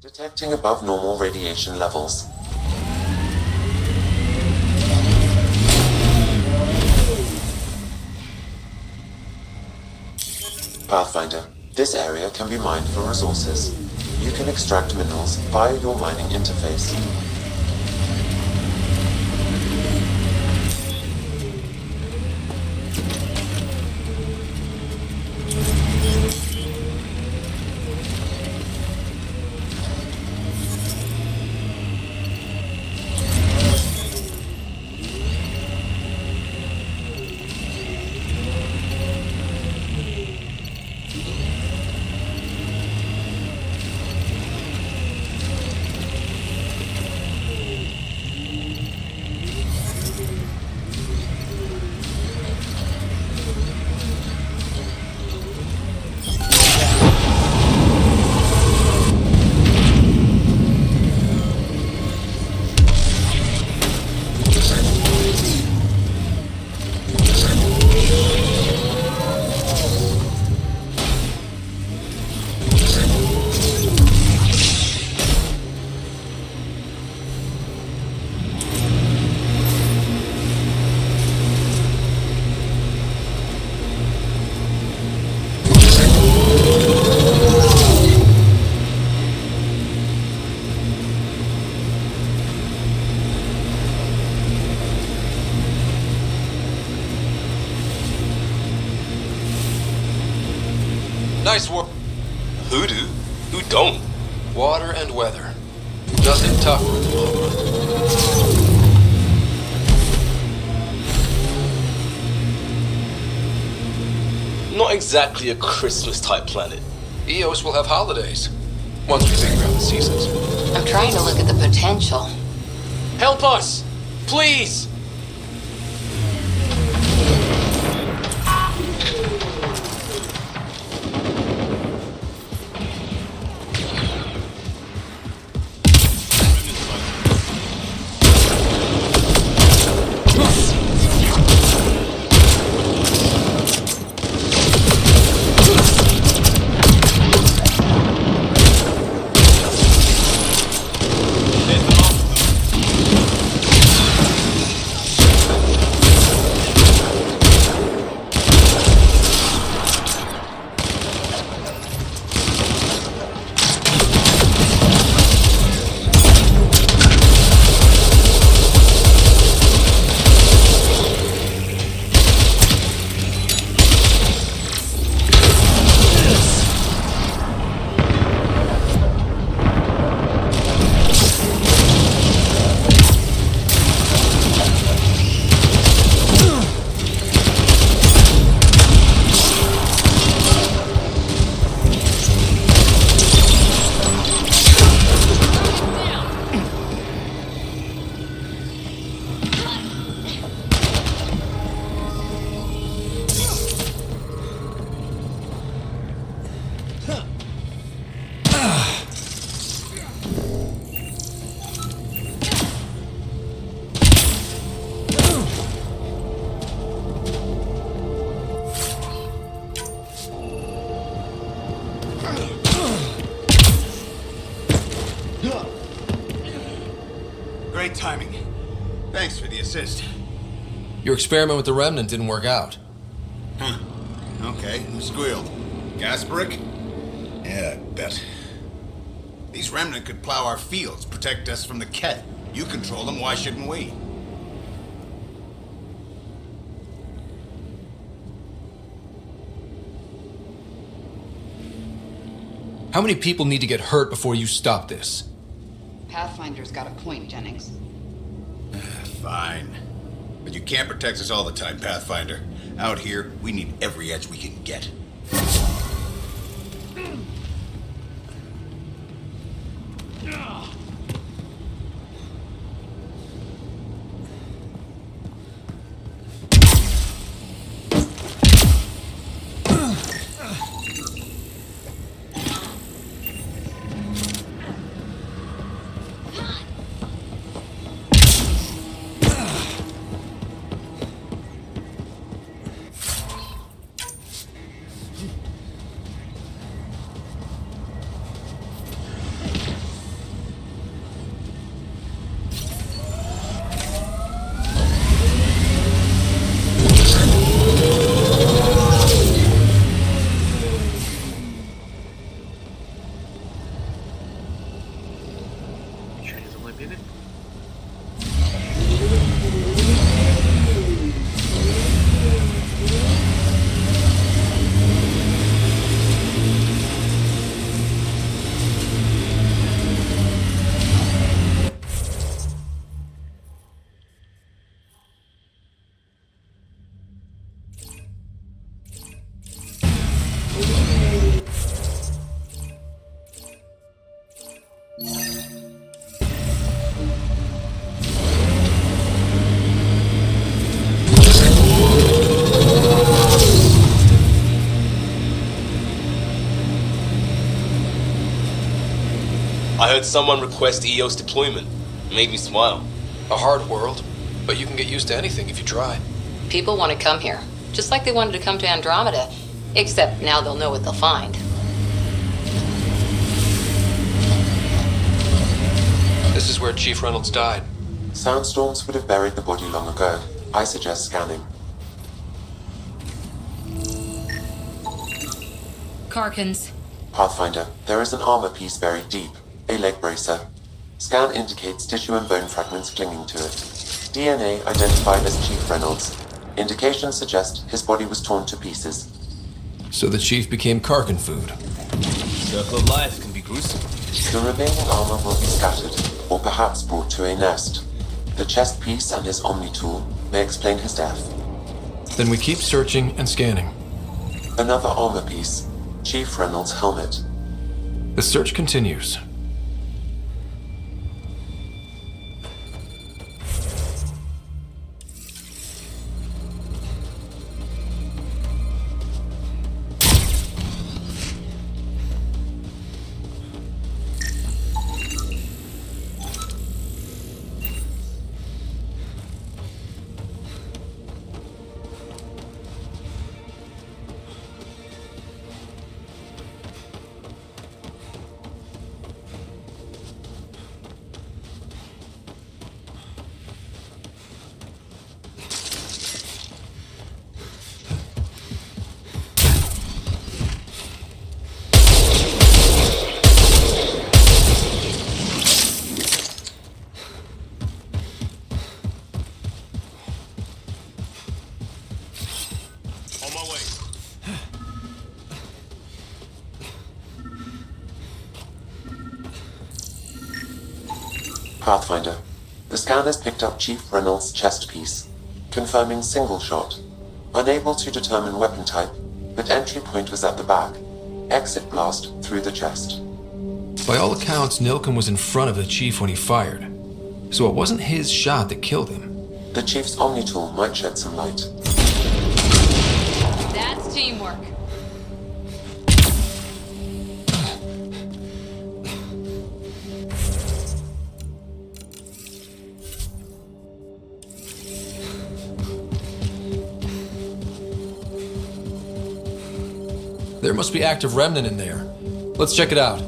Detecting above normal radiation levels. Pathfinder, this area can be mined for resources. You can extract minerals via your mining interface. Nice work. Who do? Who don't? Water and weather. Does it tougher in the long run. Not exactly a Christmas-type planet. Eos will have holidays. Once we figure out the seasons. I'm trying to look at the potential. Help us! Please! Great timing. Thanks for the assist. Your experiment with the remnant didn't work out. Huh. Okay, who squealed? Gasparic? Yeah, I bet. These remnant could plow our fields, protect us from the Ket. You control them, why shouldn't we? How many people need to get hurt before you stop this? Pathfinder's got a point, Jennings. Fine. But you can't protect us all the time, Pathfinder. Out here, we need every edge we can get. I heard someone request EOS deployment. Made me smile. A hard world, but you can get used to anything if you try. People want to come here, just like they wanted to come to Andromeda. Except now they'll know what they'll find. This is where Chief Reynolds died. Soundstorms would have buried the body long ago. I suggest scanning. Karkins. Pathfinder, there is an armor piece buried deep. A leg bracer. Scan indicates tissue and bone fragments clinging to it. DNA identified as Chief Reynolds. Indications suggest his body was torn to pieces. So the Chief became Karkin food. Circle of life can be gruesome. The remaining armor will be scattered, or perhaps brought to a nest. The chest piece and his Omni tool may explain his death. Then we keep searching and scanning. Another armor piece. Chief Reynolds' helmet. The search continues. On my way. Pathfinder. The scan has picked up Chief Reynolds' chest piece, confirming single shot. Unable to determine weapon type, but entry point was at the back. Exit blast through the chest. By all accounts, Nilkin was in front of the Chief when he fired. So it wasn't his shot that killed him. The Chief's Omni tool might shed some light. That's teamwork. There must be active remnant in there. Let's check it out.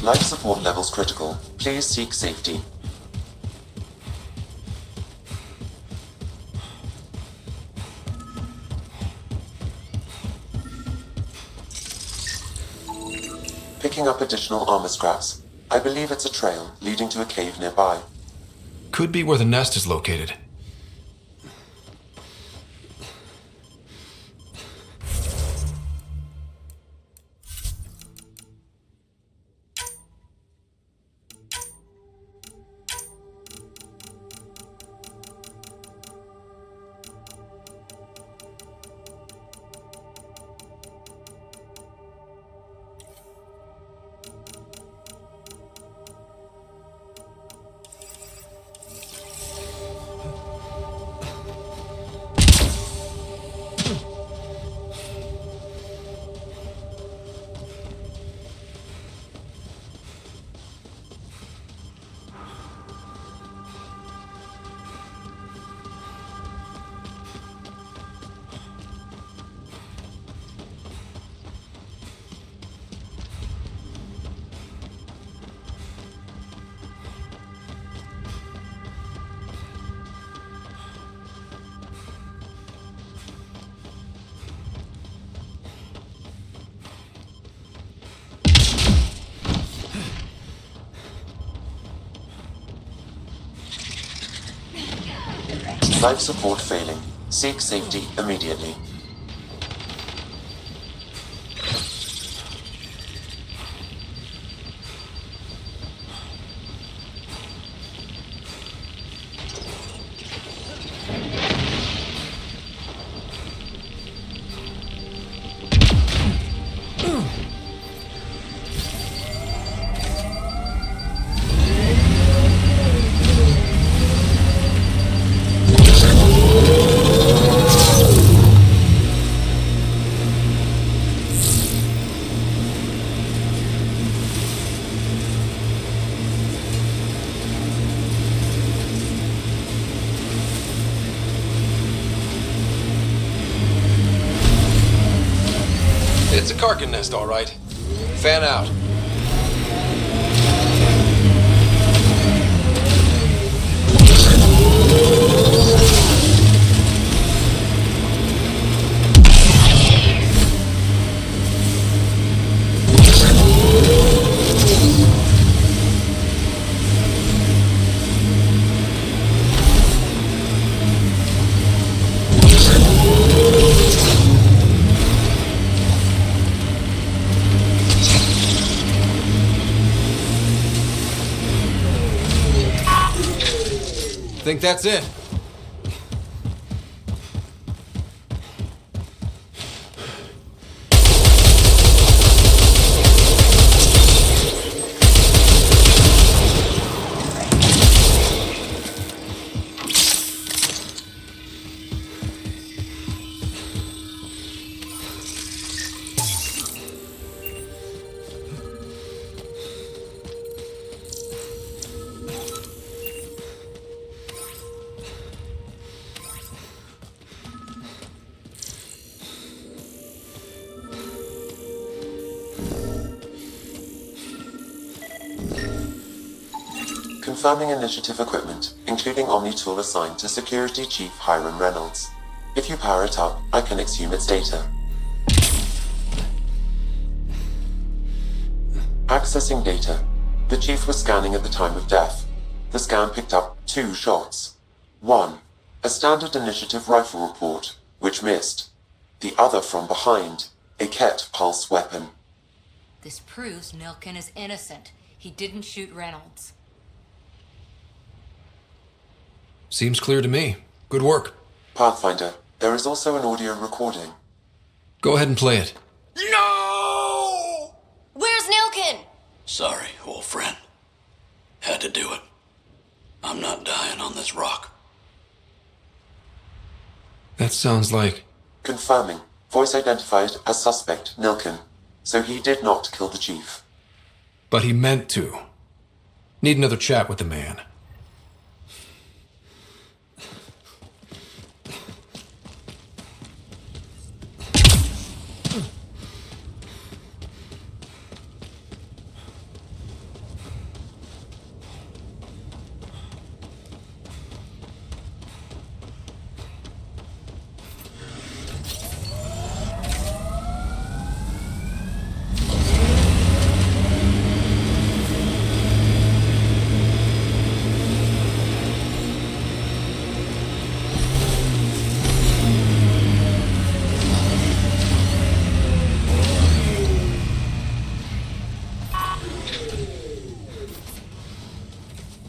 Life support levels critical. Please seek safety. Picking up additional armor scraps. I believe it's a trail leading to a cave nearby. Could be where the nest is located. Life support failing. Seek safety immediately. Karkin nest, all right. Fan out. Think that's it? Confirming initiative equipment, including Omni tool assigned to Security Chief Hiram Reynolds. If you power it up, I can exhume its data. Accessing data. The Chief was scanning at the time of death. The scan picked up 2 shots. One, a standard initiative rifle report, which missed. The other from behind, a Ket pulse weapon. This proves Nilken is innocent. He didn't shoot Reynolds. Seems clear to me. Good work. Pathfinder, there is also an audio recording. Go ahead and play it. No! Where's Nilken? Sorry, old friend. Had to do it. I'm not dying on this rock. That sounds like... Confirming. Voice identified as suspect, Nilken. So he did not kill the Chief. But he meant to. Need another chat with the man.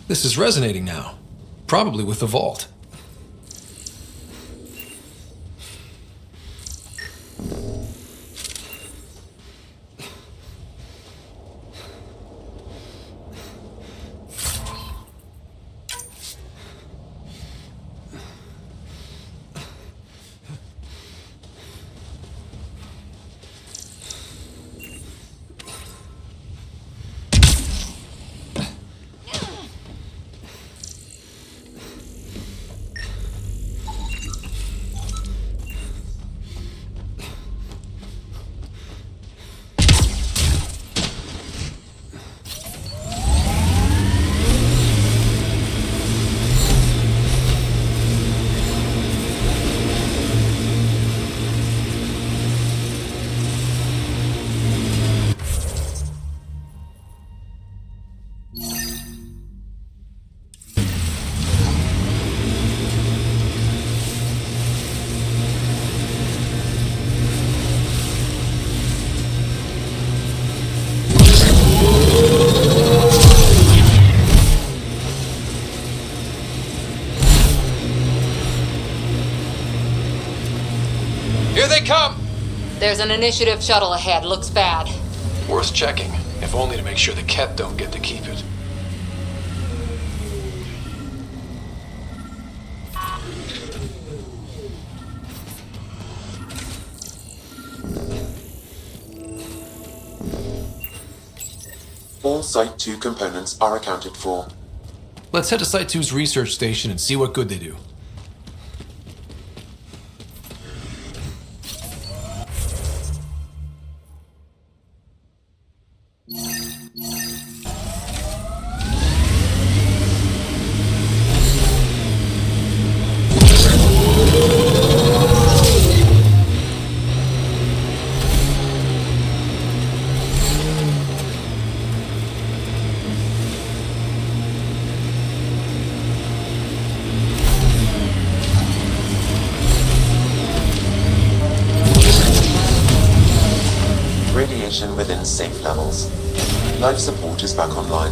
This is resonating now. Probably with the vault. Here they come! There's an initiative shuttle ahead. Looks bad. Worth checking, if only to make sure the Ket don't get to keep it. All Site 2 components are accounted for. Let's head to Site 2's research station and see what good they do. station within safe levels. Life support is back online.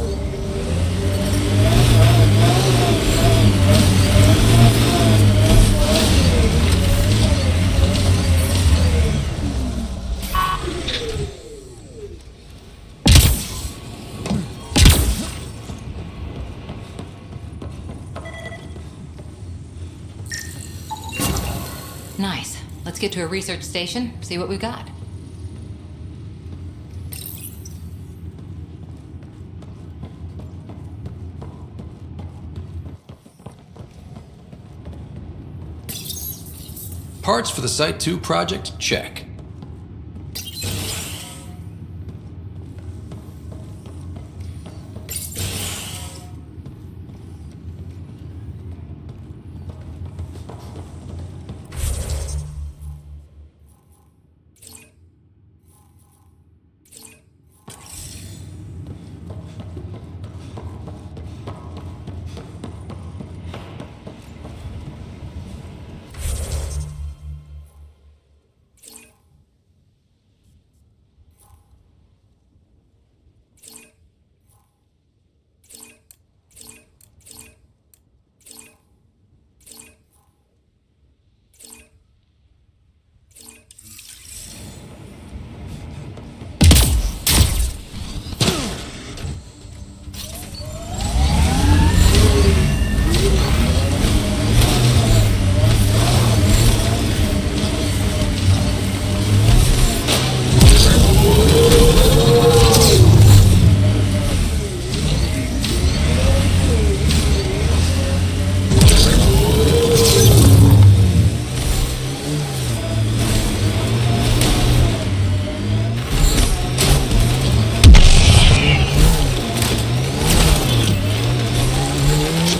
Nice. Let's get to a research station, see what we've got. Parts for the Site 2 project? Check.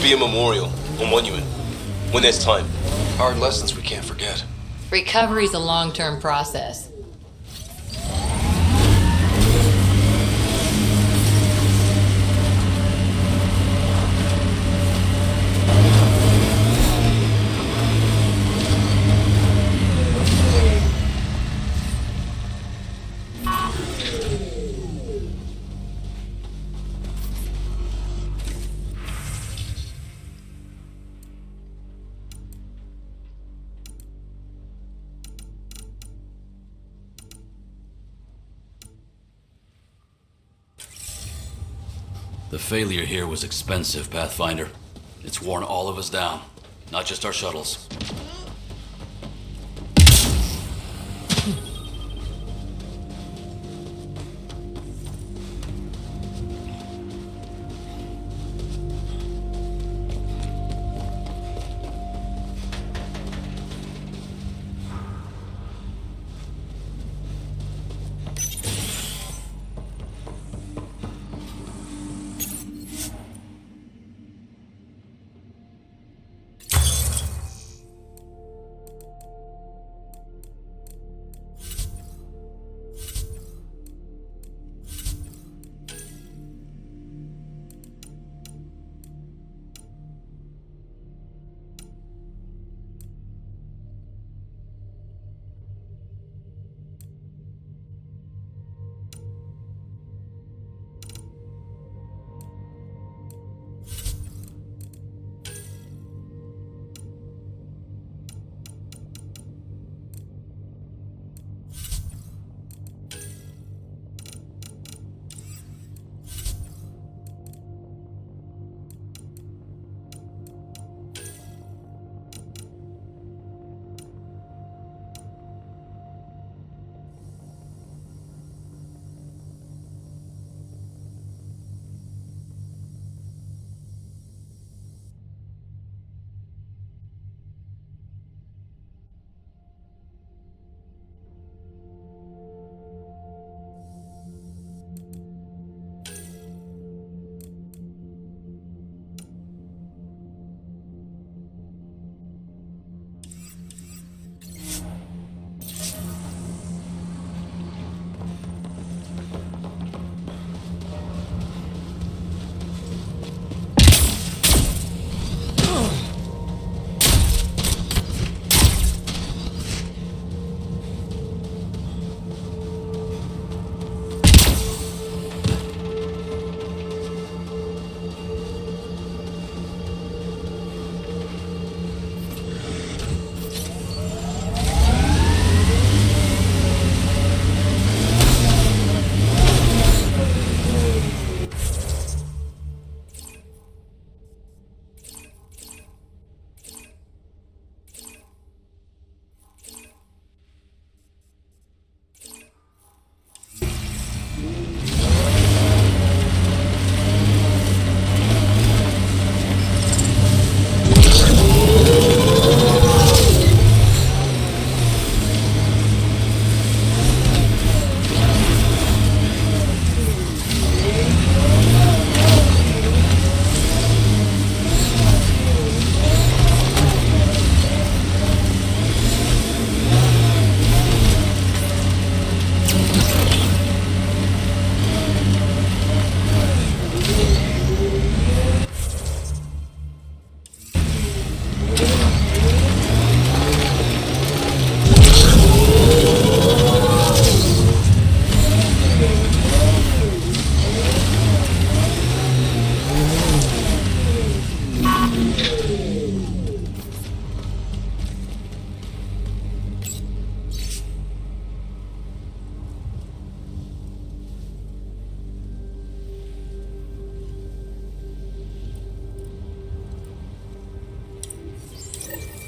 Be a memorial, a monument, when there's time. Hard lessons we can't forget. Recovery's a long-term process. The failure here was expensive, Pathfinder. It's worn all of us down, not just our shuttles.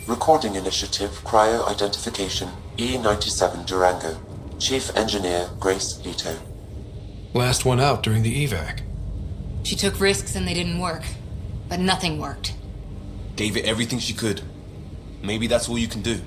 Recording Initiative Cryo Identification E97 Durango. Chief Engineer Grace Leto. Last one out during the evac. She took risks and they didn't work. But nothing worked. Gave it everything she could. Maybe that's all you can do.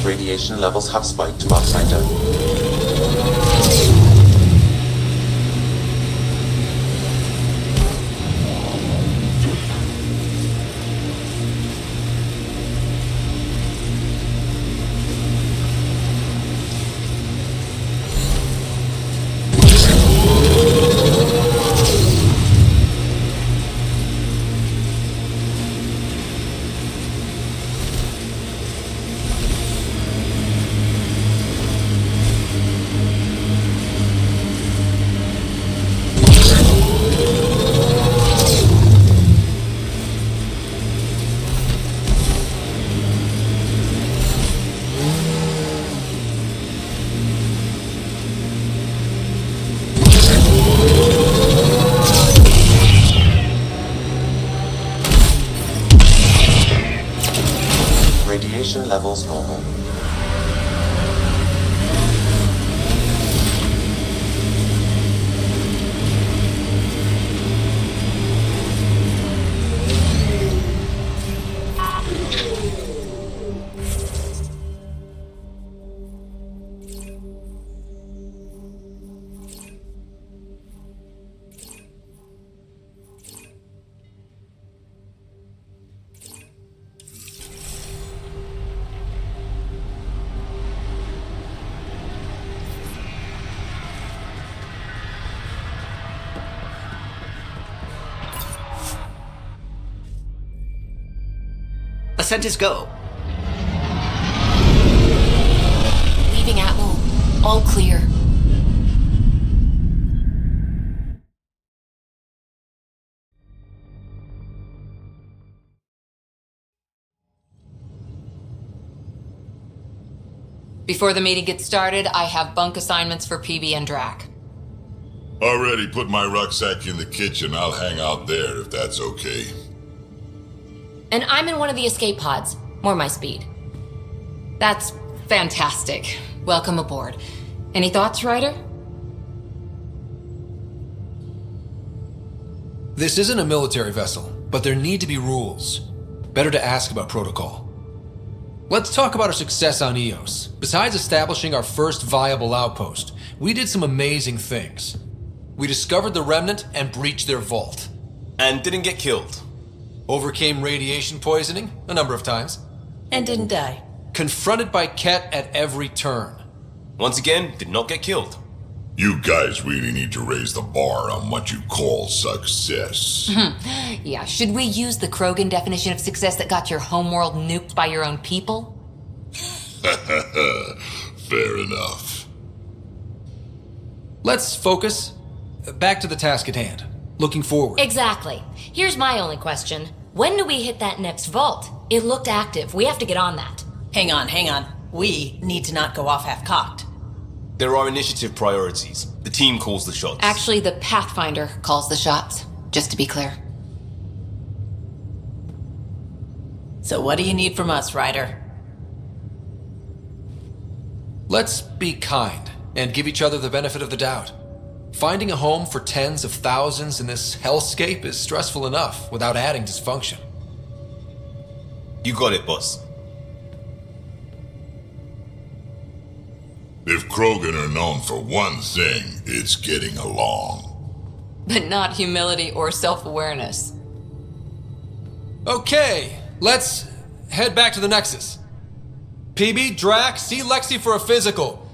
Radiation levels have spiked, Pathfinder. Radiation levels normal. Ascent is go. Leaving Atmo. All clear. Before the meeting gets started, I have bunk assignments for PB and Drac. Already put my rucksack in the kitchen. I'll hang out there if that's okay. And I'm in one of the escape pods. More my speed. That's fantastic. Welcome aboard. Any thoughts, Ryder? This isn't a military vessel, but there need to be rules. Better to ask about protocol. Let's talk about our success on Eos. Besides establishing our first viable outpost, we did some amazing things. We discovered the Remnant and breached their vault. And didn't get killed. Overcame radiation poisoning a number of times. And didn't die. Confronted by Ket at every turn. Once again, did not get killed. You guys really need to raise the bar on what you call success. Yeah, should we use the Krogan definition of success that got your homeworld nuked by your own people? Fair enough. Let's focus. Back to the task at hand. Looking forward. Exactly. Here's my only question. When do we hit that next vault? It looked active. We have to get on that. Hang on. We need to not go off half-cocked. There are initiative priorities. The team calls the shots. Actually, the Pathfinder calls the shots, just to be clear. So what do you need from us, Ryder? Let's be kind and give each other the benefit of the doubt. Finding a home for tens of thousands in this hellscape is stressful enough without adding dysfunction. You got it, boss. If Krogan are known for one thing, it's getting along. But not humility or self-awareness. Okay, let's head back to the Nexus. PB, Drac, see Lexi for a physical.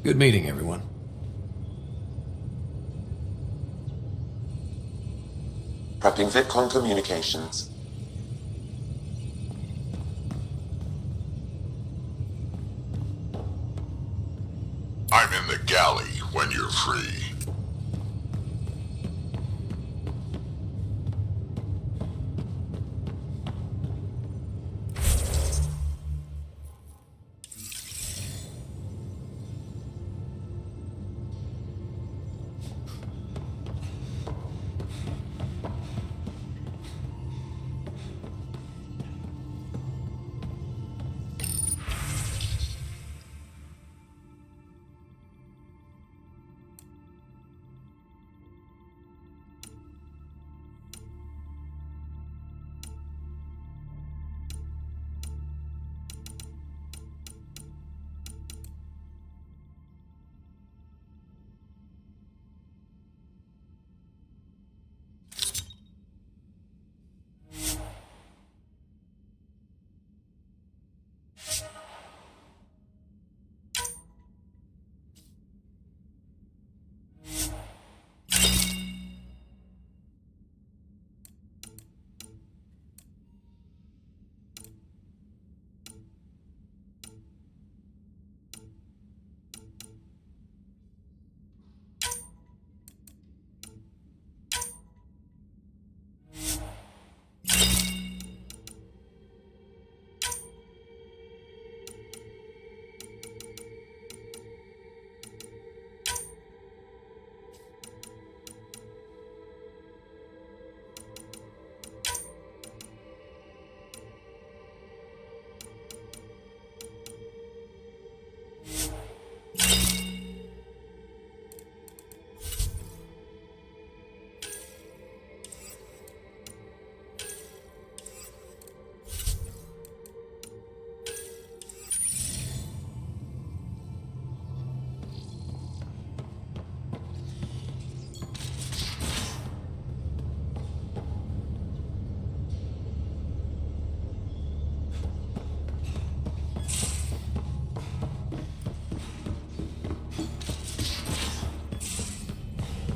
Good meeting, everyone. Prepping VidCon communications. I'm in the galley when you're free.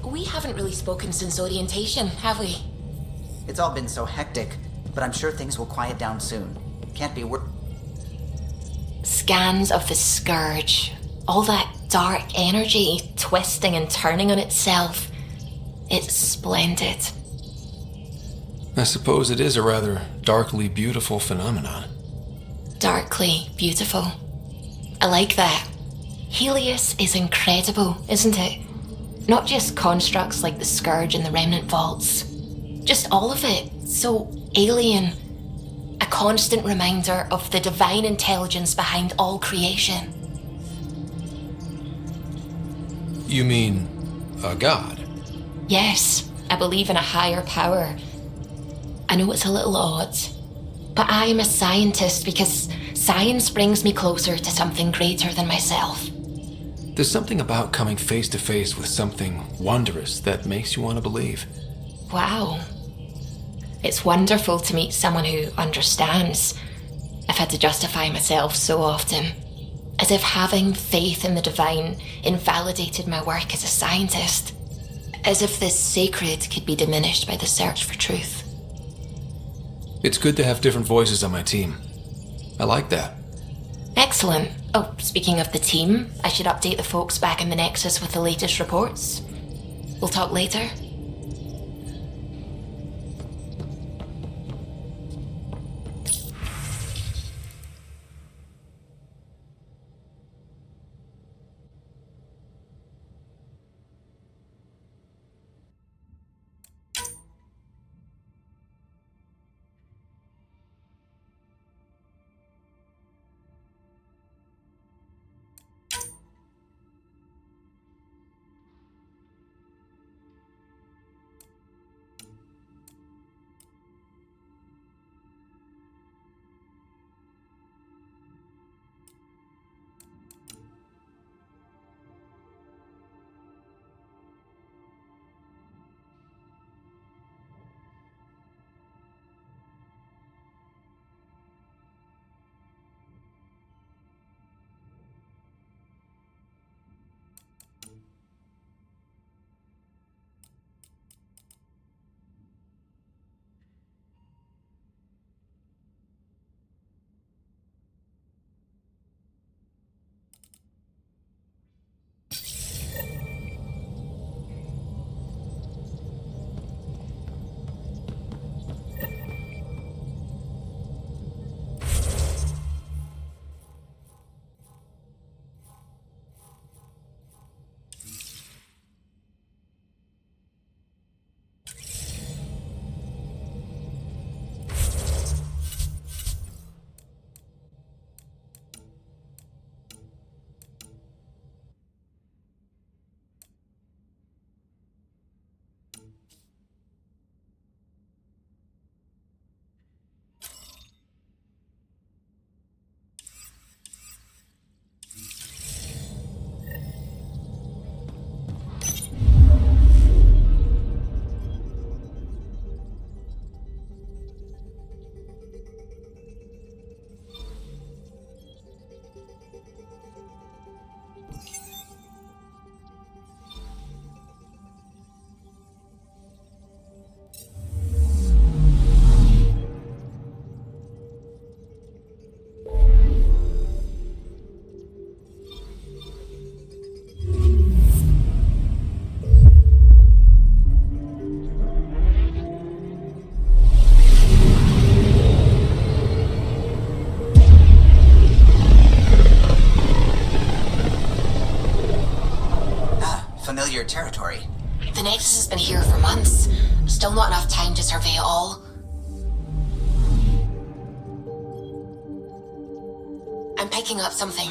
We haven't really spoken since orientation, have we? It's all been so hectic, but I'm sure things will quiet down soon. Can't be Scans of the Scourge. All that dark energy twisting and turning on itself. It's splendid. I suppose it is a rather darkly beautiful phenomenon. Darkly beautiful. I like that. Helios is incredible, isn't it? Not just constructs like the Scourge and the Remnant Vaults. Just all of it. So alien. A constant reminder of the divine intelligence behind all creation. You mean a god? Yes, I believe in a higher power. I know it's a little odd, but I am a scientist because science brings me closer to something greater than myself. There's something about coming face to face with something wondrous that makes you want to believe. Wow. It's wonderful to meet someone who understands. I've had to justify myself so often, as if having faith in the divine invalidated my work as a scientist, as if the sacred could be diminished by the search for truth. It's good to have different voices on my team. I like that. Excellent. Oh, speaking of the team, I should update the folks back in the Nexus with the latest reports. We'll talk later. familiar territory. The Nexus has been here for months. Still not enough time to survey it all. I'm picking up something.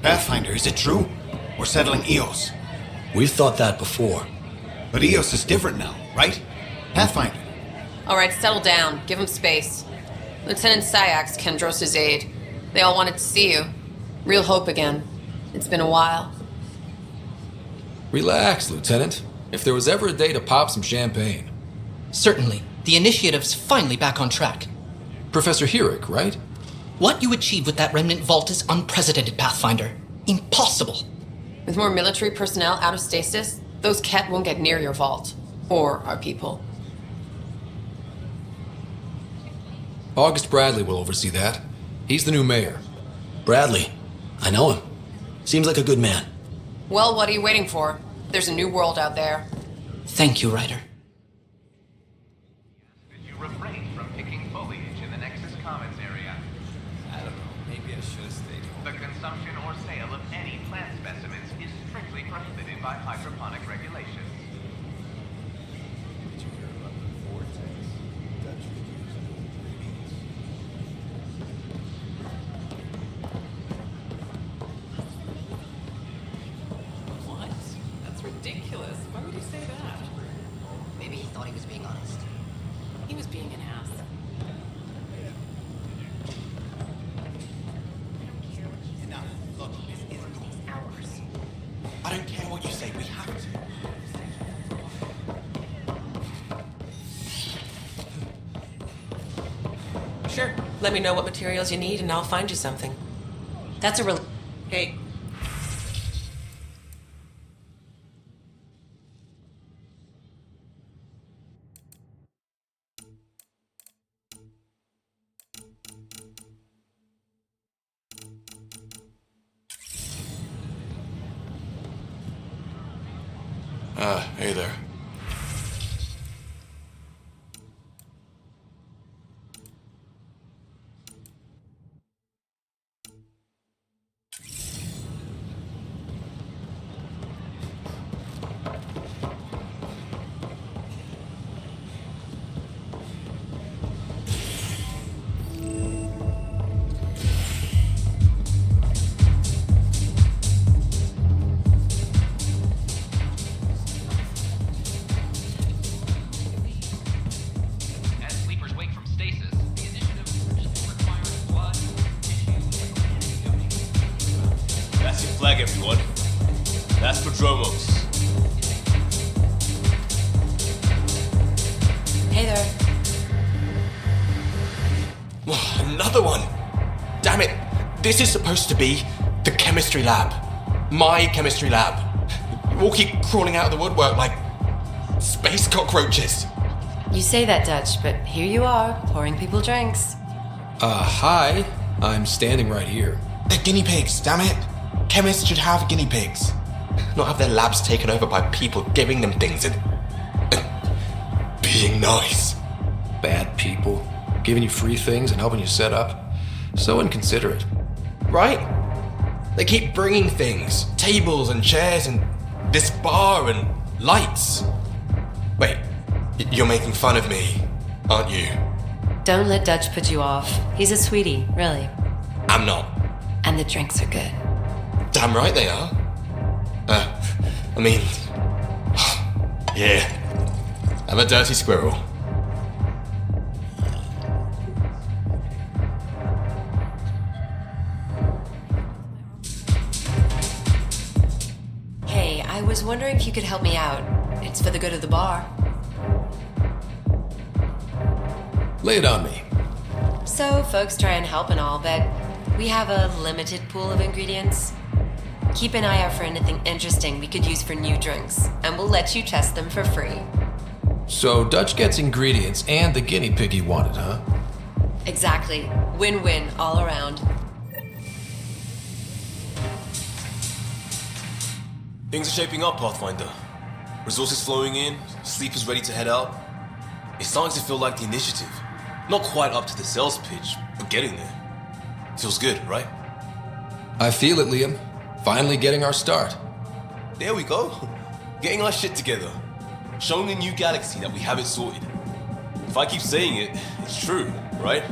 Pathfinder, is it true? We're settling Eos. We've thought that before. But Eos is different now, right? Pathfinder. All right, settle down. Give him space. Lieutenant Syax, Kendros' aide. They all wanted to see you. Real hope again. It's been a while. Relax, Lieutenant. If there was ever a day to pop some champagne. Certainly. The initiative's finally back on track. Professor Herrick, right? What you achieved with that remnant vault is unprecedented, Pathfinder. Impossible. With more military personnel out of stasis, those Ket won't get near your vault. Or our people. August Bradley will oversee that. He's the new mayor. Bradley. I know him. Seems like a good man. Well, what are you waiting for? There's a new world out there. Thank you, Ryder. You refrain from picking foliage in the Nexus Commons area. I don't know. Maybe I should have stayed home. The consumption or sale of any plant specimens is strictly prohibited by hydroponic regulations. Did you hear about the vortex? Dutch reviews and ingredients. What? That's ridiculous. Why would you say that? Maybe he thought he was being honest. He was being an ass. Enough. Look, this isn't ours. I don't care what you say. We have to. Sure. Let me know what materials you need and I'll find you something. That's a real... Hey. Hey there. As sleepers wake from stasis, the initiative requires blood, tissue, and antidote. That's your flag, everyone. That's for Dromos. Hey there. Another one! Damn it! This is supposed to be the chemistry lab. My chemistry lab. You all keep crawling out of the woodwork like space cockroaches. You say that, Dutch, but here you are, pouring people drinks. Hi. I'm standing right here. They're guinea pigs, damn it. Chemists should have guinea pigs. Not have their labs taken over by people giving them things and being nice. Bad people. Giving you free things and helping you set up. So inconsiderate. Right? They keep bringing things, tables and chairs and this bar and lights. Wait, you're making fun of me, aren't you? Don't let Dutch put you off. He's a sweetie, really. I'm not. And the drinks are good. Damn right they are. I mean, yeah, I'm a dirty squirrel. Hey, I was wondering if you could help me out. It's for the good of the bar. Lay it on me. So, folks try and help and all, but we have a limited pool of ingredients. Keep an eye out for anything interesting we could use for new drinks, and we'll let you test them for free. So Dutch gets ingredients and the guinea pig he wanted, huh? Exactly. Win-win all around. Things are shaping up, Pathfinder. Resources flowing in, sleepers ready to head out. It's starting to feel like the initiative. Not quite up to the sales pitch, but getting there. Feels good, right? I feel it, Liam. Finally getting our start. There we go. Getting our shit together. Showing the new galaxy that we have it sorted. If I keep saying it, it's true, right?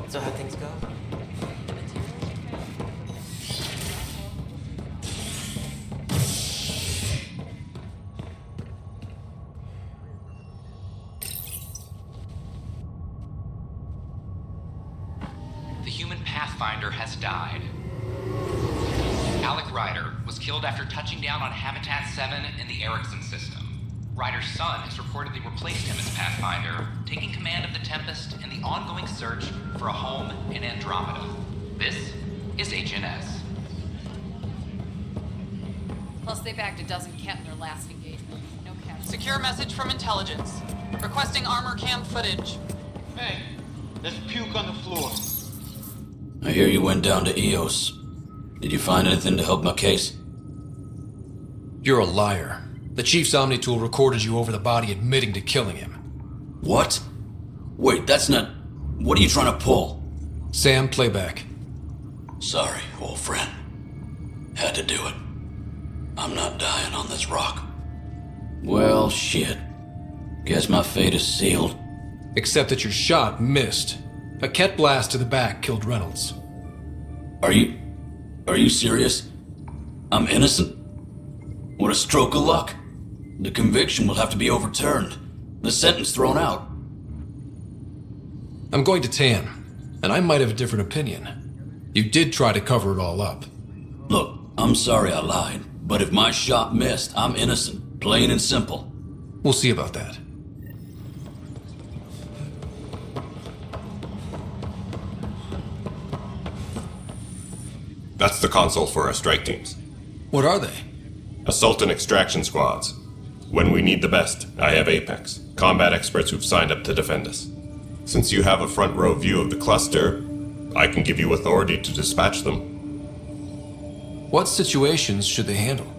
So how things go? The human Pathfinder has died. Alec Ryder was killed after touching down on Habitat 7 in the Erickson system. Ryder's son has reportedly replaced him as Pathfinder, taking command of the Tempest in the ongoing search for a home in Andromeda. This is HNS. Plus, they bagged a dozen Ket in their last engagement. No cash. Secure message from intelligence. Requesting armor cam footage. Hey, there's puke on the floor. I hear you went down to EOS. Did you find anything to help my case? You're a liar. The Chief's Omnitool recorded you over the body admitting to killing him. What? Wait, that's not... What are you trying to pull? Sam, playback. Sorry, old friend. Had to do it. I'm not dying on this rock. Well, shit. Guess my fate is sealed. Except that your shot missed. A Ket blast to the back killed Reynolds. Are you serious? I'm innocent? What a stroke of luck. The conviction will have to be overturned. The sentence thrown out. I'm going to Tan, and I might have a different opinion. You did try to cover it all up. Look, I'm sorry I lied, but if my shot missed, I'm innocent. Plain and simple. We'll see about that. That's the console for our strike teams. What are they? Assault and extraction squads. When we need the best, I have Apex, combat experts who've signed up to defend us. Since you have a front row view of the cluster, I can give you authority to dispatch them. What situations should they handle?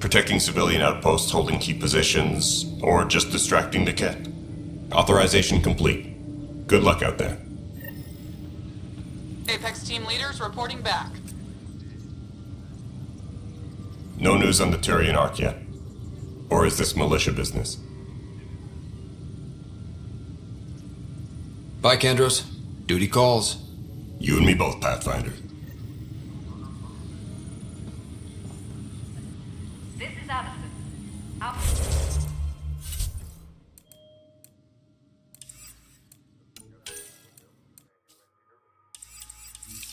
Protecting civilian outposts holding key positions, or just distracting the Ket. Authorization complete. Good luck out there. Apex team leaders reporting back. No news on the Turian Ark yet. Or is this militia business? Bye, Kandros. Duty calls. You and me both, Pathfinder. This is Allison.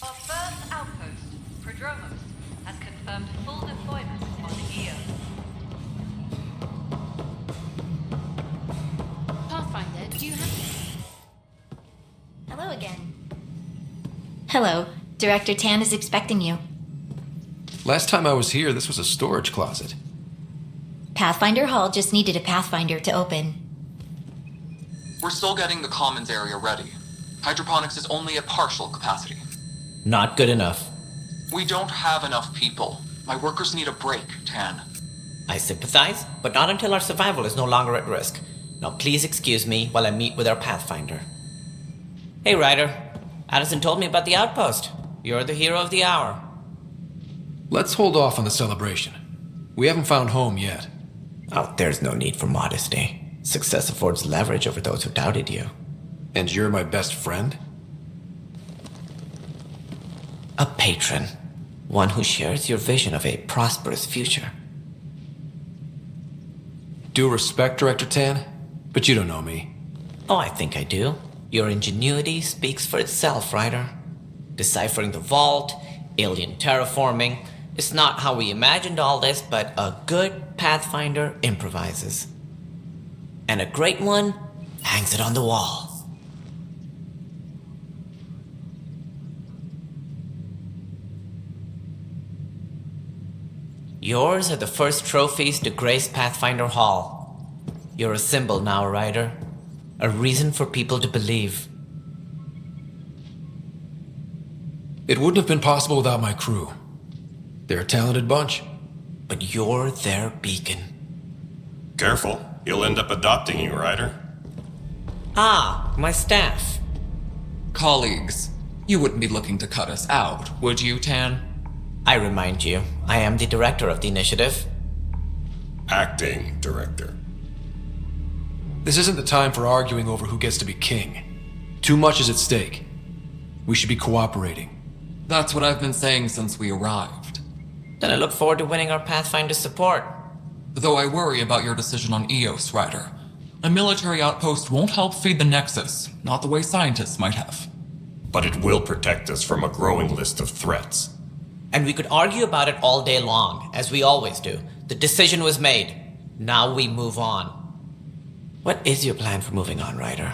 Our first outpost, Prodromos, has confirmed full deployment on the EO. Pathfinder, Hello. Director Tan is expecting you. Last time I was here, this was a storage closet. Pathfinder Hall just needed a Pathfinder to open. We're still getting the commons area ready. Hydroponics is only at partial capacity. Not good enough. We don't have enough people. My workers need a break, Tan. I sympathize, but not until our survival is no longer at risk. Now please excuse me while I meet with our Pathfinder. Hey, Ryder. Addison told me about the outpost. You're the hero of the hour. Let's hold off on the celebration. We haven't found home yet. Oh, there's no need for modesty. Success affords leverage over those who doubted you. And you're my best friend? A patron. One who shares your vision of a prosperous future. Due respect, Director Tan, but you don't know me. Oh, I think I do. Your ingenuity speaks for itself, Ryder. Deciphering the vault, alien terraforming. It's not how we imagined all this, but a good Pathfinder improvises. And a great one hangs it on the wall. Yours are the first trophies to grace Pathfinder Hall. You're a symbol now, Ryder. A reason for people to believe. It wouldn't have been possible without my crew. They're a talented bunch. But you're their beacon. Careful, he'll end up adopting you, Ryder. Ah, my staff. Colleagues, you wouldn't be looking to cut us out, would you, Tan? I remind you, I am the director of the initiative. Acting director. This isn't the time for arguing over who gets to be king. Too much is at stake. We should be cooperating. That's what I've been saying since we arrived. Then I look forward to winning our Pathfinder support. Though I worry about your decision on Eos, Ryder. A military outpost won't help feed the Nexus, not the way scientists might have. But it will protect us from a growing list of threats. And we could argue about it all day long, as we always do. The decision was made. Now we move on. What is your plan for moving on, Ryder?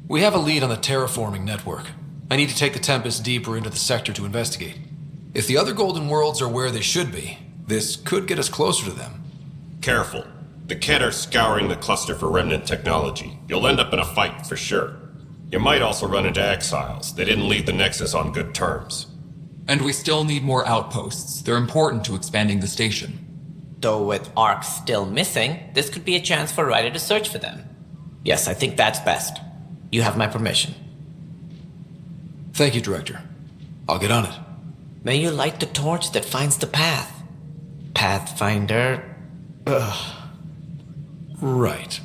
We have a lead on the terraforming network. I need to take the Tempest deeper into the sector to investigate. If the other Golden Worlds are where they should be, this could get us closer to them. Careful. The Kett are scouring the cluster for remnant technology. You'll end up in a fight for sure. You might also run into exiles. They didn't leave the Nexus on good terms. And we still need more outposts. They're important to expanding the station. Though with Ark still missing, this could be a chance for Ryder to search for them. Yes, I think that's best. You have my permission. Thank you, Director. I'll get on it. May you light the torch that finds the path. Pathfinder... Ugh. Right.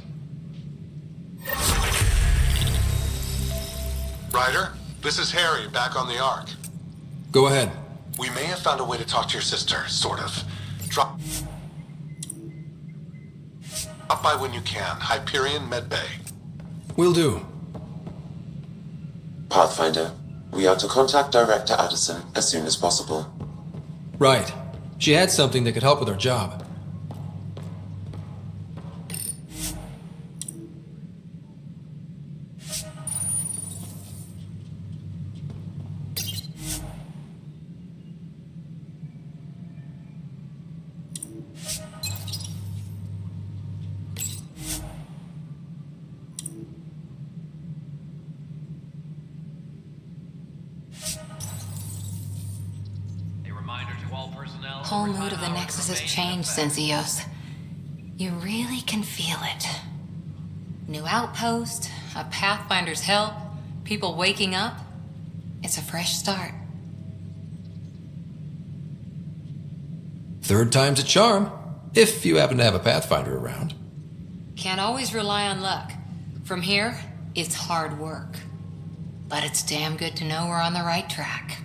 Ryder, this is Harry, back on the Ark. Go ahead. We may have found a way to talk to your sister, sort of. Drop by when you can. Hyperion Medbay. Will do. Pathfinder, we are to contact Director Addison as soon as possible. Right. She had something that could help with her job. The whole mood of the Nexus has changed since Eos. You really can feel it. New outpost, a Pathfinder's help, people waking up. It's a fresh start. Third time's a charm, if you happen to have a Pathfinder around. Can't always rely on luck. From here, it's hard work. But it's damn good to know we're on the right track.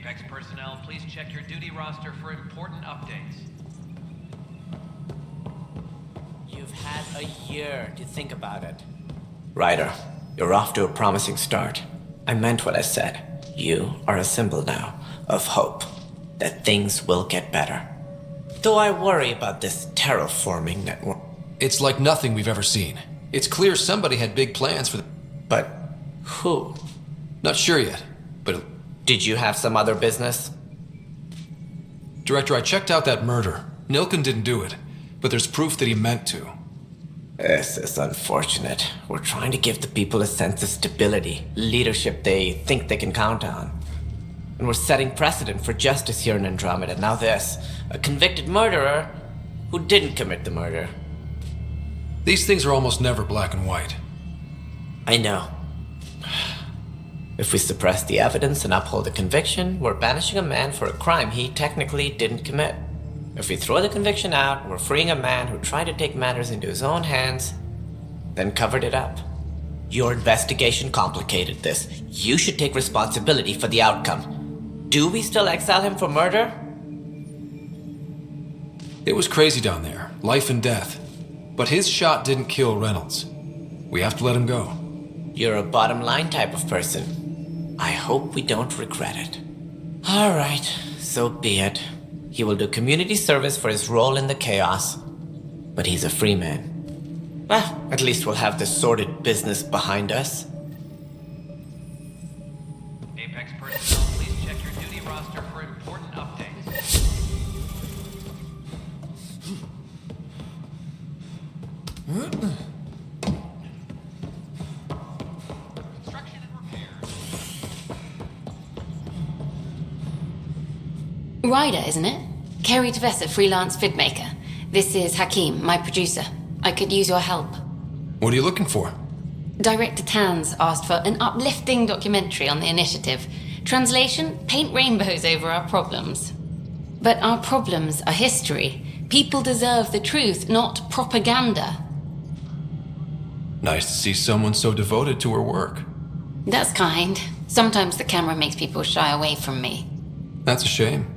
Apex personnel, please check your duty roster for important updates. You've had a year to think about it. Ryder, you're off to a promising start. I meant what I said. You are a symbol now of hope that things will get better. Though I worry about this terraforming network. It's like nothing we've ever seen. It's clear somebody had big plans for the... But who? Not sure yet, but... Did you have some other business? Director, I checked out that murder. Nilken didn't do it, but there's proof that he meant to. This is unfortunate. We're trying to give the people a sense of stability, leadership they think they can count on. And we're setting precedent for justice here in Andromeda. Now this, a convicted murderer who didn't commit the murder. These things are almost never black and white. I know. If we suppress the evidence and uphold the conviction, we're banishing a man for a crime he technically didn't commit. If we throw the conviction out, we're freeing a man who tried to take matters into his own hands, then covered it up. Your investigation complicated this. You should take responsibility for the outcome. Do we still exile him for murder? It was crazy down there, life and death. But his shot didn't kill Reynolds. We have to let him go. You're a bottom line type of person. I hope we don't regret it. All right, so be it. He will do community service for his role in the chaos. But he's a free man. Well, at least we'll have this sordid business behind us. Apex personnel, please check your duty roster for important updates. Ryder, isn't it? Kerry Tavessa, freelance vidmaker. This is Hakeem, my producer. I could use your help. What are you looking for? Director Tanz asked for an uplifting documentary on the initiative. Translation, paint rainbows over our problems. But our problems are history. People deserve the truth, not propaganda. Nice to see someone so devoted to her work. That's kind. Sometimes the camera makes people shy away from me. That's a shame.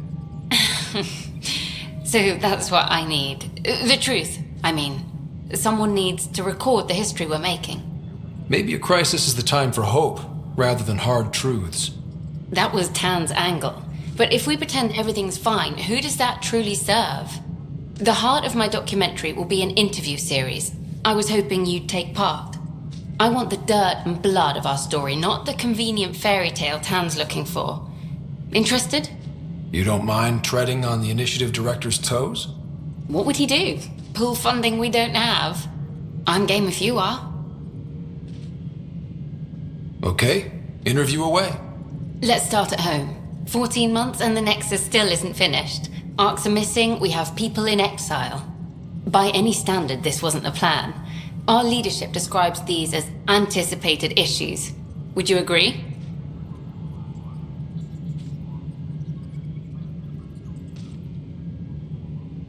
So that's what I need. The truth, I mean. Someone needs to record the history we're making. Maybe a crisis is the time for hope, rather than hard truths. That was Tan's angle. But if we pretend everything's fine, who does that truly serve? The heart of my documentary will be an interview series. I was hoping you'd take part. I want the dirt and blood of our story, not the convenient fairy tale Tan's looking for. Interested? You don't mind treading on the initiative director's toes? What would he do? Pull funding we don't have? I'm game if you are. Okay, interview away. Let's start at home. 14 months and the Nexus still isn't finished. Arcs are missing, we have people in exile. By any standard, this wasn't the plan. Our leadership describes these as anticipated issues. Would you agree?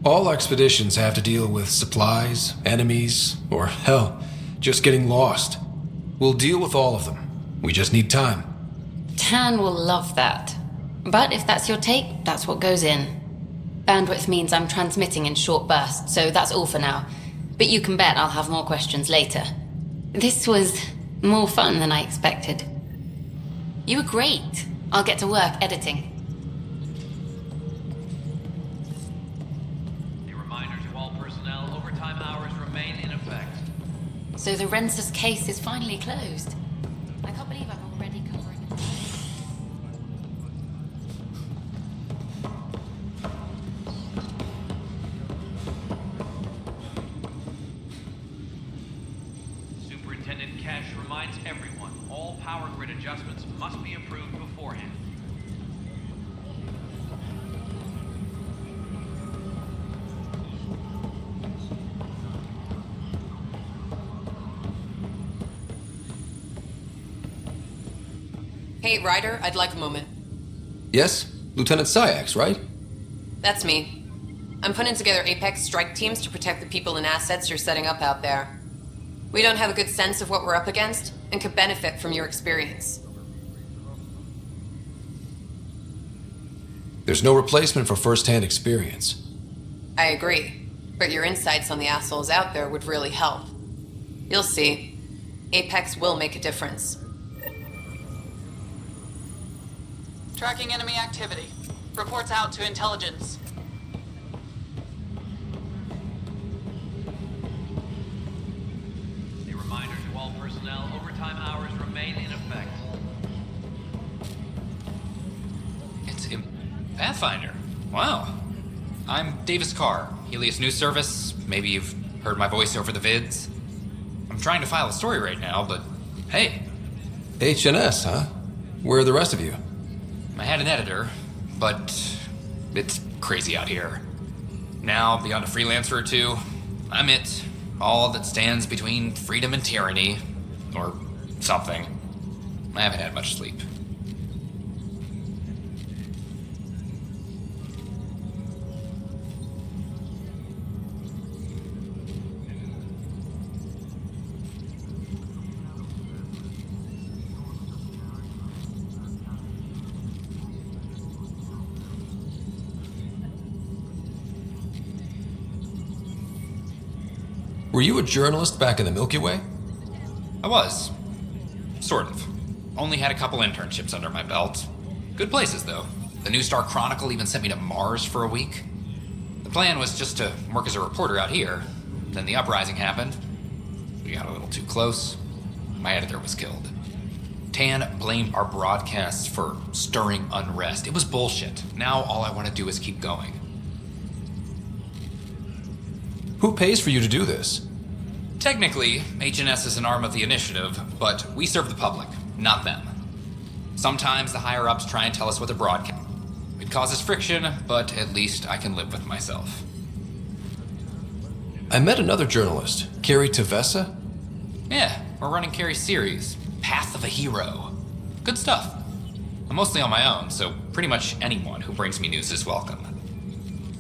All expeditions have to deal with supplies, enemies, or hell, just getting lost. We'll deal with all of them. We just need time. Tan will love that. But if that's your take, that's what goes in. Bandwidth means I'm transmitting in short bursts, so that's all for now. But you can bet I'll have more questions later. This was more fun than I expected. You were great. I'll get to work editing. So the Rensis case is finally closed. I can't believe I'm already covering it. Superintendent Cash reminds everyone, all power grid adjustments must be approved beforehand. Hey, Ryder, I'd like a moment. Yes? Lieutenant Syax, right? That's me. I'm putting together Apex strike teams to protect the people and assets you're setting up out there. We don't have a good sense of what we're up against and could benefit from your experience. There's no replacement for first-hand experience. I agree. But your insights on the assholes out there would really help. You'll see. Apex will make a difference. Tracking enemy activity. Reports out to intelligence. A reminder to all personnel, overtime hours remain in effect. It's Pathfinder. Wow. I'm Davis Carr, Helios News Service. Maybe you've heard my voice over the vids. I'm trying to file a story right now, but hey. HNS, huh? Where are the rest of you? I had an editor, but it's crazy out here. Now, beyond a freelancer or two, I'm it. All that stands between freedom and tyranny. Or something. I haven't had much sleep. Were you a journalist back in the Milky Way? I was. Sort of. Only had a couple internships under my belt. Good places, though. The New Star Chronicle even sent me to Mars for a week. The plan was just to work as a reporter out here. Then the uprising happened. We got a little too close. My editor was killed. Tan blamed our broadcasts for stirring unrest. It was bullshit. Now all I want to do is keep going. Who pays for you to do this? Technically, HNS is an arm of the initiative, but we serve the public, not them. Sometimes the higher-ups try and tell us what to broadcast. It causes friction, but at least I can live with myself. I met another journalist, Carrie Tavessa. Yeah, we're running Carrie's series, Path of a Hero. Good stuff. I'm mostly on my own, so pretty much anyone who brings me news is welcome.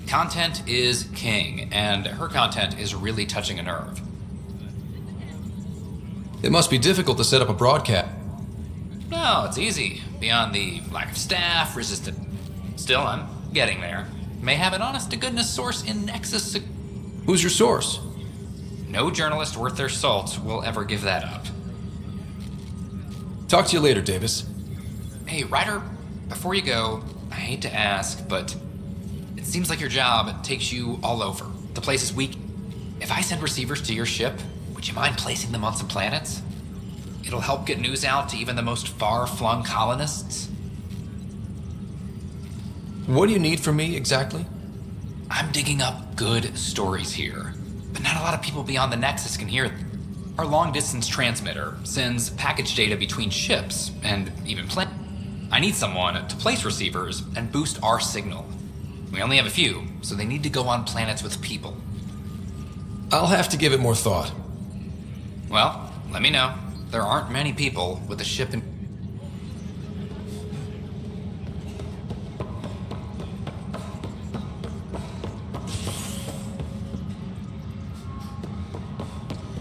Content is king, and her content is really touching a nerve. It must be difficult to set up a broadcast. No, it's easy. Beyond the lack of staff, resistant. Still, I'm getting there. May have an honest-to-goodness source in Nexus. Who's your source? No journalist worth their salt will ever give that up. Talk to you later, Davis. Hey, Ryder, before you go, I hate to ask, but it seems like your job takes you all over. The place is weak. If I send receivers to your ship, would you mind placing them on some planets? It'll help get news out to even the most far-flung colonists. What do you need from me, exactly? I'm digging up good stories here, but not a lot of people beyond the Nexus can hear them. Our long-distance transmitter sends package data between ships and even planets. I need someone to place receivers and boost our signal. We only have a few, so they need to go on planets with people. I'll have to give it more thought. Well, let me know. There aren't many people with a ship in...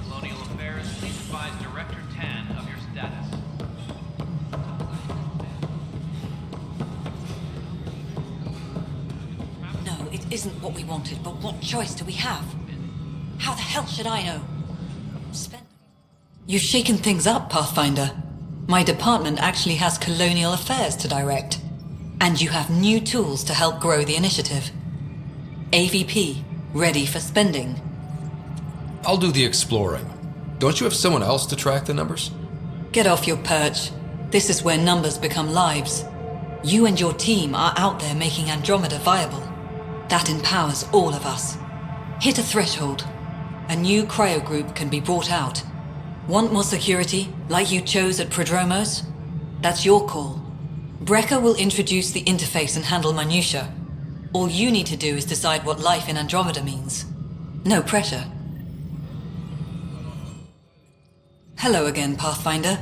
Colonial Affairs, please advise Director Tan of your status. No, it isn't what we wanted, but what choice do we have? How the hell should I know? You've shaken things up, Pathfinder. My department actually has colonial affairs to direct. And you have new tools to help grow the initiative. AVP, ready for spending. I'll do the exploring. Don't you have someone else to track the numbers? Get off your perch. This is where numbers become lives. You and your team are out there making Andromeda viable. That empowers all of us. Hit a threshold. A new cryo group can be brought out. Want more security, like you chose at Prodromos? That's your call. Brecker will introduce the interface and handle minutiae. All you need to do is decide what life in Andromeda means. No pressure. Hello again, Pathfinder.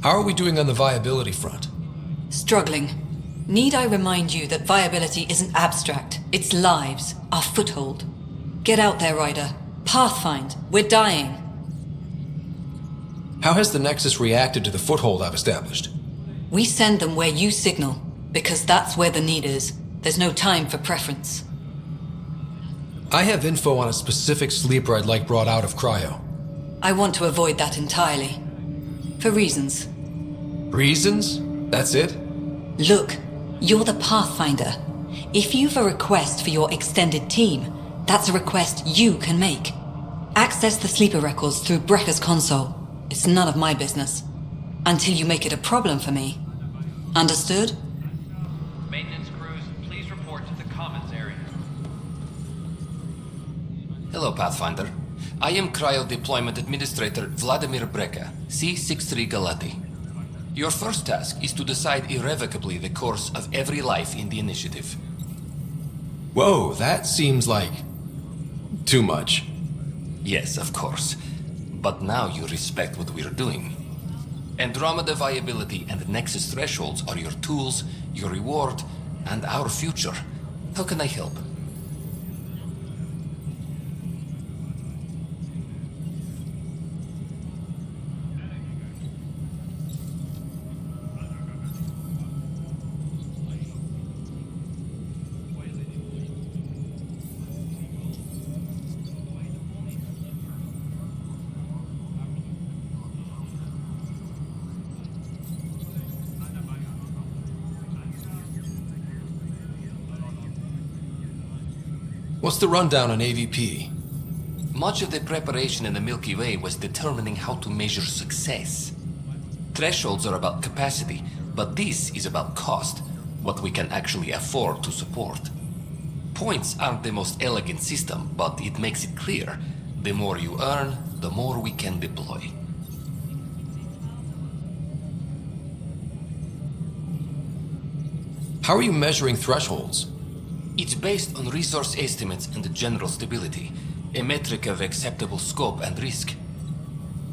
How are we doing on the viability front? Struggling. Need I remind you that viability isn't abstract, it's lives, our foothold. Get out there, Ryder. Pathfind, we're dying. How has the Nexus reacted to the foothold I've established? We send them where you signal, because that's where the need is. There's no time for preference. I have info on a specific sleeper I'd like brought out of cryo. I want to avoid that entirely. For reasons. Reasons? That's it? Look, you're the Pathfinder. If you've a request for your extended team, that's a request you can make. Access the sleeper records through Brekker's console. It's none of my business. Until you make it a problem for me. Understood? Maintenance crews, please report to the commons area. Hello, Pathfinder. I am Cryo Deployment Administrator Vladimir Brekker, C-63 Galati. Your first task is to decide irrevocably the course of every life in the initiative. Whoa, that seems like... too much. Yes, of course. But now you respect what we're doing. Andromeda viability and Nexus thresholds are your tools, your reward, and our future. How can I help? What's the rundown on AVP? Much of the preparation in the Milky Way was determining how to measure success. Thresholds are about capacity, but this is about cost, what we can actually afford to support. Points aren't the most elegant system, but it makes it clear. The more you earn, the more we can deploy. How are you measuring thresholds? It's based on resource estimates and general stability, a metric of acceptable scope and risk.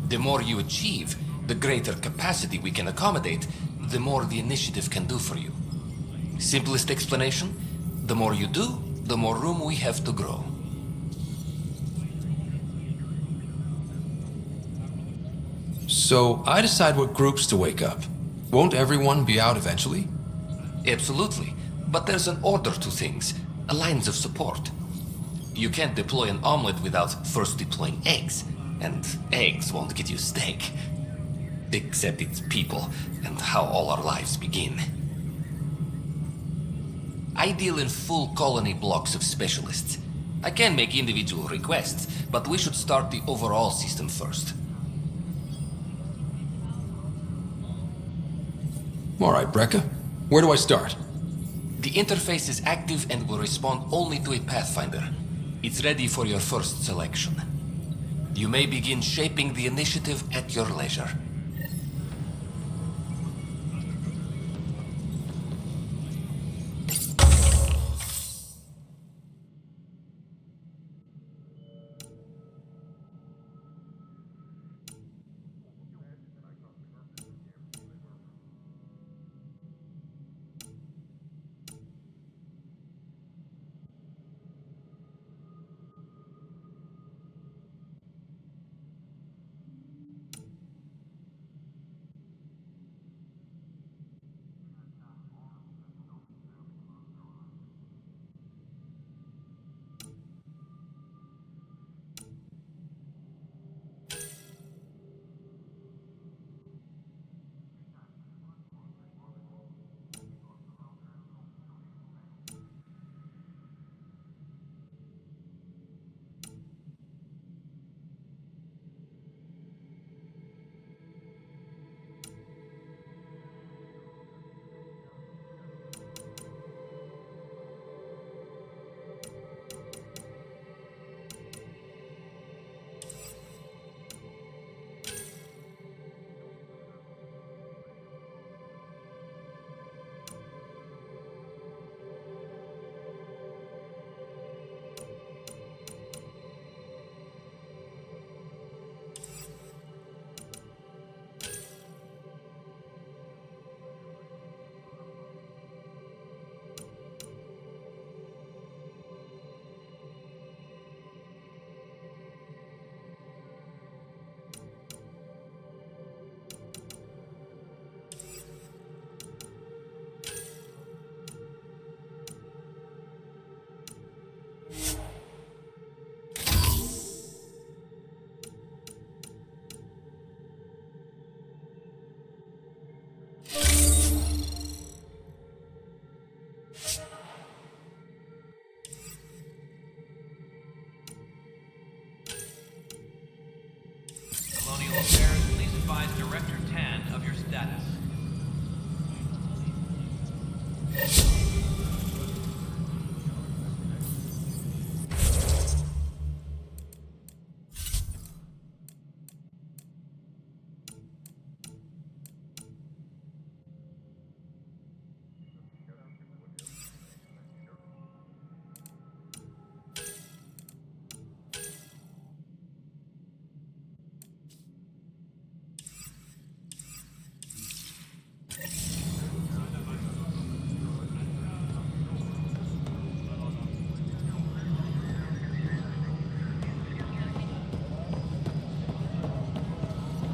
The more you achieve, the greater capacity we can accommodate, the more the initiative can do for you. Simplest explanation, the more you do, the more room we have to grow. So I decide what groups to wake up. Won't everyone be out eventually? Absolutely. But there's an order to things, a lines of support. You can't deploy an omelet without first deploying eggs, and eggs won't get you steak. Except it's people, and how all our lives begin. I deal in full colony blocks of specialists. I can make individual requests, but we should start the overall system first. All right, Brekker. Where do I start? The interface is active and will respond only to a Pathfinder. It's ready for your first selection. You may begin shaping the initiative at your leisure. advise Director Tan of your status.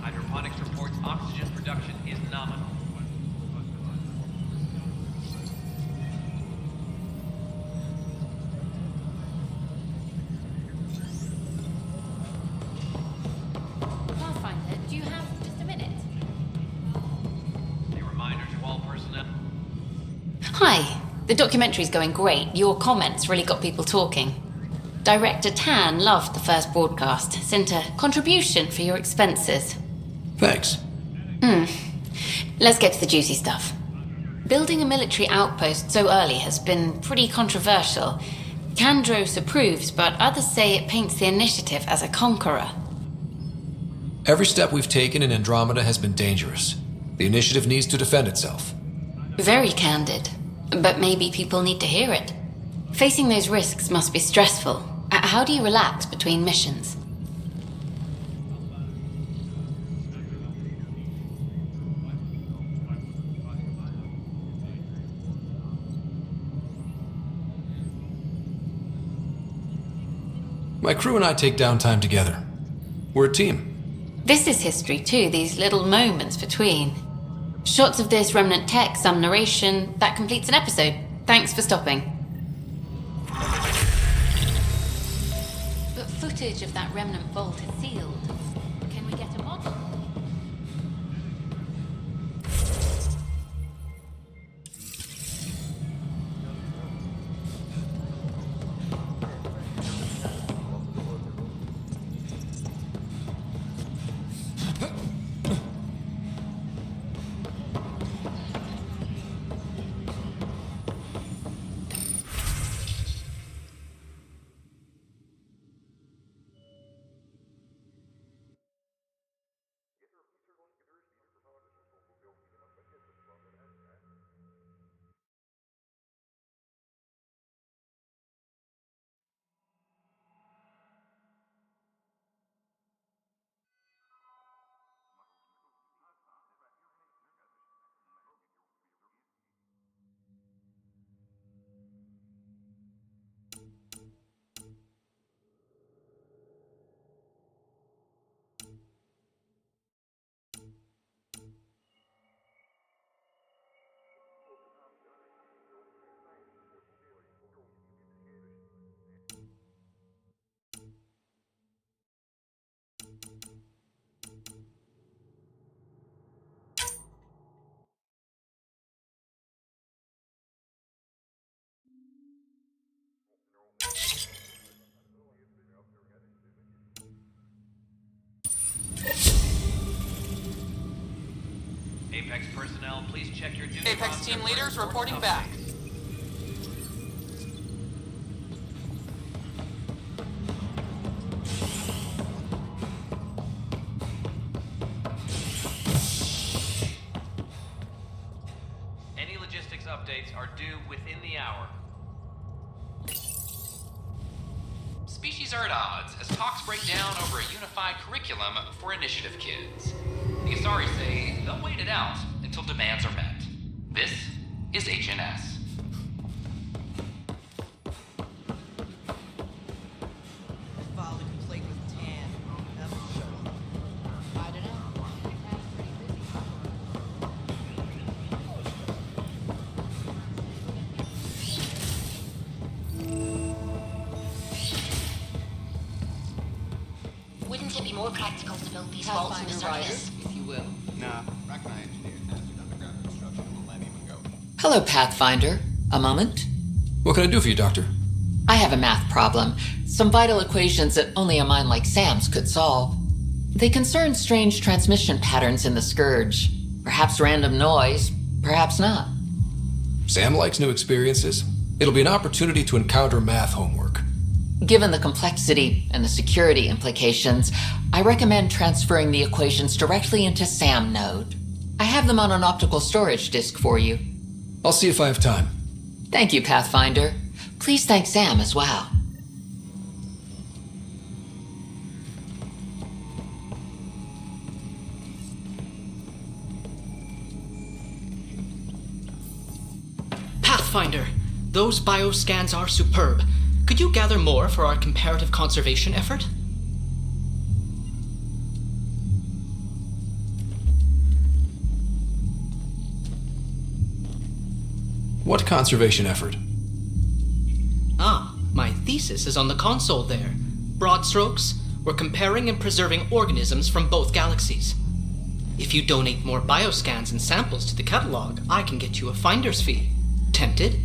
Hydroponics reports oxygen production is nominal. Pathfinder, do you have just a minute? A reminder to all personnel. Hi. The documentary's going great. Your comments really got people talking. Director Tan loved the first broadcast. Sent a contribution for your expenses. Thanks. Let's get to the juicy stuff. Building a military outpost so early has been pretty controversial. Kandros approves, but others say it paints the initiative as a conqueror. Every step we've taken in Andromeda has been dangerous. The initiative needs to defend itself. Very candid. But maybe people need to hear it. Facing those risks must be stressful. How do you relax between missions? My crew and I take downtime together. We're a team. This is history too, these little moments between. Shots of this remnant tech, some narration, that completes an episode. Thanks for stopping. But footage of that remnant vault is sealed. Can we get a model? Apex personnel, please check your duty. Apex team leaders reporting back. Any logistics updates are due within the hour. Species are at odds as talks break down over a unified curriculum for initiative kids. The Asari say they'll wait it out until demands are met. This is HNS. Filed a complaint with Tan. Never showed up. I don't know. That's pretty busy. Wouldn't it be more practical to build these vaults in the surface? If you will. Nah, Rachni engineered tested underground construction a millennium ago. Hello, Pathfinder. A moment? What can I do for you, Doctor? I have a math problem. Some vital equations that only a mind like Sam's could solve. They concern strange transmission patterns in the Scourge. Perhaps random noise, perhaps not. Sam likes new experiences. It'll be an opportunity to encounter math homework. Given the complexity and the security implications, I recommend transferring the equations directly into SAM node. I have them on an optical storage disk for you. I'll see if I have time. Thank you, Pathfinder. Please thank Sam as well. Pathfinder, those bioscans are superb. Could you gather more for our comparative conservation effort? What conservation effort? Ah, my thesis is on the console there. Broad strokes, we're comparing and preserving organisms from both galaxies. If you donate more bioscans and samples to the catalog, I can get you a finder's fee. Tempted?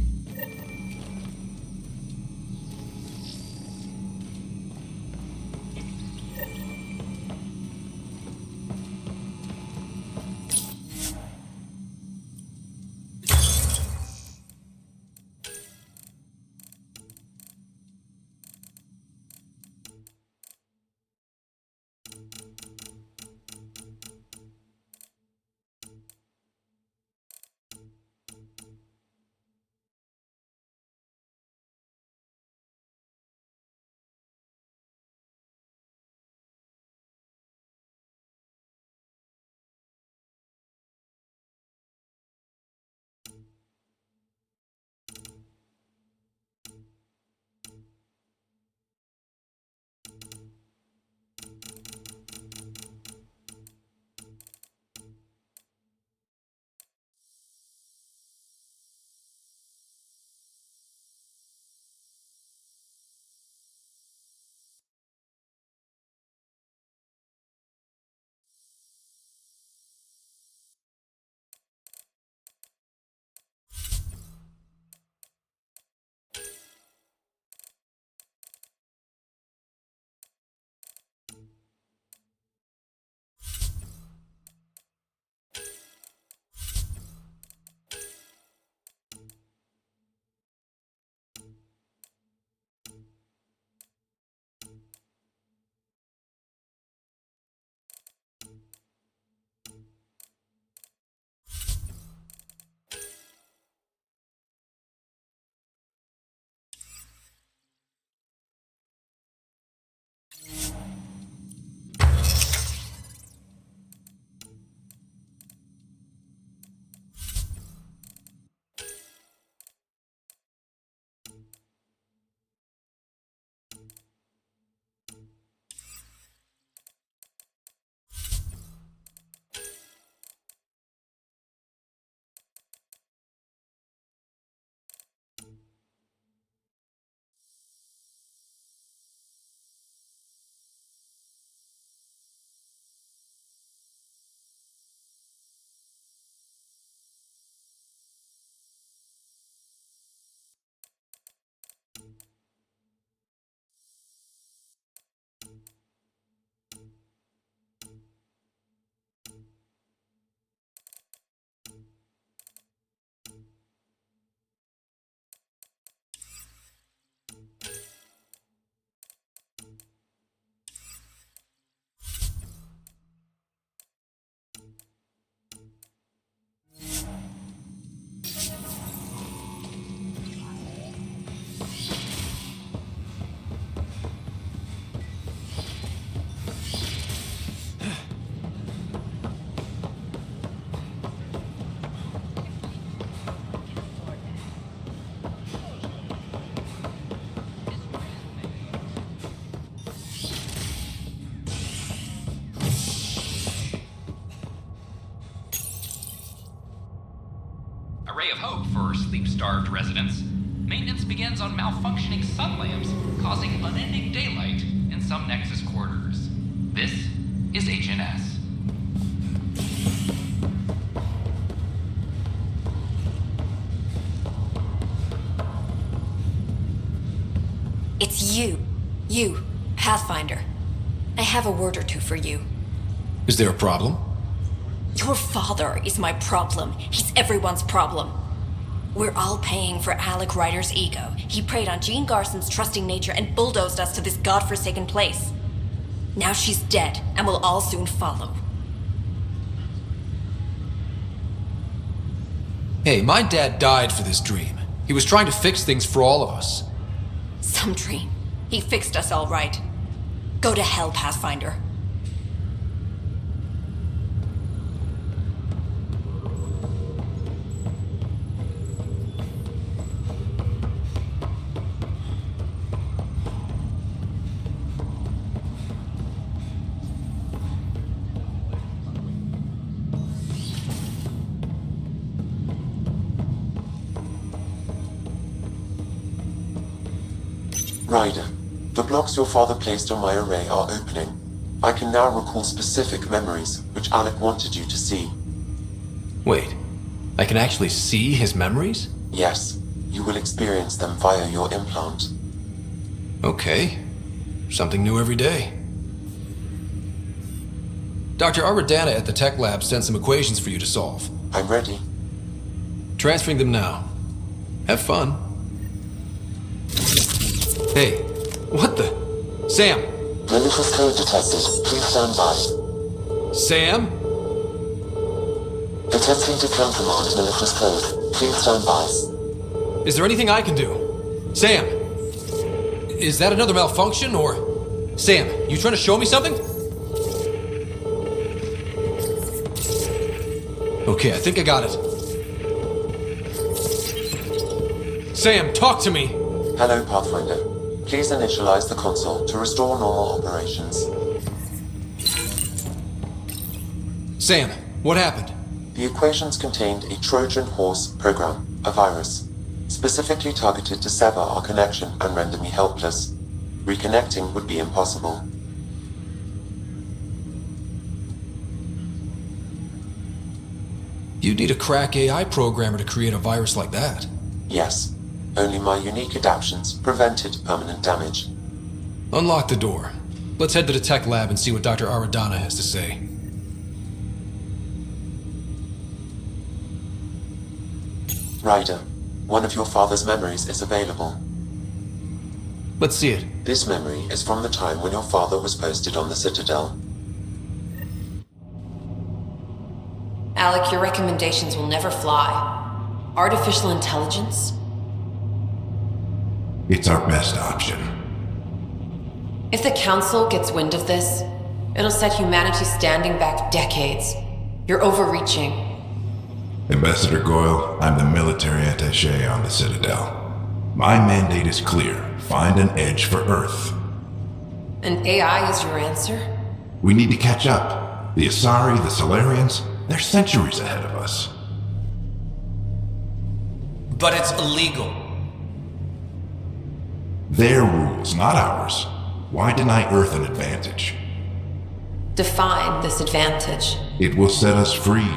A ray of hope for sleep-starved residents. Maintenance begins on malfunctioning sun lamps, causing unending daylight in some Nexus quarters. This is HNS. It's you, Pathfinder. I have a word or two for you. Is there a problem? Your father is my problem. He's everyone's problem. We're all paying for Alec Ryder's ego. He preyed on Jean Garson's trusting nature and bulldozed us to this godforsaken place. Now she's dead, and we'll all soon follow. Hey, my dad died for this dream. He was trying to fix things for all of us. Some dream. He fixed us all right. Go to hell, Pathfinder. Ryder, the blocks your father placed on my array are opening. I can now recall specific memories which Alec wanted you to see. Wait, I can actually see his memories? Yes, you will experience them via your implant. Okay. Something new every day. Dr. Aradana at the tech lab sent some equations for you to solve. I'm ready. Transferring them now. Have fun. Hey, what the? Sam! Malicious code detected. Please stand by. Sam? Attempting to countermand malicious code. Please stand by. Is there anything I can do? Sam! Is that another malfunction, or... Sam, you trying to show me something? Okay, I think I got it. Sam, talk to me! Hello, Pathfinder. Please initialize the console to restore normal operations. Sam, what happened? The equations contained a Trojan horse program, a virus, specifically targeted to sever our connection and render me helpless. Reconnecting would be impossible. You'd need a crack AI programmer to create a virus like that. Yes. Only my unique adaptions prevented permanent damage. Unlock the door. Let's head to the tech lab and see what Dr. Aradana has to say. Ryder, one of your father's memories is available. Let's see it. This memory is from the time when your father was posted on the Citadel. Alec, your recommendations will never fly. Artificial intelligence? It's our best option. If the Council gets wind of this, it'll set humanity standing back decades. You're overreaching. Ambassador Goyle, I'm the military attaché on the Citadel. My mandate is clear. Find an edge for Earth. And AI is your answer? We need to catch up. The Asari, the Solarians, they're centuries ahead of us. But it's illegal. Their rules, not ours. Why deny Earth an advantage? Define this advantage. It will set us free.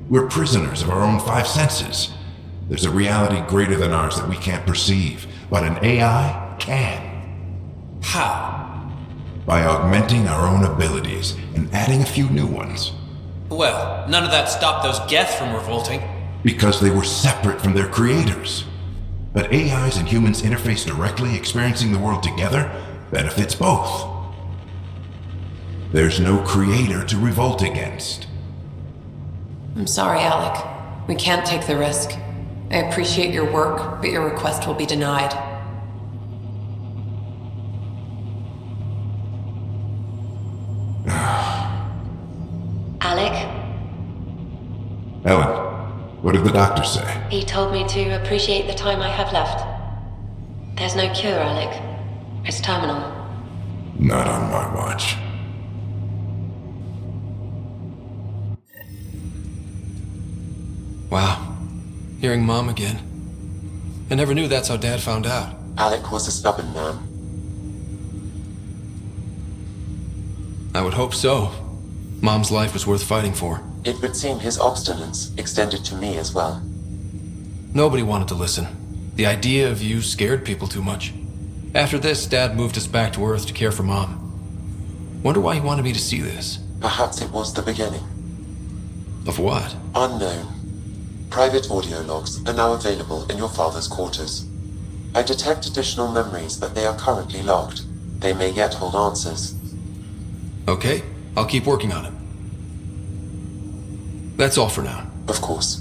We're prisoners of our own five senses. There's a reality greater than ours that we can't perceive, but an AI can. How? By augmenting our own abilities and adding a few new ones. Well, none of that stopped those Geth from revolting. Because they were separate from their creators. But AIs and humans interface directly, experiencing the world together benefits both. There's no creator to revolt against. I'm sorry, Alec. We can't take the risk. I appreciate your work, but your request will be denied. Alec? Ellen, what did the doctor say? He told me to appreciate the time I have left. There's no cure, Alec. It's terminal. Not on my watch. Wow. Hearing Mom again. I never knew that's how Dad found out. Alec was a stubborn man. I would hope so. Mom's life was worth fighting for. It would seem his obstinance extended to me as well. Nobody wanted to listen. The idea of you scared people too much. After this, Dad moved us back to Earth to care for Mom. Wonder why he wanted me to see this. Perhaps it was the beginning. Of what? Unknown. Private audio logs are now available in your father's quarters. I detect additional memories, but they are currently logged. They may yet hold answers. Okay, I'll keep working on it. That's all for now. Of course.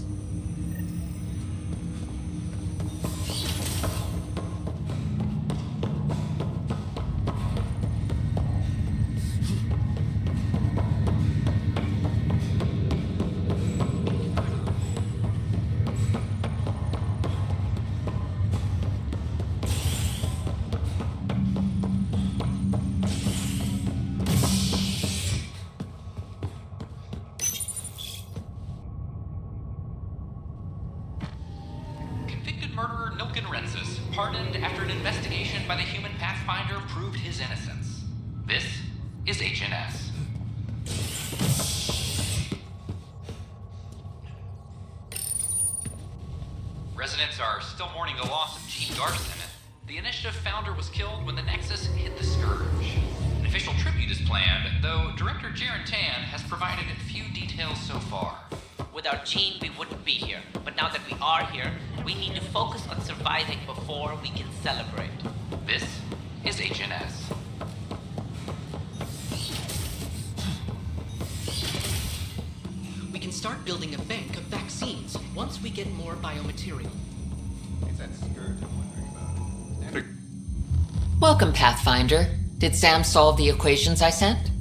Pardoned after an investigation by the human Pathfinder proved his innocence. This is HNS. Residents are still mourning the loss of Gene Garson. The initiative founder was killed when the Nexus hit the Scourge. An official tribute is planned, though Director Jaren Tan has provided few details so far. Without Gene, we wouldn't be here. But now that we are here, we need to focus on surviving before we can celebrate. This is HNS. We can start building a bank of vaccines once we get more biomaterial. It's that Scourge I'm wondering about. Welcome, Pathfinder. Did Sam solve the equations I sent?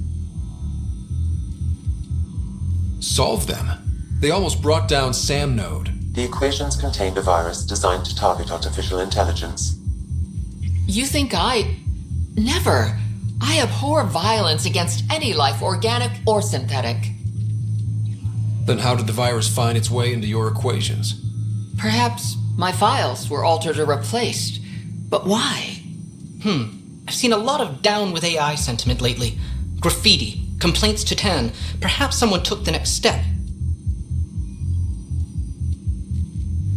Solve them? They almost brought down Sam Node. The equations contained a virus designed to target artificial intelligence. You think Never. I abhor violence against any life, organic or synthetic. Then how did the virus find its way into your equations? Perhaps my files were altered or replaced. But why? I've seen a lot of down with AI sentiment lately. Graffiti, complaints to 10. Perhaps someone took the next step.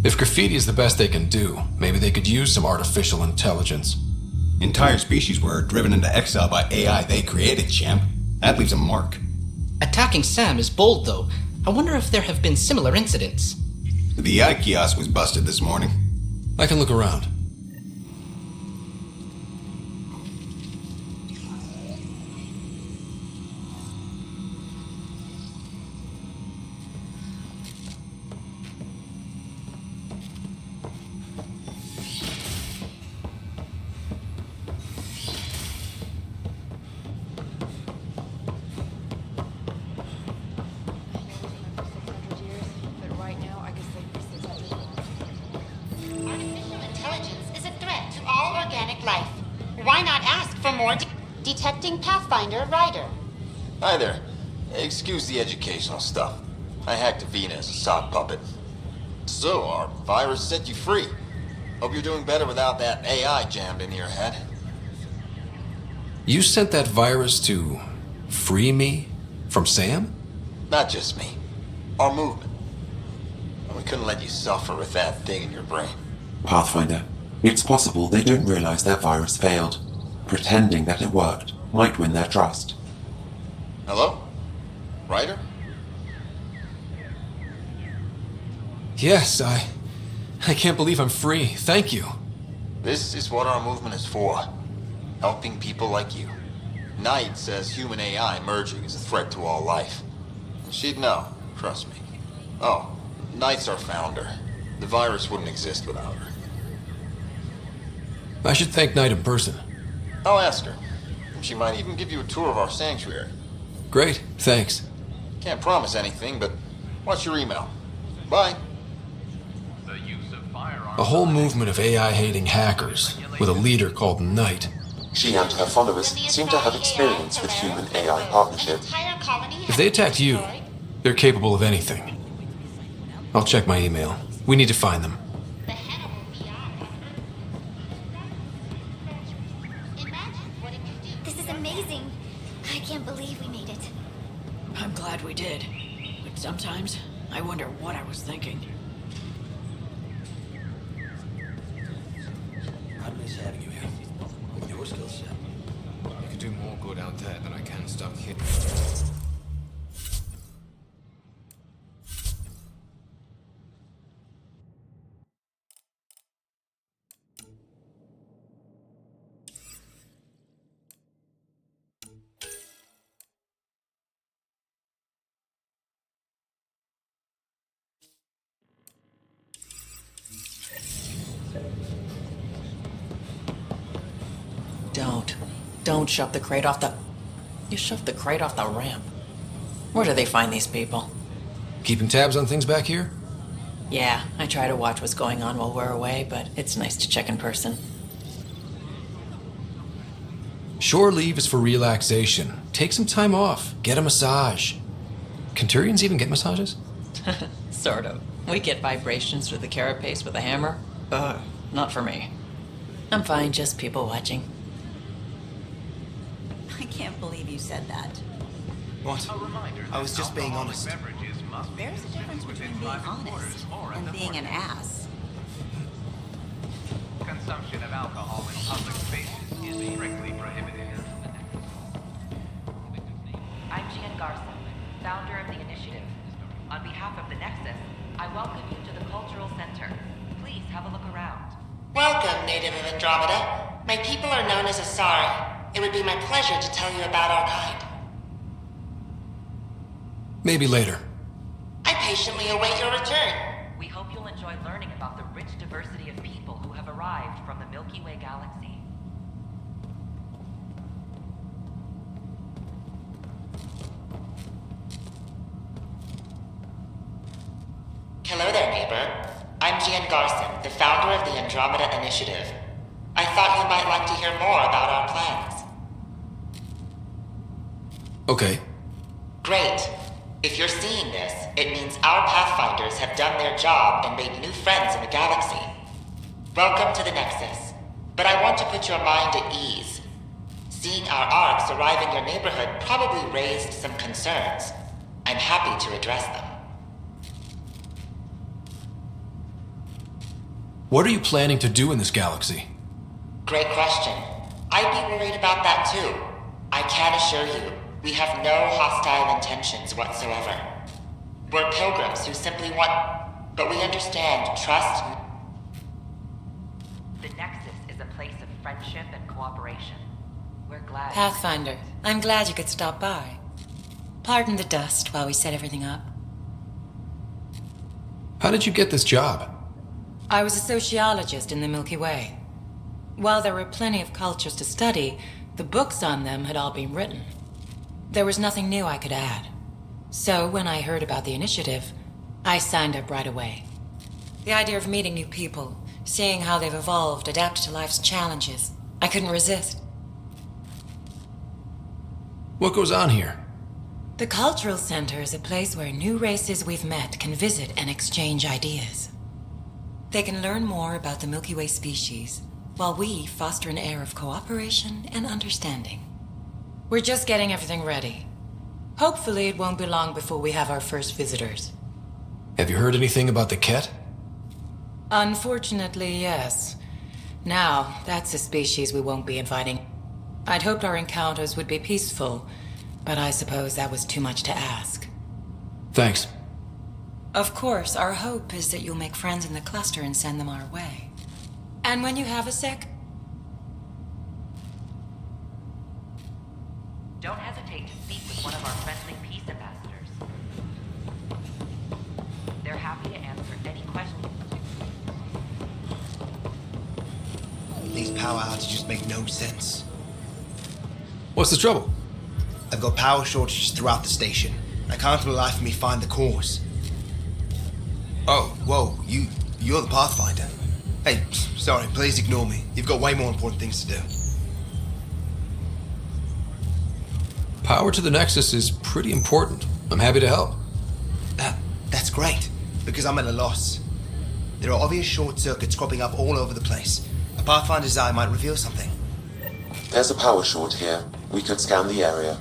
If graffiti is the best they can do, maybe they could use some artificial intelligence. Entire species were driven into exile by AI they created, champ. That leaves a mark. Attacking Sam is bold, though. I wonder if there have been similar incidents. The AI kiosk was busted this morning. I can look around. Detecting Pathfinder Rider. Hi there. Excuse the educational stuff. I hacked Avina as a sock puppet. So, our virus set you free. Hope you're doing better without that AI jammed into your head. You sent that virus to free me from Sam? Not just me. Our movement. And we couldn't let you suffer with that thing in your brain. Pathfinder, it's possible they don't realize their virus failed. Pretending that it worked might win their trust. Hello? Ryder? Yes, I can't believe I'm free. Thank you. This is what our movement is for. Helping people like you. Knight says human AI merging is a threat to all life. She'd know, trust me. Oh, Knight's our founder. The virus wouldn't exist without her. I should thank Knight in person. I'll ask her. She might even give you a tour of our sanctuary. Great, thanks. Can't promise anything, but watch your email. Bye. A whole movement of AI-hating hackers, with a leader called Knight. She and her followers seem to have experience with human-AI partnership. If they attacked you, they're capable of anything. I'll check my email. We need to find them. This is amazing. I can't believe we made it. I'm glad we did. But sometimes, I wonder what I was thinking. Rodney's having you here. With your skill set, you can do more good out there than I can stuck here. Don't shove the crate off the... You shoved the crate off the ramp. Where do they find these people? Keeping tabs on things back here? Yeah, I try to watch what's going on while we're away, but it's nice to check in person. Shore leave is for relaxation. Take some time off. Get a massage. Can Turians even get massages? Sort of. We get vibrations through the carapace with a hammer. Ugh, not for me. I'm fine, just people watching. I can't believe you said that. What? I was just being honest. There's a difference between being honest and being an ass. Consumption of alcohol in public spaces is strictly prohibited. I'm Gian Garson, founder of the initiative. On behalf of the Nexus, I welcome you to the Cultural Center. Please have a look around. Welcome, native of Andromeda. My people are known as Asari. It would be my pleasure to tell you about our kind. Maybe later. I patiently await your return. We hope you'll enjoy learning about the rich diversity of people who have arrived from the Milky Way galaxy. Hello there, neighbor. I'm Gian Garson, the founder of the Andromeda Initiative. I thought you might like to hear more about our plans. Okay. Great. If you're seeing this, it means our Pathfinders have done their job and made new friends in the galaxy. Welcome to the Nexus. But I want to put your mind at ease. Seeing our arcs arrive in your neighborhood probably raised some concerns. I'm happy to address them. What are you planning to do in this galaxy? Great question. I'd be worried about that too. I can assure you, we have no hostile intentions whatsoever. We're pilgrims who simply want... But we understand trust... The Nexus is a place of friendship and cooperation. We're glad... Pathfinder, I'm glad you could stop by. Pardon the dust while we set everything up. How did you get this job? I was a sociologist in the Milky Way. While there were plenty of cultures to study, the books on them had all been written. There was nothing new I could add. So when I heard about the initiative, I signed up right away. The idea of meeting new people, seeing how they've evolved, adapted to life's challenges, I couldn't resist. What goes on here? The Cultural Center is a place where new races we've met can visit and exchange ideas. They can learn more about the Milky Way species, while we foster an air of cooperation and understanding. We're just getting everything ready. Hopefully it won't be long before we have our first visitors. Have you heard anything about the Ket? Unfortunately, yes. Now, that's a species we won't be inviting. I'd hoped our encounters would be peaceful, but I suppose that was too much to ask. Thanks. Of course, our hope is that you'll make friends in the cluster and send them our way. And when you have a sec... Don't hesitate to speak with one of our friendly peace ambassadors. They're happy to answer any questions. These power outages make no sense. What's the trouble? I've got power shortages throughout the station. I can't for the life of me find the cause. Oh, whoa, you're the Pathfinder. Hey, sorry, please ignore me. You've got way more important things to do. Power to the Nexus is pretty important. I'm happy to help. That's great, because I'm at a loss. There are obvious short circuits cropping up all over the place. A Pathfinder's eye might reveal something. There's a power short here. We could scan the area.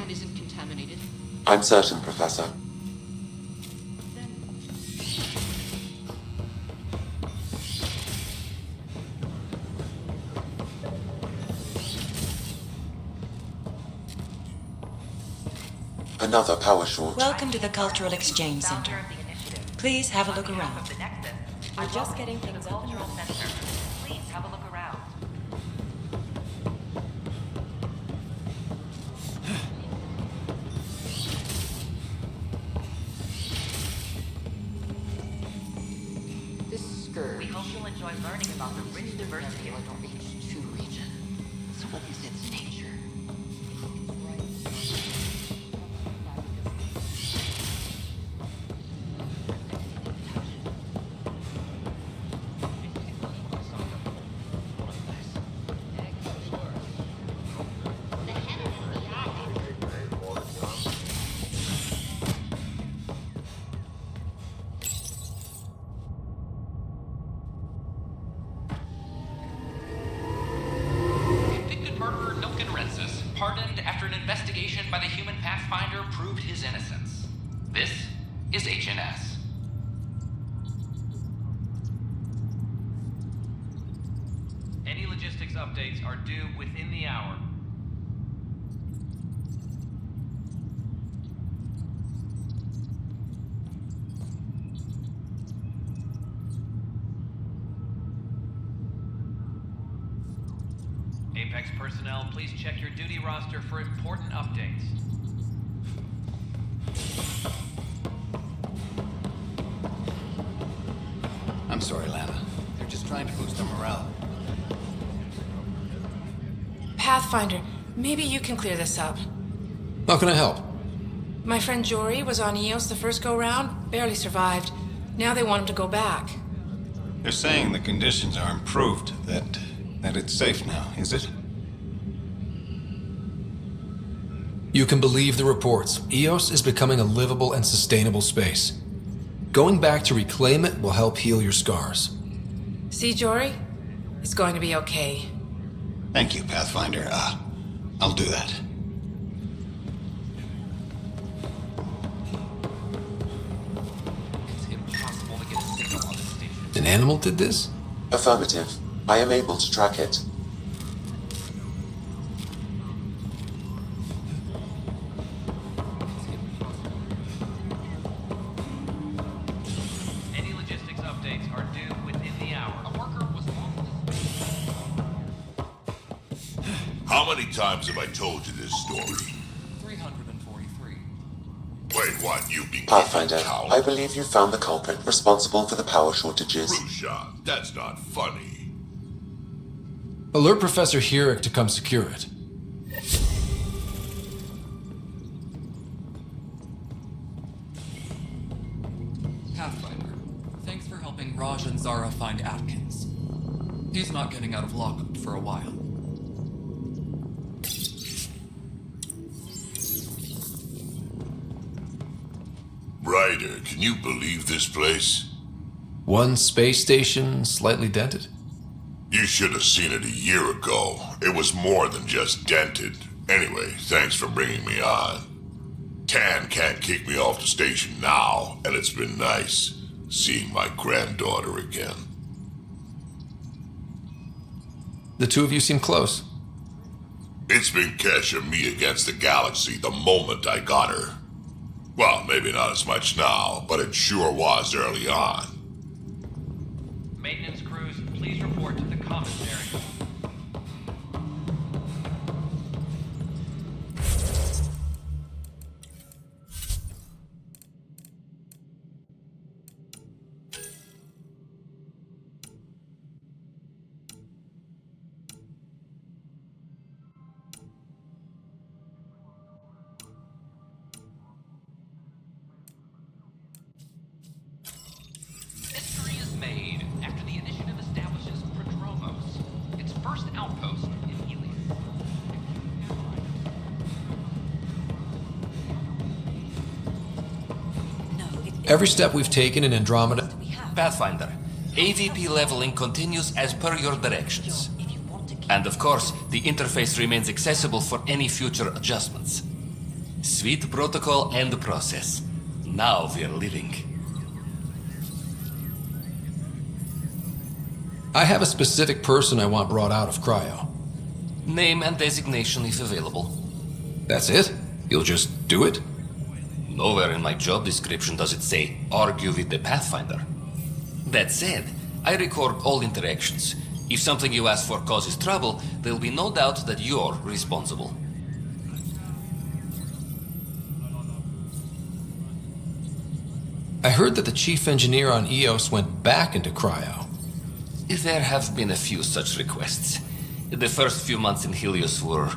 scan isn't contaminated? I'm certain, Professor. Another power short. Welcome to the Cultural Exchange Center. Please have a look around. We're just getting things up and running. Please have a look around. This scourge. We hope you'll enjoy learning about the rich diversity of the H2 region. So what is its nature? Convicted murderer Milken Rensis, pardoned after an investigation by the human Pathfinder proved his innocence. This is HNS. Any logistics updates are due within the hour. Apex personnel, please check your duty roster for important updates. I'm sorry, Lana. They're just trying to boost their morale. Pathfinder, maybe you can clear this up. How can I help? My friend Jory was on Eos the first go-round, barely survived. Now they want him to go back. They're saying the conditions are improved, that it's safe now, is it? You can believe the reports. Eos is becoming a livable and sustainable space. Going back to reclaim it will help heal your scars. See, Jory? It's going to be okay. Thank you, Pathfinder. I'll do that. It's impossible to get a signal on the station. An animal did this? Affirmative. I am able to track it. Any logistics updates are due within the hour. A worker was How many times have I told you this story? 343. Wait, what? You be Pathfinder, I believe you found the culprit responsible for the power shortages. Rusha, that's not funny. Alert Professor Herrick to come secure it. Pathfinder, thanks for helping Raj and Zara find Atkins. He's not getting out of lockup for a while. Ryder, can you believe this place? One space station slightly dented. You should have seen it a year ago. It was more than just dented. Anyway, thanks for bringing me on. Tan can't kick me off the station now, and it's been nice seeing my granddaughter again. The two of you seem close. It's been Kesha and me against the galaxy the moment I got her. Well, maybe not as much now, but it sure was early on. Maintenance crews, please report to the commissary. History is made after the initiative establishes Prodromos, its first outpost in Helium. Every step we've taken in Andromeda... Pathfinder, AVP leveling continues as per your directions. And of course, the interface remains accessible for any future adjustments. Sweet protocol and process. Now we're living. I have a specific person I want brought out of cryo. Name and designation if available. That's it? You'll just do it? Nowhere in my job description does it say, argue with the Pathfinder. That said, I record all interactions. If something you ask for causes trouble, there'll be no doubt that you're responsible. I heard that the chief engineer on Eos went back into cryo. There have been a few such requests. The first few months in Helios were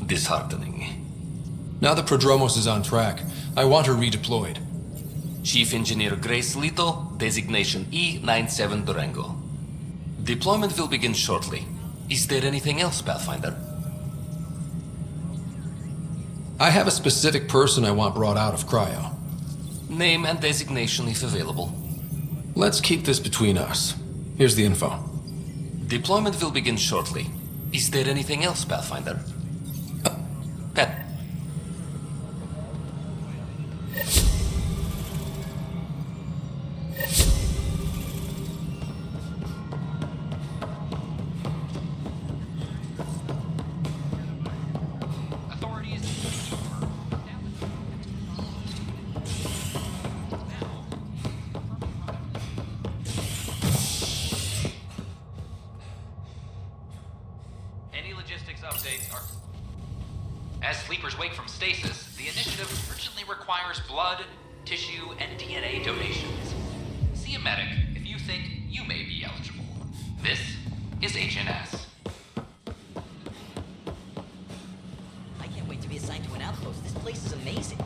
disheartening. Now that Prodromos is on track, I want her redeployed. Chief Engineer Grace Lito, designation E97 Durango. Deployment will begin shortly. Is there anything else, Pathfinder? I have a specific person I want brought out of cryo. Name and designation if available. Let's keep this between us. Here's the info. Deployment will begin shortly. Is there anything else, Pathfinder? Pat. As sleepers wake from stasis, the initiative urgently requires blood, tissue, and DNA donations. See a medic if you think you may be eligible. This is HNS. I can't wait to be assigned to an outpost. This place is amazing.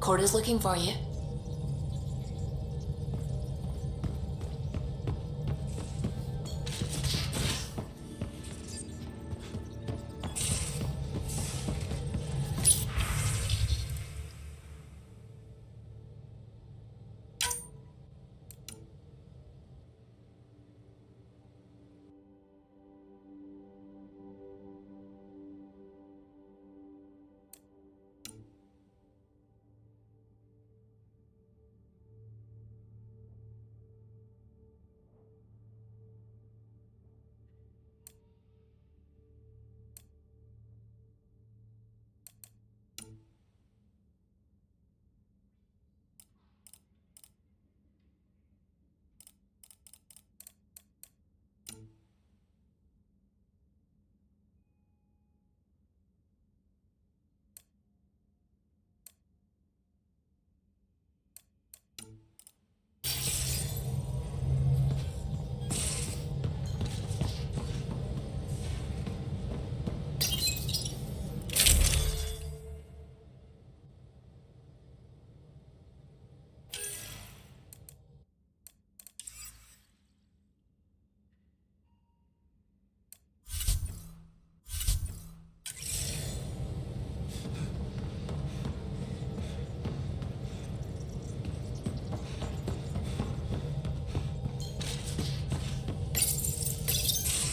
Corda's looking for you.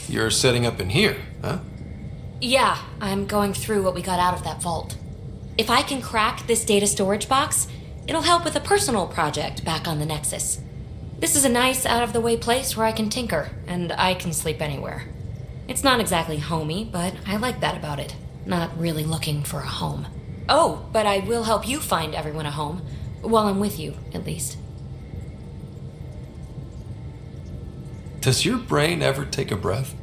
You're setting up in here, huh? Yeah, I'm going through what we got out of that vault. If I can crack this data storage box, it'll help with a personal project back on the Nexus. This is a nice, out-of-the-way place where I can tinker, and I can sleep anywhere. It's not exactly homey, but I like that about it. Not really looking for a home. Oh, but I will help you find everyone a home. While I'm with you, at least. Does your brain ever take a breath?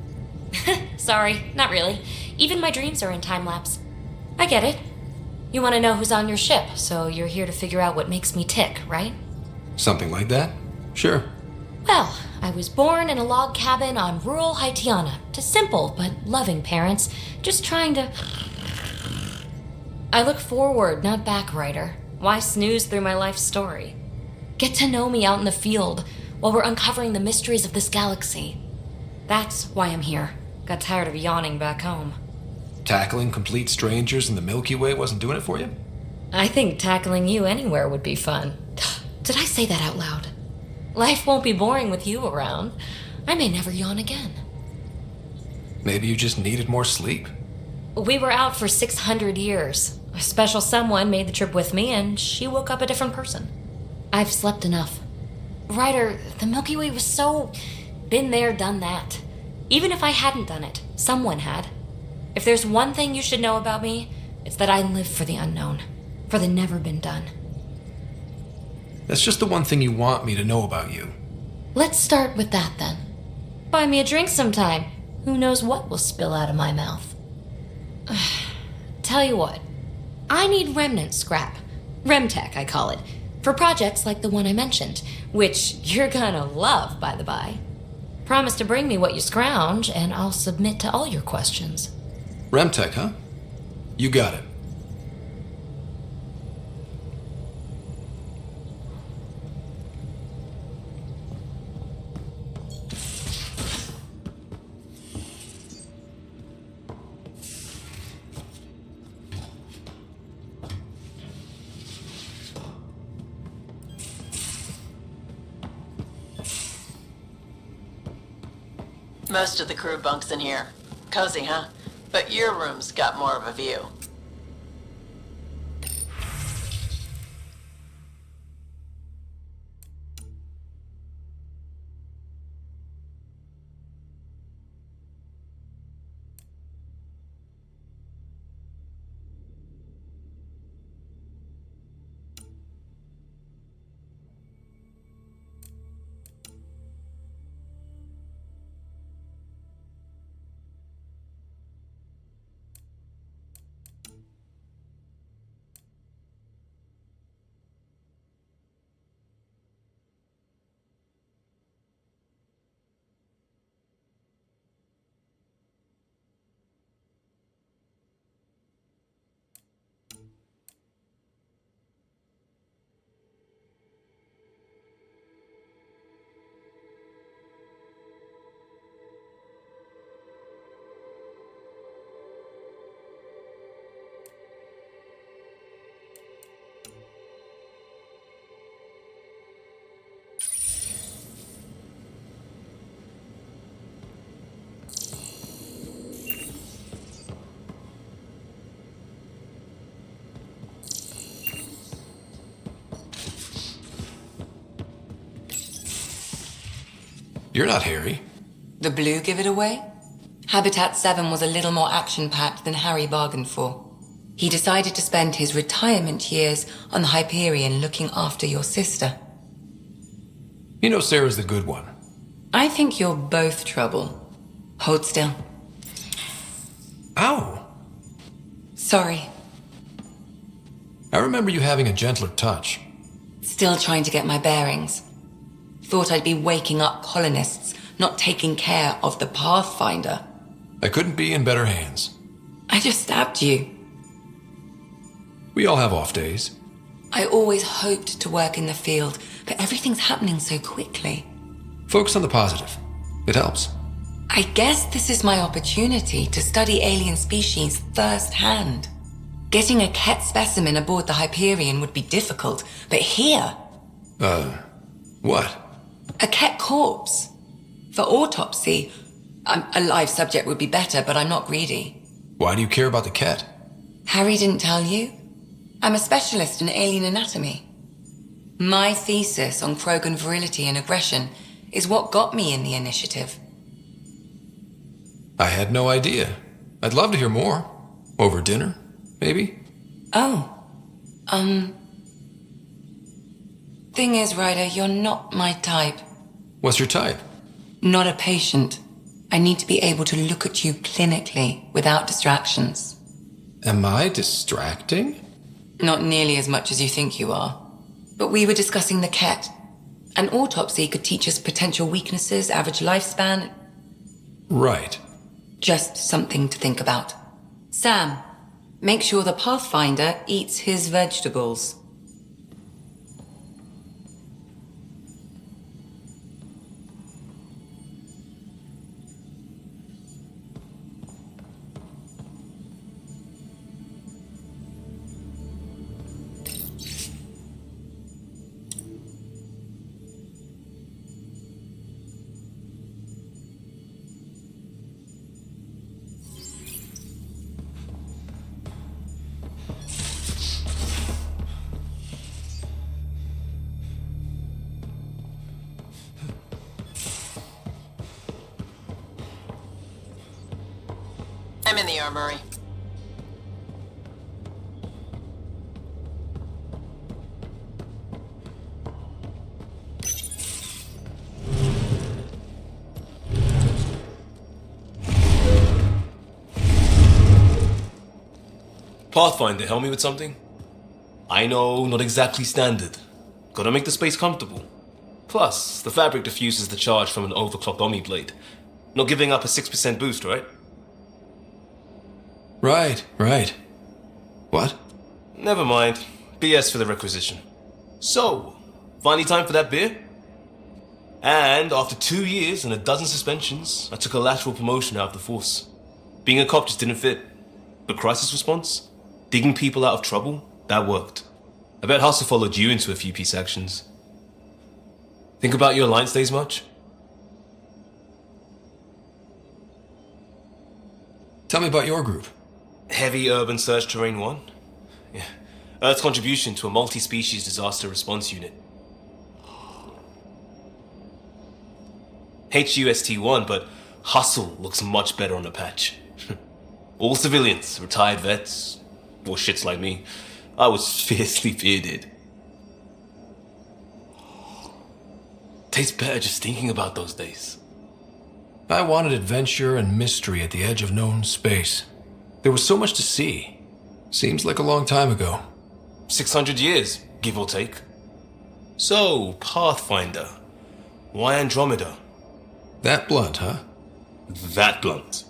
Sorry, not really. Even my dreams are in time-lapse. I get it. You want to know who's on your ship, so you're here to figure out what makes me tick, right? Something like that? Sure. Well, I was born in a log cabin on rural Haitiana to simple but loving parents, just trying to... I look forward, not back, Ryder. Why snooze through my life story? Get to know me out in the field while we're uncovering the mysteries of this galaxy. That's why I'm here. Got tired of yawning back home. Tackling complete strangers in the Milky Way wasn't doing it for you? I think tackling you anywhere would be fun. Did I say that out loud? Life won't be boring with you around. I may never yawn again. Maybe you just needed more sleep. We were out for 600 years. A special someone made the trip with me, and she woke up a different person. I've slept enough. Ryder, the Milky Way was so... been there, done that. Even if I hadn't done it, someone had. If there's one thing you should know about me, it's that I live for the unknown. For the never been done. That's just the one thing you want me to know about you. Let's start with that, then. Buy me a drink sometime. Who knows what will spill out of my mouth. Tell you what. I need remnant scrap. Remtech, I call it. For projects like the one I mentioned. Which you're gonna love, by the by. Promise to bring me what you scrounge, and I'll submit to all your questions. Remtech, huh? You got it. Most of the crew bunks in here. Cozy, huh? But your room's got more of a view. You're not Harry. The blue give it away? Habitat 7 was a little more action-packed than Harry bargained for. He decided to spend his retirement years on the Hyperion looking after your sister. You know Sarah's the good one. I think you're both trouble. Hold still. Ow! Sorry. I remember you having a gentler touch. Still trying to get my bearings. Thought I'd be waking up colonists, not taking care of the Pathfinder. I couldn't be in better hands. I just stabbed you. We all have off days. I always hoped to work in the field, but everything's happening so quickly. Focus on the positive. It helps. I guess this is my opportunity to study alien species firsthand. Getting a Ket specimen aboard the Hyperion would be difficult, but here... What? A Ket corpse. For autopsy, a live subject would be better, but I'm not greedy. Why do you care about the Ket? Harry didn't tell you? I'm a specialist in alien anatomy. My thesis on Krogan virility and aggression is what got me in the initiative. I had no idea. I'd love to hear more. Over dinner, maybe? Oh. Thing is, Ryder, you're not my type. What's your type? Not a patient. I need to be able to look at you clinically without distractions. Am I distracting? Not nearly as much as you think you are. But we were discussing the Ket. An autopsy could teach us potential weaknesses, average lifespan. Right. Just something to think about. Sam, make sure the Pathfinder eats his vegetables. I'm in the armory. Pathfinder, help me with something? I know, not exactly standard. Gotta make the space comfortable. Plus, the fabric diffuses the charge from an overclocked Omni blade. Not giving up a 6% boost, right? Right. What? Never mind. BS for the requisition. So, finally time for that beer? And after 2 years and a dozen suspensions, I took a lateral promotion out of the force. Being a cop just didn't fit. But crisis response? Digging people out of trouble? That worked. I bet Hustle followed you into a few peace actions. Think about your Alliance days much? Tell me about your group. Heavy Urban Search Terrain 1? Yeah. Earth's contribution to a multi-species disaster response unit. HUST-1, but Hustle looks much better on a patch. All civilians, retired vets, or shits like me. I was fiercely bearded. Tastes better just thinking about those days. I wanted adventure and mystery at the edge of known space. There was so much to see. Seems like a long time ago. 600 years, give or take. So, Pathfinder. Why Andromeda? That blunt, huh? That blunt.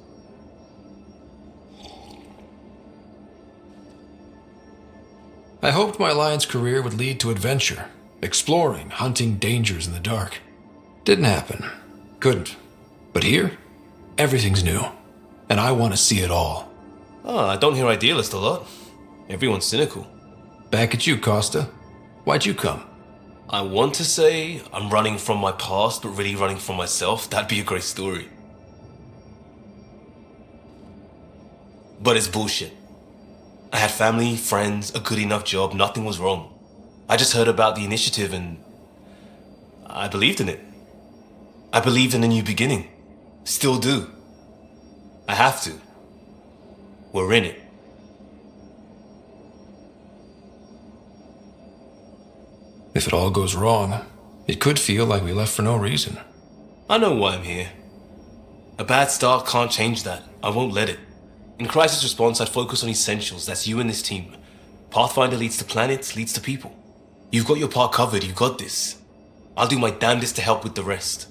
I hoped my Alliance career would lead to adventure, exploring, hunting dangers in the dark. Didn't happen. Couldn't. But here, everything's new, and I want to see it all. Oh, I don't hear idealist a lot. Everyone's cynical. Back at you, Costa. Why'd you come? I want to say I'm running from my past, but really running from myself. That'd be a great story. But it's bullshit. I had family, friends, a good enough job, nothing was wrong. I just heard about the initiative and I believed in it. I believed in a new beginning. Still do. I have to. We're in it. If it all goes wrong, it could feel like we left for no reason. I know why I'm here. A bad start can't change that. I won't let it. In crisis response, I'd focus on essentials. That's you and this team. Pathfinder leads to planets, leads to people. You've got your part covered. You've got this. I'll do my damnedest to help with the rest.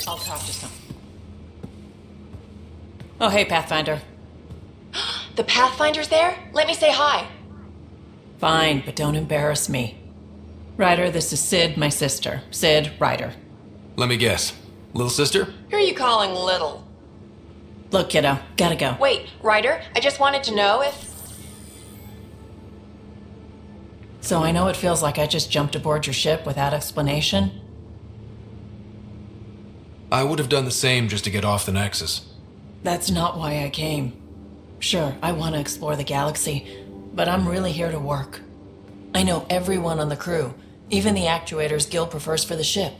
I'll talk to some. Oh, hey, Pathfinder. The Pathfinder's there? Let me say hi. Fine, but don't embarrass me. Ryder, this is Sid, my sister. Sid, Ryder. Let me guess. Little sister? Who are you calling little? Look, kiddo, gotta go. Wait, Ryder, I just wanted to know if... So I know it feels like I just jumped aboard your ship without explanation. I would have done the same just to get off the Nexus. That's not why I came. Sure, I want to explore the galaxy, but I'm really here to work. I know everyone on the crew, even the actuators Gil prefers for the ship.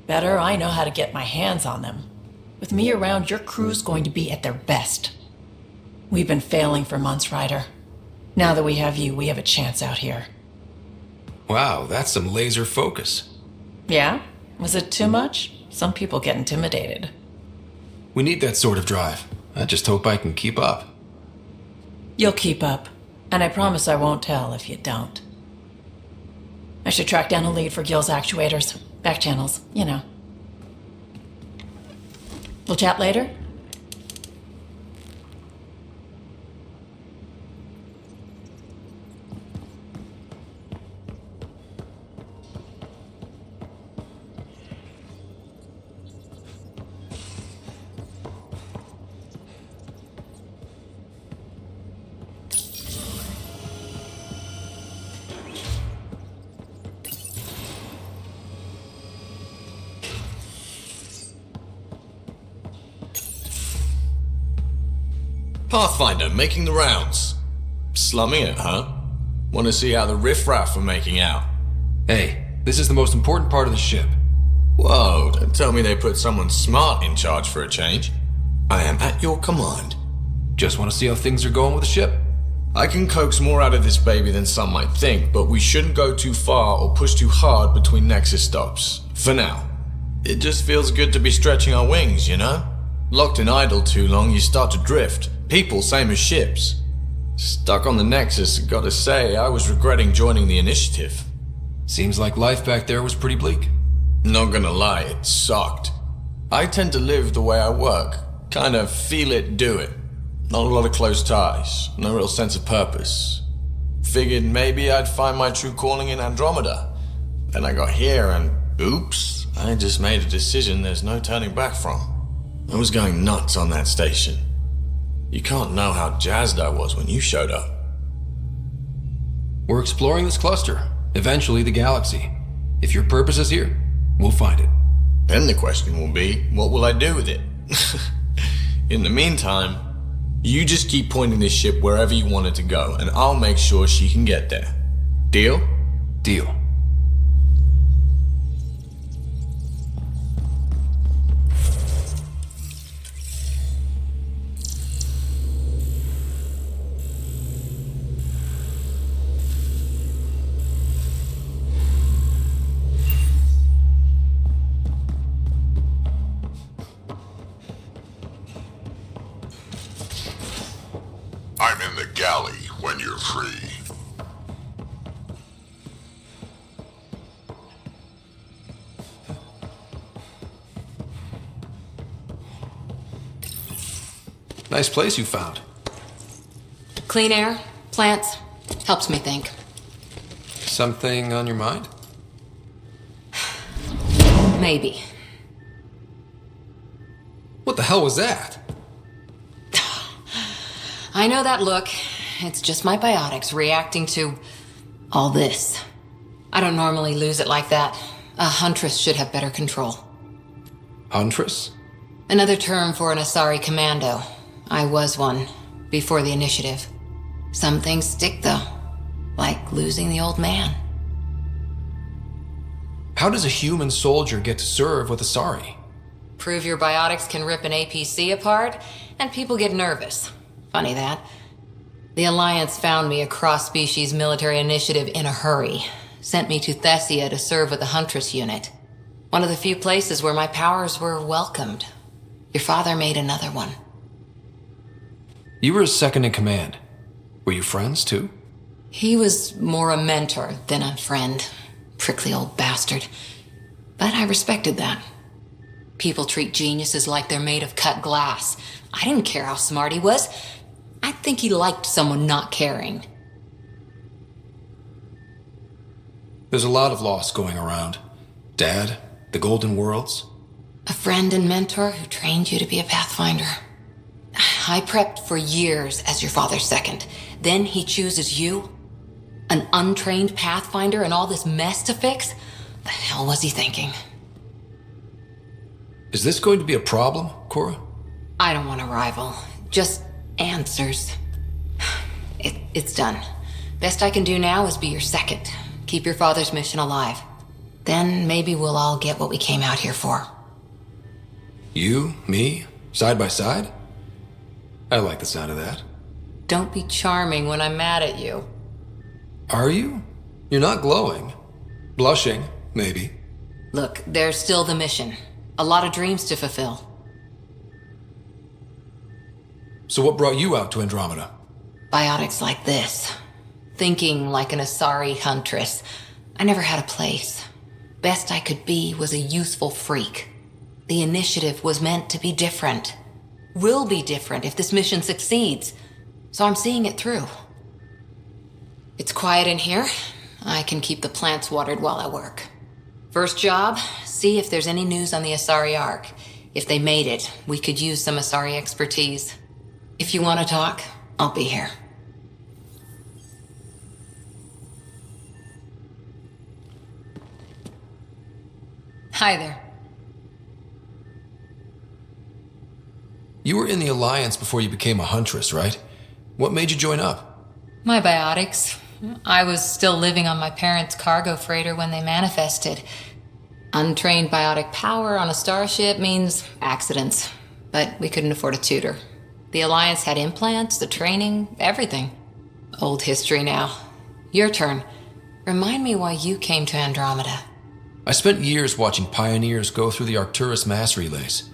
Better, I know how to get my hands on them. With me around, your crew's going to be at their best. We've been failing for months, Ryder. Now that we have you, we have a chance out here. Wow, that's some laser focus. Yeah? Was it too much? Some people get intimidated. We need that sort of drive. I just hope I can keep up. You'll keep up. And I promise I won't tell if you don't. I should track down a lead for Gil's actuators. Back channels, you know. We'll chat later? Pathfinder making the rounds. Slumming it, huh? Want to see how the riffraff are making out? Hey, this is the most important part of the ship. Whoa, don't tell me they put someone smart in charge for a change. I am at your command. Just want to see how things are going with the ship. I can coax more out of this baby than some might think, but we shouldn't go too far or push too hard between Nexus stops. For now. It just feels good to be stretching our wings, you know? Locked in idle too long, you start to drift. People, same as ships. Stuck on the Nexus, gotta say, I was regretting joining the initiative. Seems like life back there was pretty bleak. Not gonna lie, it sucked. I tend to live the way I work. Kinda feel it, do it. Not a lot of close ties, no real sense of purpose. Figured maybe I'd find my true calling in Andromeda. Then I got here and, oops, I just made a decision there's no turning back from. I was going nuts on that station. You can't know how jazzed I was when you showed up. We're exploring this cluster, eventually the galaxy. If your purpose is here, we'll find it. Then the question will be, what will I do with it? In the meantime, you just keep pointing this ship wherever you want it to go, and I'll make sure she can get there. Deal? Deal. I'm in the galley when you're free. Nice place you found. Clean air, plants, helps me think. Something on your mind? Maybe. What the hell was that? I know that look. It's just my biotics reacting to all this. I don't normally lose it like that. A huntress should have better control. Huntress? Another term for an Asari commando. I was one, before the initiative. Some things stick, though. Like losing the old man. How does a human soldier get to serve with Asari? Prove your biotics can rip an APC apart, and people get nervous. Funny that. The Alliance found me a cross-species military initiative in a hurry. Sent me to Thessia to serve with the Huntress unit. One of the few places where my powers were welcomed. Your father made another one. You were his second in command. Were you friends, too? He was more a mentor than a friend. Prickly old bastard. But I respected that. People treat geniuses like they're made of cut glass. I didn't care how smart he was. I think he liked someone not caring. There's a lot of loss going around. Dad, the Golden Worlds. A friend and mentor who trained you to be a Pathfinder. I prepped for years as your father's second. Then he chooses you? An untrained Pathfinder and all this mess to fix? The hell was he thinking? Is this going to be a problem, Cora? I don't want a rival. Just answers. It's done. Best I can do now is be your second. Keep your father's mission alive. Then maybe we'll all get what we came out here for. You, me, side by side? I like the sound of that. Don't be charming when I'm mad at you. Are you? You're not glowing. Blushing, maybe. Look, there's still the mission. A lot of dreams to fulfill. So what brought you out to Andromeda? Biotics like this. Thinking like an Asari huntress. I never had a place. Best I could be was a useful freak. The initiative was meant to be different. Will be different if this mission succeeds. So I'm seeing it through. It's quiet in here. I can keep the plants watered while I work. First job, see if there's any news on the Asari Ark. If they made it, we could use some Asari expertise. If you want to talk, I'll be here. Hi there. You were in the Alliance before you became a huntress, right? What made you join up? My biotics. I was still living on my parents' cargo freighter when they manifested. Untrained biotic power on a starship means accidents, but we couldn't afford a tutor. The Alliance had implants, the training, everything. Old history now. Your turn. Remind me why you came to Andromeda. I spent years watching pioneers go through the Arcturus mass relays.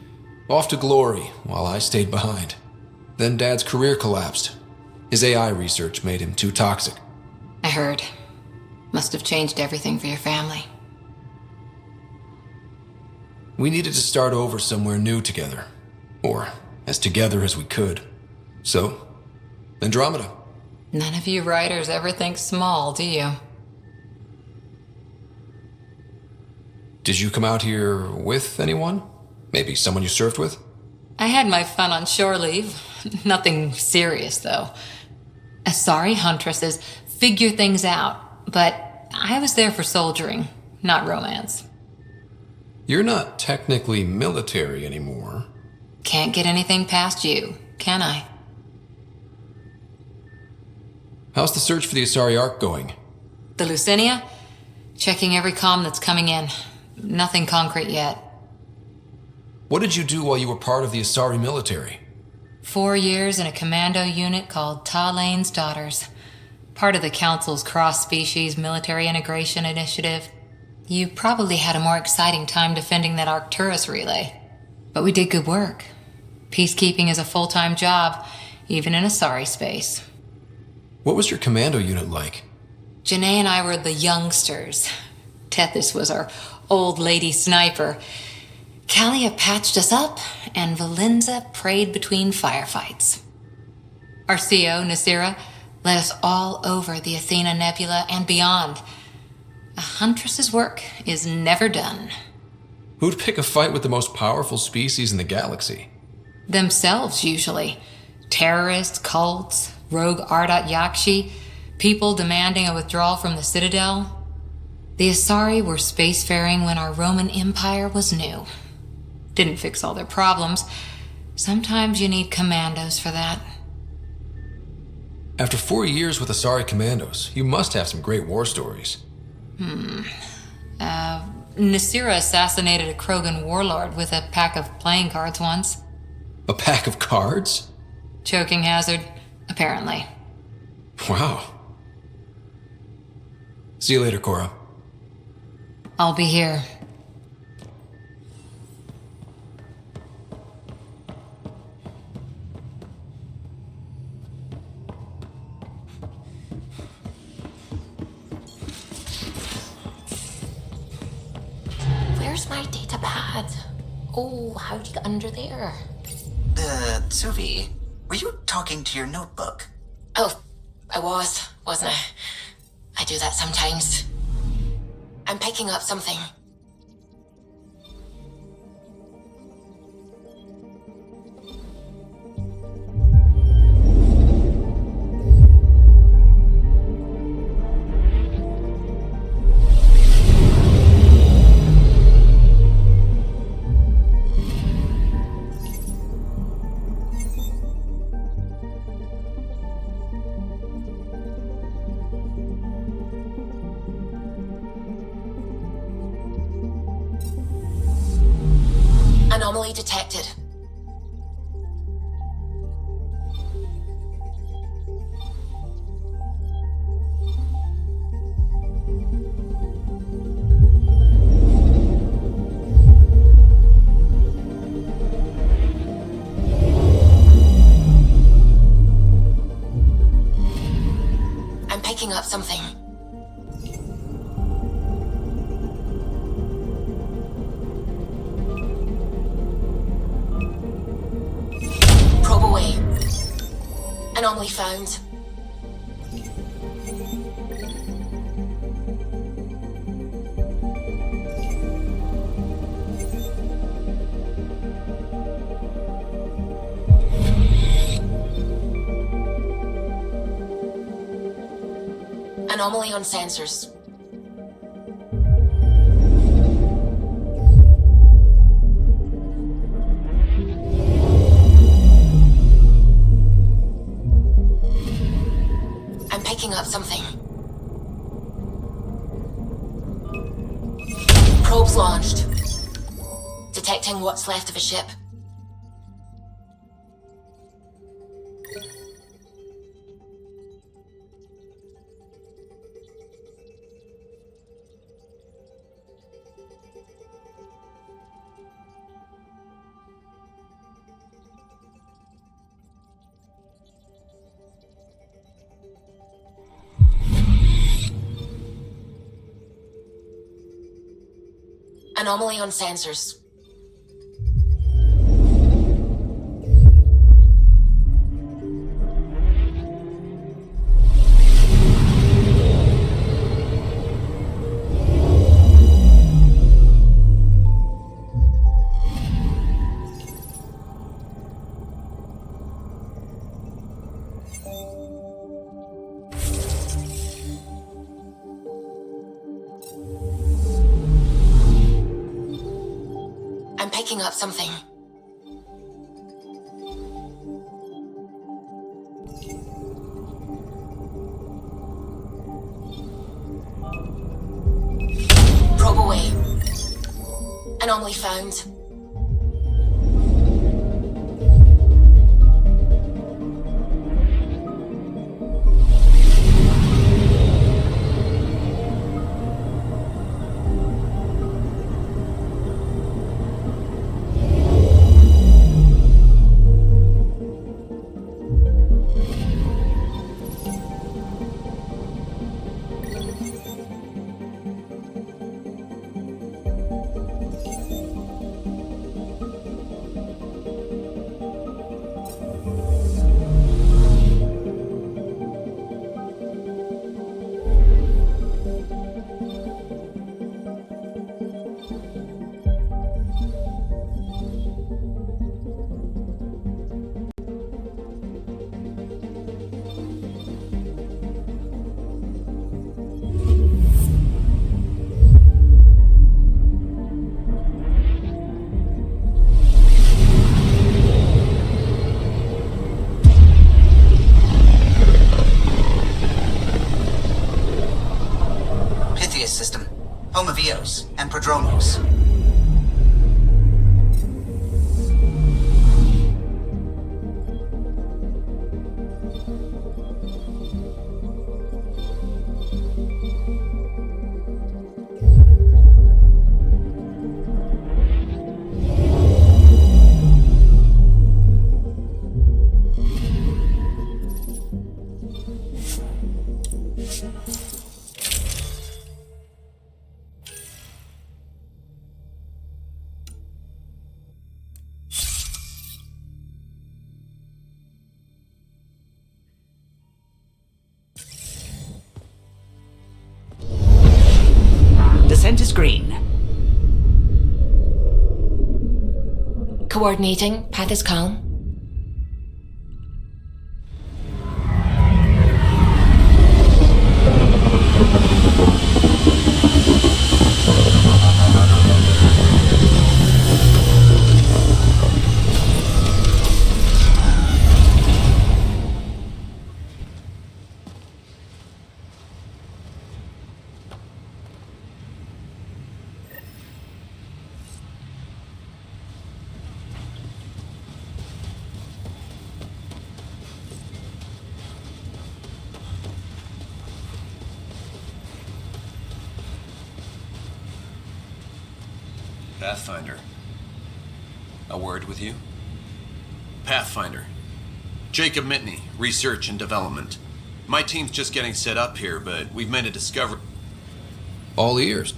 Off to glory, while I stayed behind. Then Dad's career collapsed. His AI research made him too toxic. I heard. Must have changed everything for your family. We needed to start over somewhere new together. Or as together as we could. So, Andromeda. None of you writers ever think small, do you? Did you come out here with anyone? Maybe someone you served with? I had my fun on shore leave. Nothing serious, though. Asari huntresses figure things out, but I was there for soldiering, not romance. You're not technically military anymore. Can't get anything past you, can I? How's the search for the Asari Ark going? The Lucinia? Checking every comm that's coming in. Nothing concrete yet. What did you do while you were part of the Asari military? 4 years in a commando unit called Talane's Daughters. Part of the Council's cross-species military integration initiative. You probably had a more exciting time defending that Arcturus relay. But we did good work. Peacekeeping is a full-time job, even in Asari space. What was your commando unit like? Janae and I were the youngsters. Tethys was our old lady sniper. Kalia patched us up, and Valenza prayed between firefights. Our CO, Nasira, led us all over the Athena Nebula and beyond. A huntress's work is never done. Who'd pick a fight with the most powerful species in the galaxy? Themselves, usually. Terrorists, cults, rogue Ardat Yakshi, people demanding a withdrawal from the Citadel. The Asari were spacefaring when our Roman Empire was new. Didn't fix all their problems. Sometimes you need commandos for that. After 4 years with Asari commandos, you must have some great war stories. Nasira assassinated a Krogan warlord with a pack of playing cards once. A pack of cards? Choking hazard, apparently. Wow. See you later, Cora. I'll be here. Where's my data pad? Oh, how'd you get under there? Suvi, were you talking to your notebook? Oh, I wasn't I? I do that sometimes. I'm picking up something. Anomaly detected. picking up something. Probe away. Anomaly found. Anomaly on sensors. I'm picking up something. Probes launched. Detecting what's left of a ship. Anomaly on sensors. I'm picking up something. Probe away. Anomaly found. System, home of Eos and Prodromos. Descent is green. Coordinating. Path is calm. Pathfinder. A word with you? Pathfinder. Jacob Mitney, Research and Development. My team's just getting set up here, but we've made a discovery. All ears.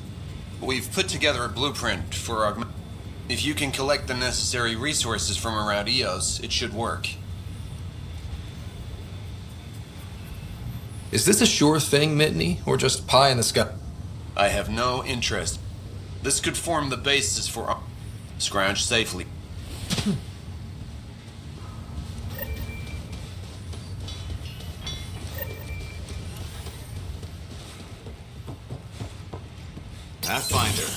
We've put together a blueprint for our... If you can collect the necessary resources from around Eos, it should work. Is this a sure thing, Mitney, or just pie in the sky? I have no interest. This could form the basis for... Scrounge safely. Pathfinder.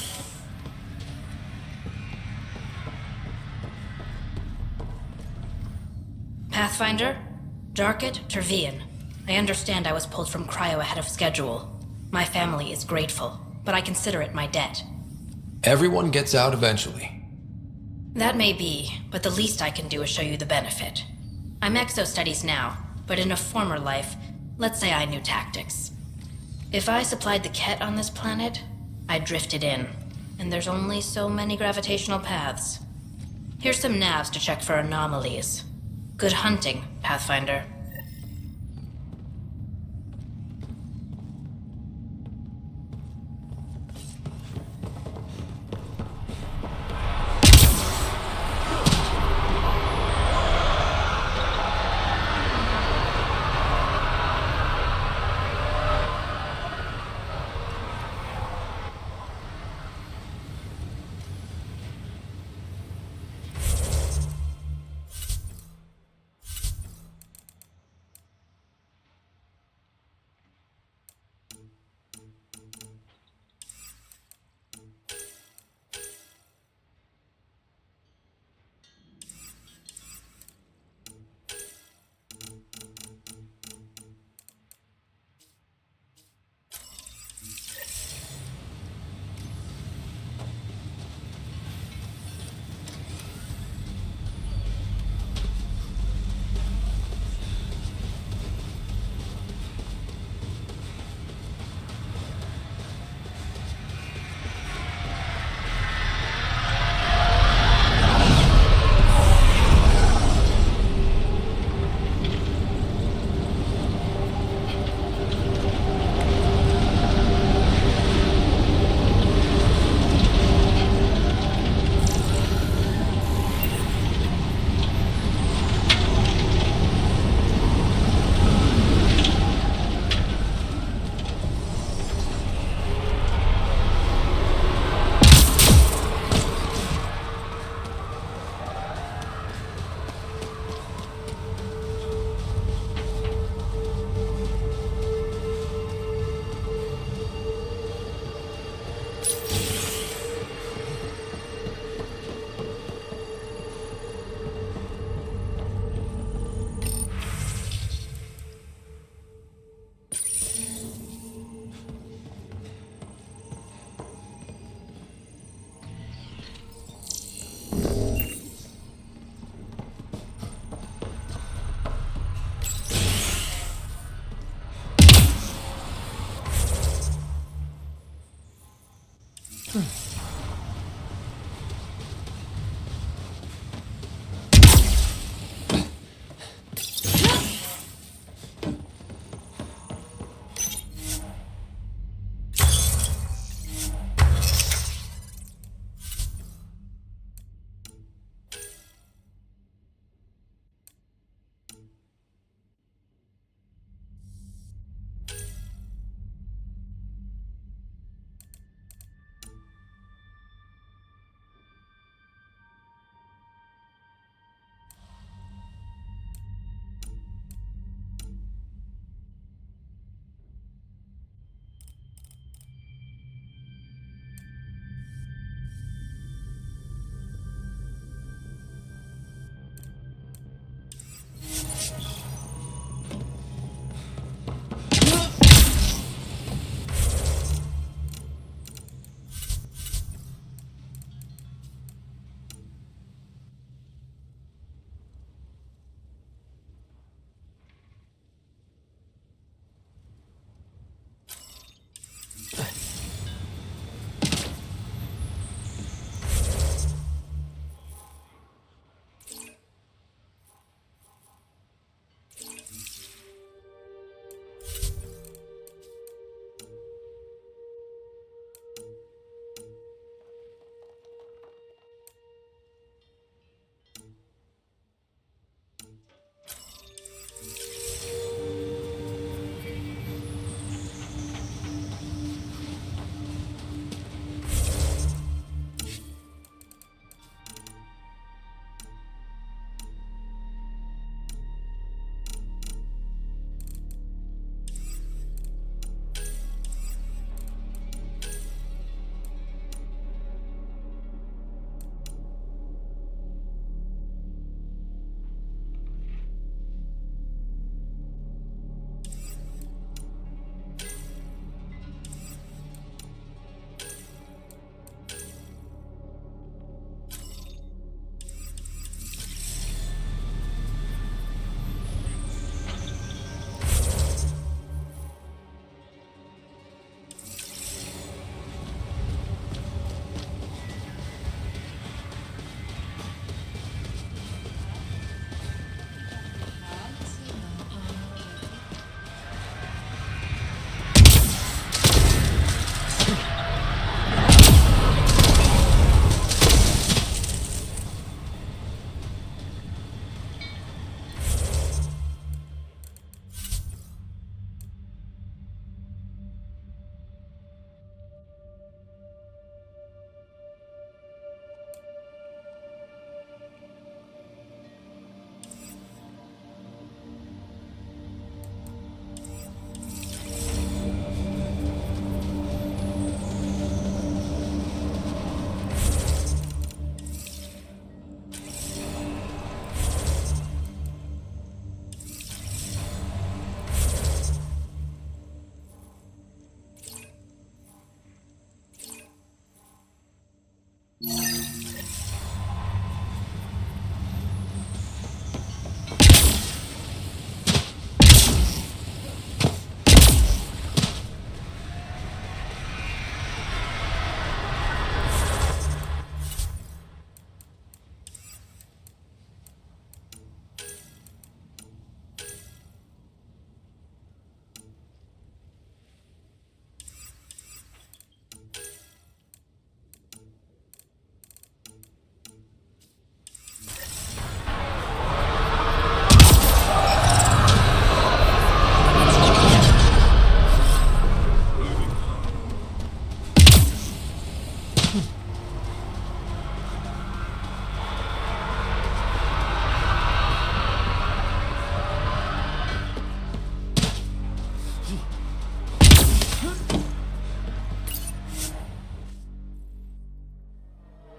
Pathfinder? Darket Tervian. I understand I was pulled from cryo ahead of schedule. My family is grateful, but I consider it my debt. Everyone gets out eventually. That may be, but the least I can do is show you the benefit. I'm exo-studies now, but in a former life, let's say I knew tactics. If I supplied the Ket on this planet, I drifted in, and there's only so many gravitational paths. Here's some navs to check for anomalies. Good hunting, Pathfinder.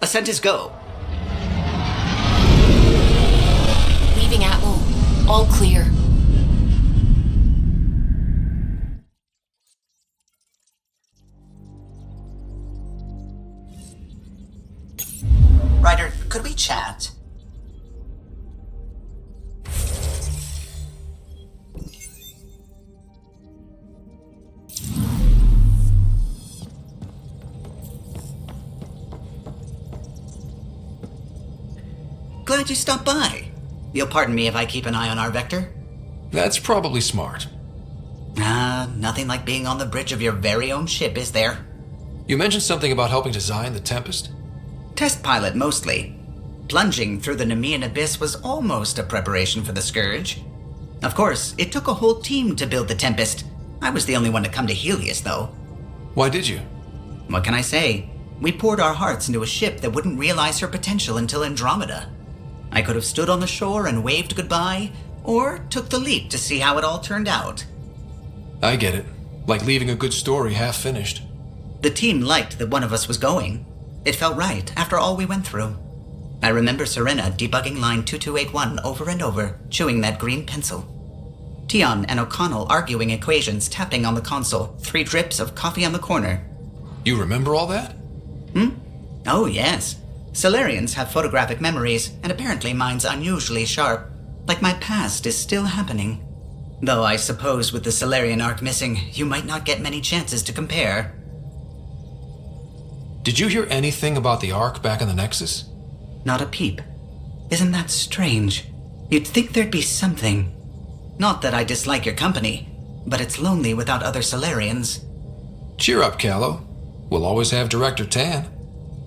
Ascent is go. Leaving Atmo. All clear. Ryder, could we chat? Glad you stopped by. You'll pardon me if I keep an eye on our vector? That's probably smart. Nothing like being on the bridge of your very own ship, is there? You mentioned something about helping design the Tempest? Test pilot, mostly. Plunging through the Nemean abyss was almost a preparation for the Scourge. Of course, it took a whole team to build the Tempest. I was the only one to come to Helios, though. Why did you? What can I say? We poured our hearts into a ship that wouldn't realize her potential until Andromeda. I could have stood on the shore and waved goodbye, or took the leap to see how it all turned out. I get it. Like leaving a good story half-finished. The team liked that one of us was going. It felt right after all we went through. I remember Serena debugging line 2281 over and over, chewing that green pencil. Tion and O'Connell arguing equations, tapping on the console, 3 drips of coffee on the corner. You remember all that? Oh, yes. Solarians have photographic memories, and apparently mine's unusually sharp. Like my past is still happening. Though I suppose with the Solarian arc missing, you might not get many chances to compare. Did you hear anything about the Ark back in the Nexus? Not a peep. Isn't that strange? You'd think there'd be something. Not that I dislike your company, but it's lonely without other Solarians. Cheer up, Callow. We'll always have Director Tan.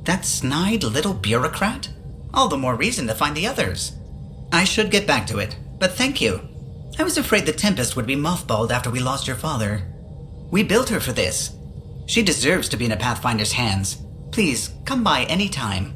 That snide little bureaucrat? All the more reason to find the others. I should get back to it, but thank you. I was afraid the Tempest would be mothballed after we lost your father. We built her for this. She deserves to be in a Pathfinder's hands. Please, come by any time.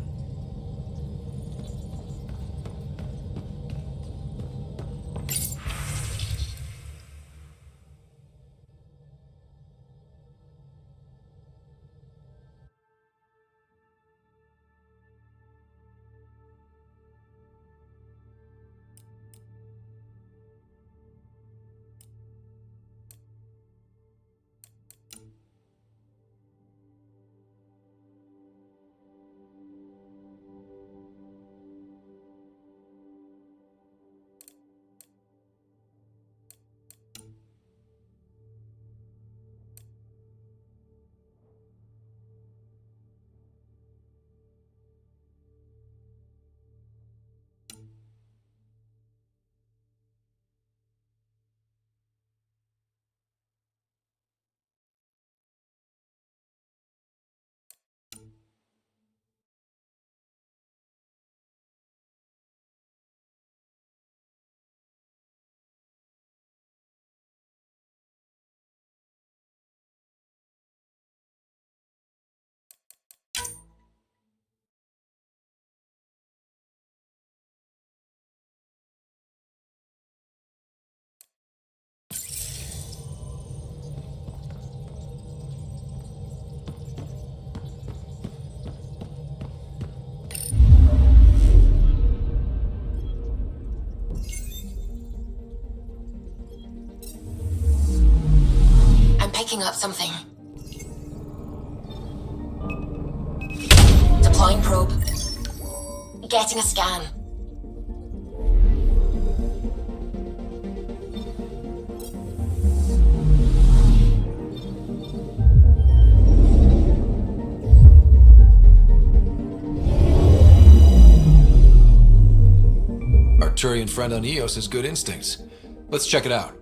Picking up something. Deploying probe. Getting a scan. Our Turian friend on Eos has good instincts. Let's check it out.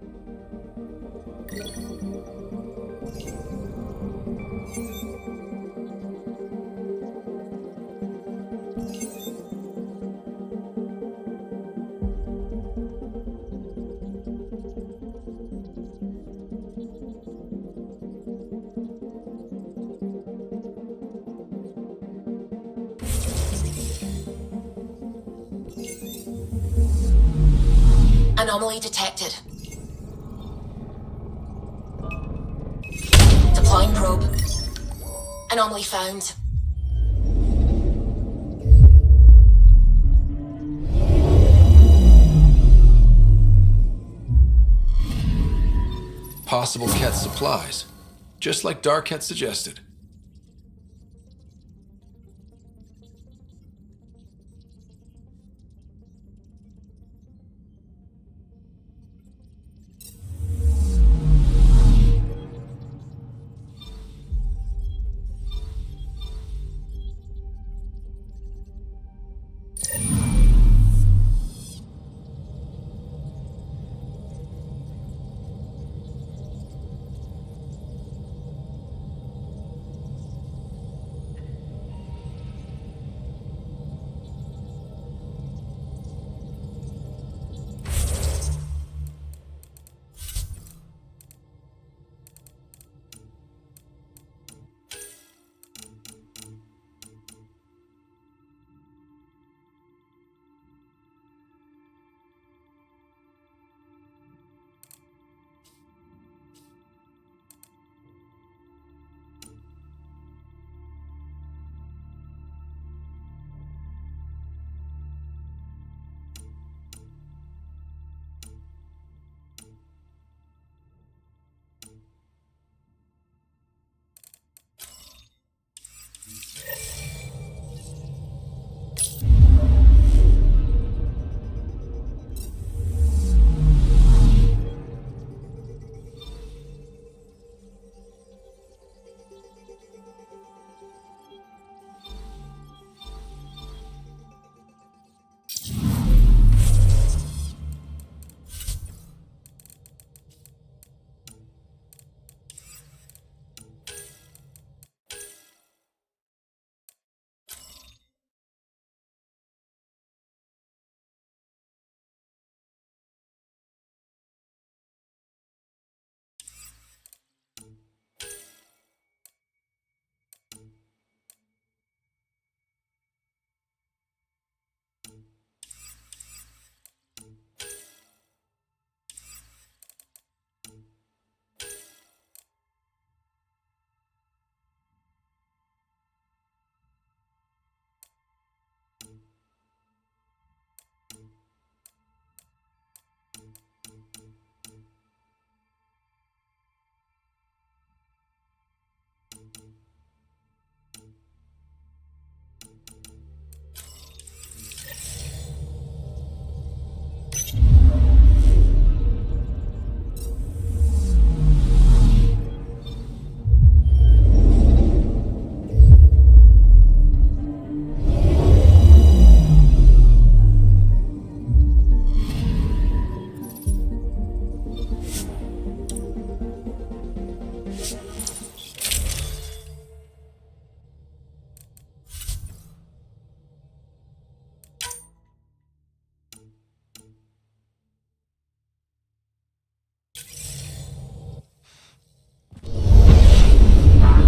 Anomaly detected. Deploying probe. Anomaly found. possible Ket supplies, just like Dark had suggested.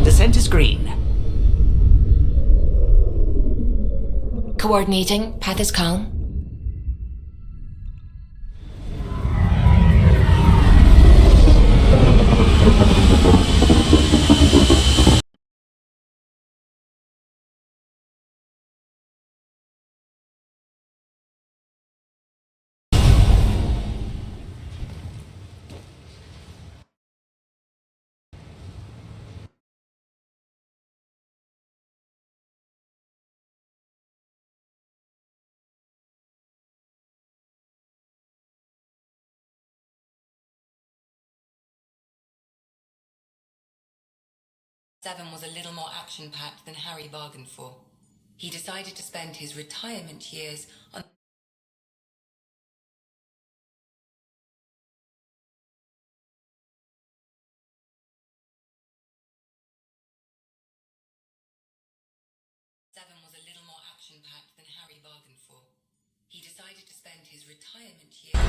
Descent is green. Coordinating. Path is calm. Seven was a little more action-packed than Harry bargained for. He decided to spend his retirement years on... Seven was a little more action-packed than Harry bargained for. He decided to spend his retirement years...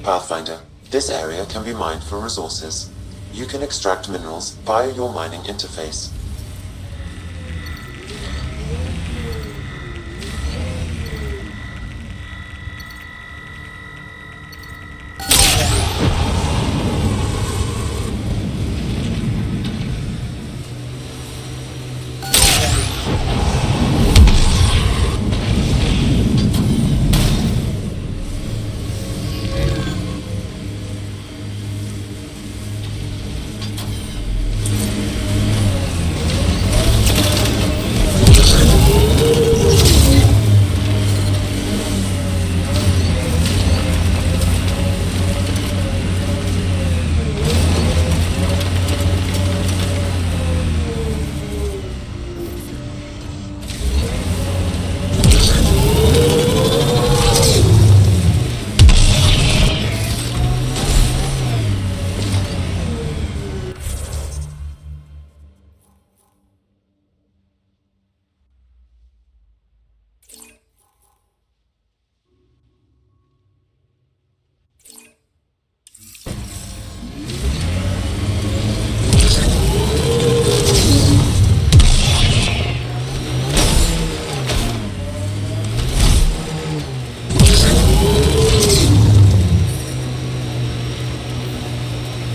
Pathfinder, this area can be mined for resources. You can extract minerals via your mining interface.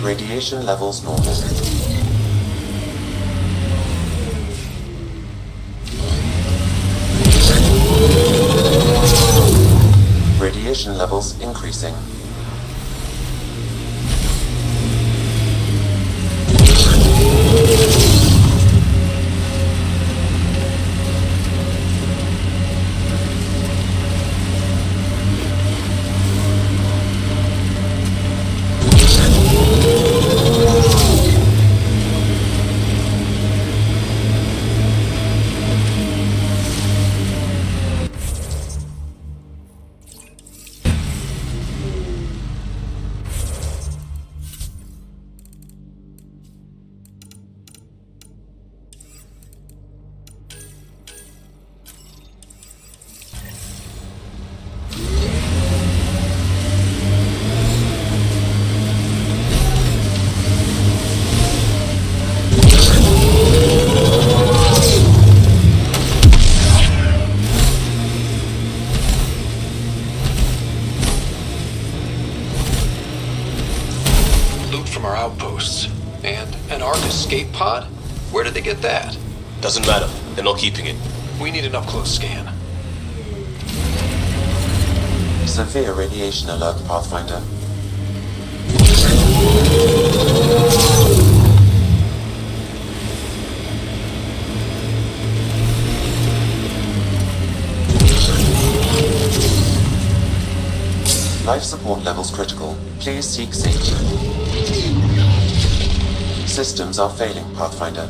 Radiation levels normal. Radiation levels increasing. From our outposts. And an Ark escape pod? Where did they get that? Doesn't matter. They're not keeping it. We need an up-close scan. Severe radiation alert, Pathfinder. Life support levels critical. Please seek safety. Systems are failing, Pathfinder.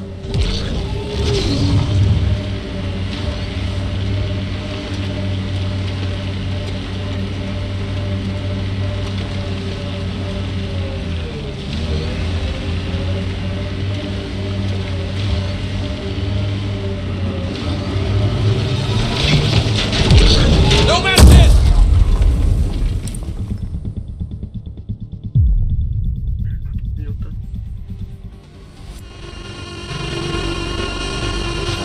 No message!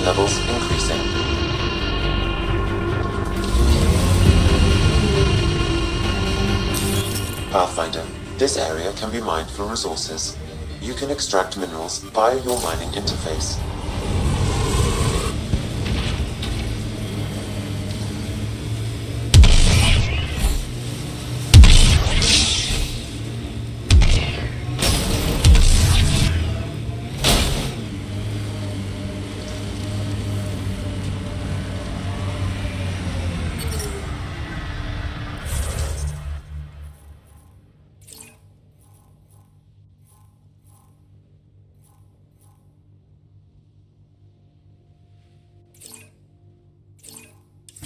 Levels increasing. Pathfinder, this area can be mined for resources. You can extract minerals via your mining interface.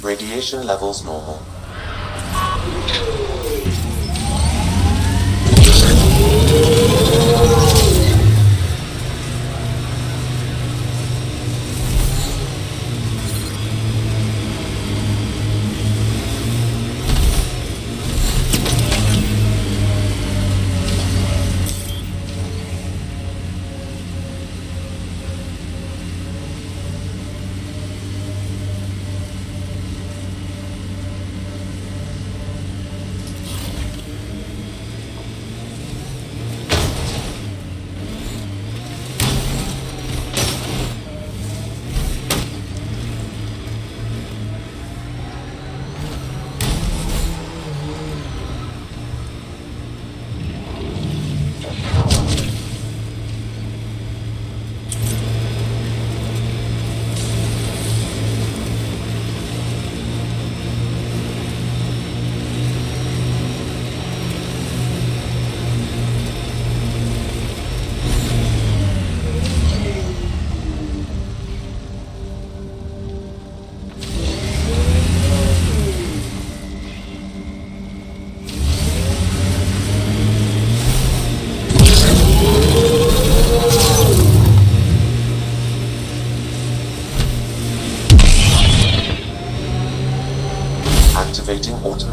Radiation levels normal.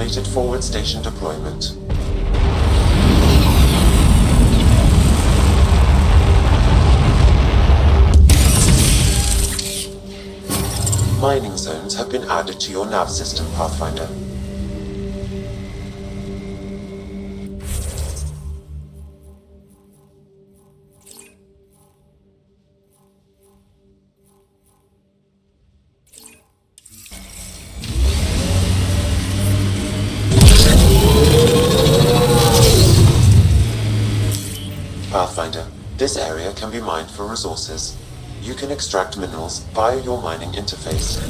Automated forward station deployment. Mining zones have been added to your nav system, Pathfinder. Pathfinder, this area can be mined for resources. You can extract minerals via your mining interface.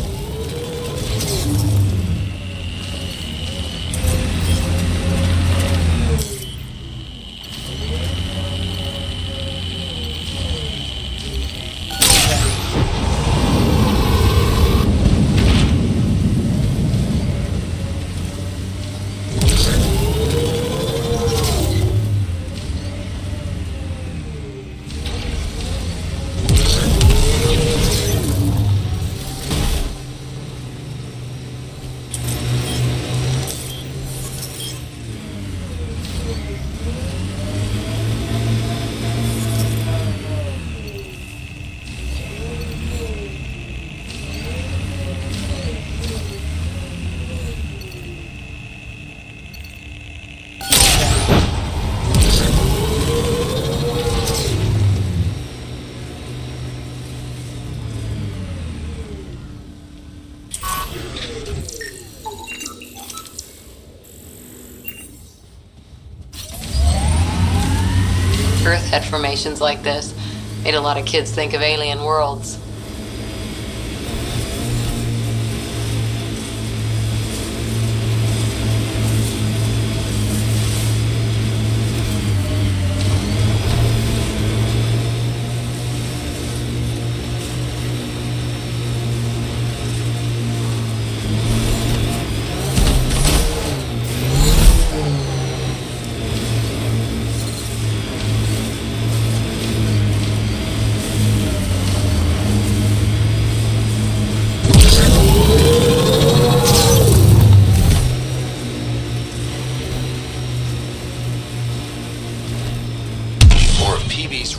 Earth had formations like this. Made a lot of kids think of alien worlds.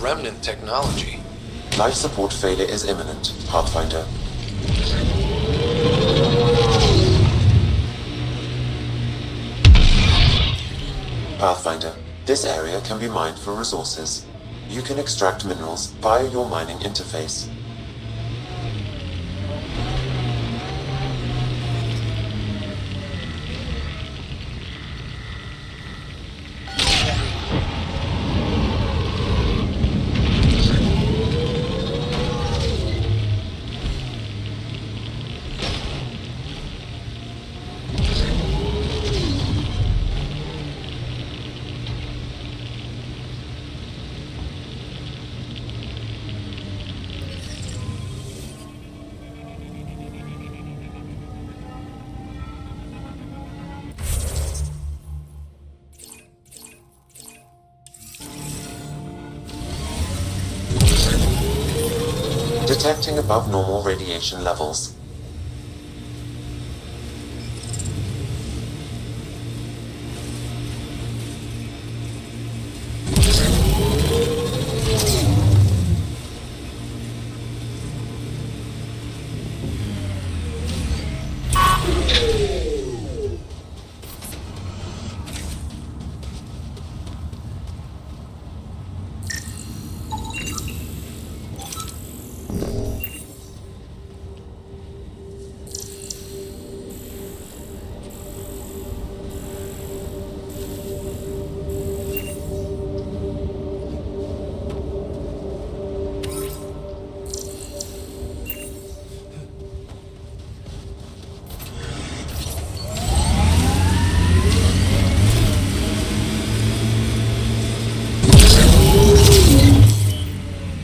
Remnant technology. Life support failure is imminent, Pathfinder. Pathfinder, this area can be mined for resources. You can extract minerals via your mining interface. Detecting above normal radiation levels.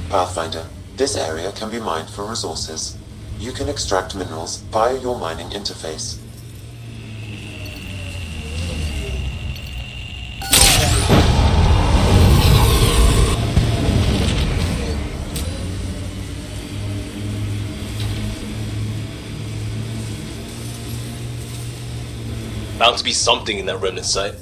Pathfinder, this area can be mined for resources. You can extract minerals via your mining interface. Bounty to be something in that remnant site.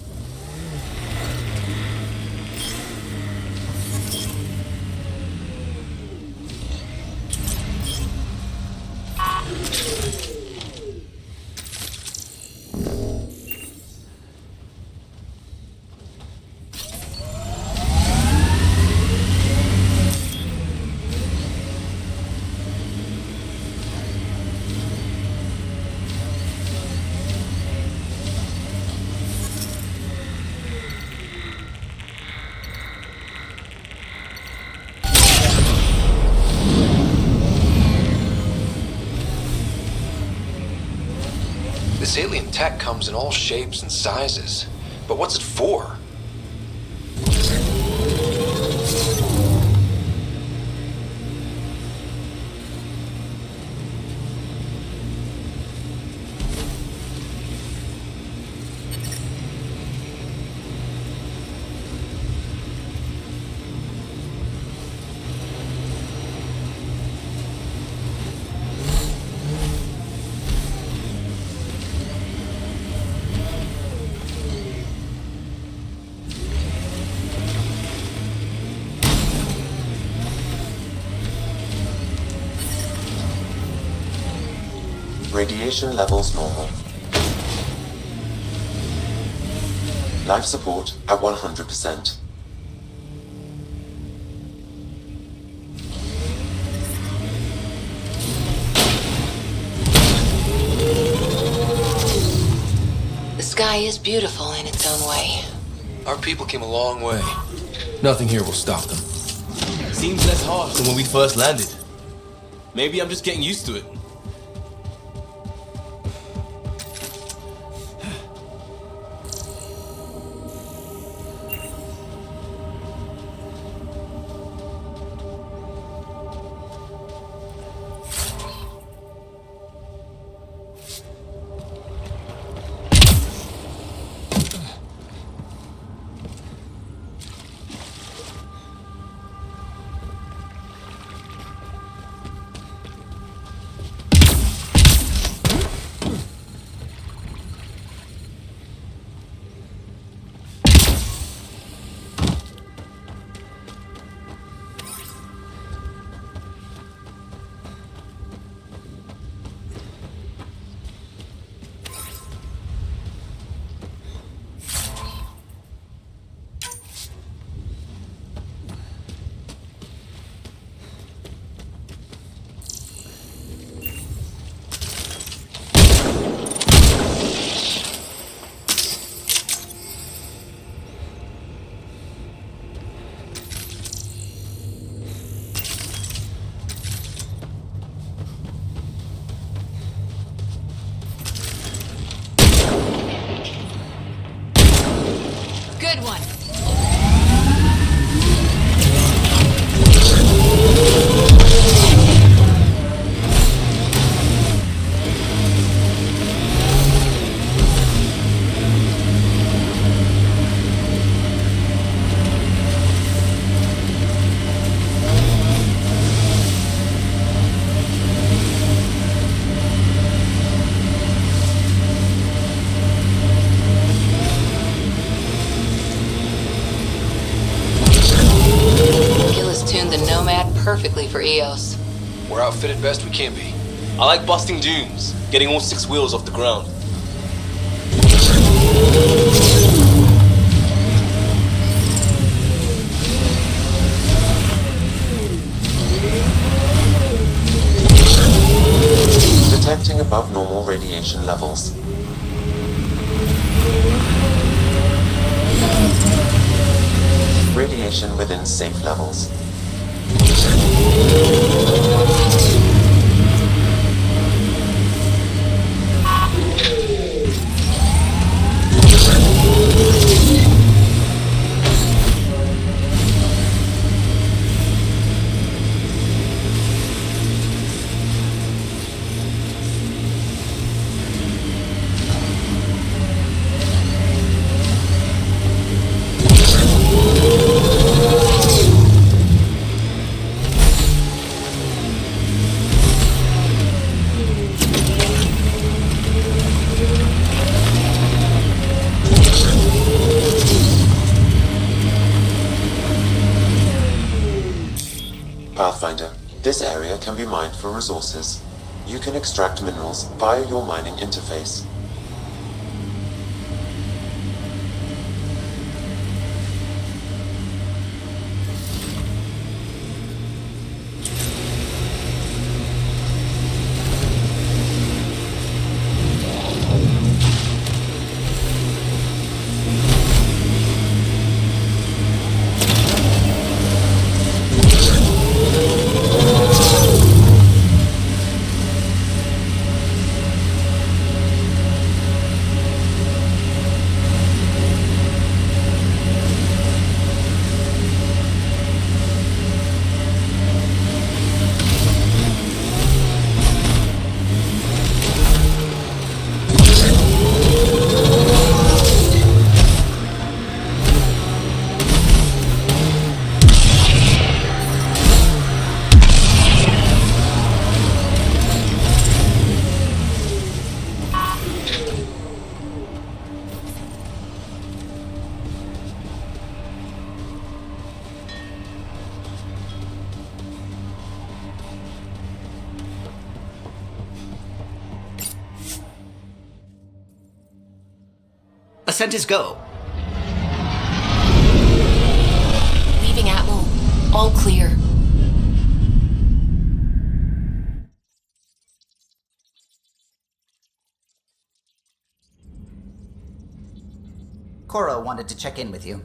This alien tech comes in all shapes and sizes. But what's it for? Radiation levels normal. Life support at 100%. The sky is beautiful in its own way. Our people came a long way. Nothing here will stop them. Seems less harsh than when we first landed. Maybe I'm just getting used to it. Good one. The Nomad perfectly for EOS. We're outfitted best we can be. I like busting dunes, getting all 6 wheels off the ground. Detecting above normal radiation levels. Radiation within safe levels. Pathfinder, this area can be mined for resources. You can extract minerals via your mining interface. Ascent is go. Leaving Atwell. All clear. Cora wanted to check in with you.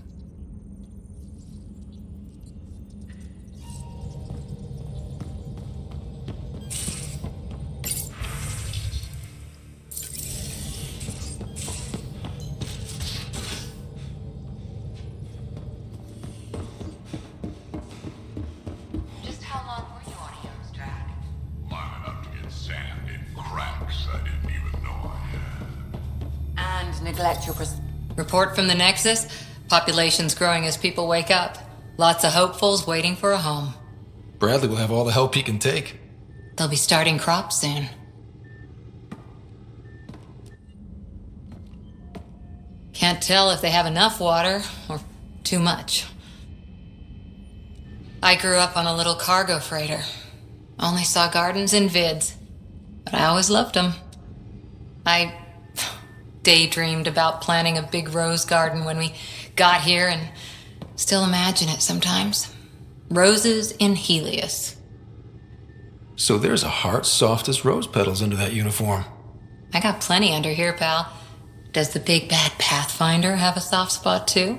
Just how long were you on Eos, Drac? Long enough to get sand in cracks I didn't even know I had. And neglect your Report from the Nexus. Population's growing as people wake up. Lots of hopefuls waiting for a home. Bradley will have all the help he can take. They'll be starting crops soon. Can't tell if they have enough water or too much. I grew up on a little cargo freighter. Only saw gardens in vids, but I always loved them. I daydreamed about planting a big rose garden when we got here and still imagine it sometimes. Roses in Helios. So there's a heart soft as rose petals under that uniform. I got plenty under here, pal. Does the big bad Pathfinder have a soft spot too?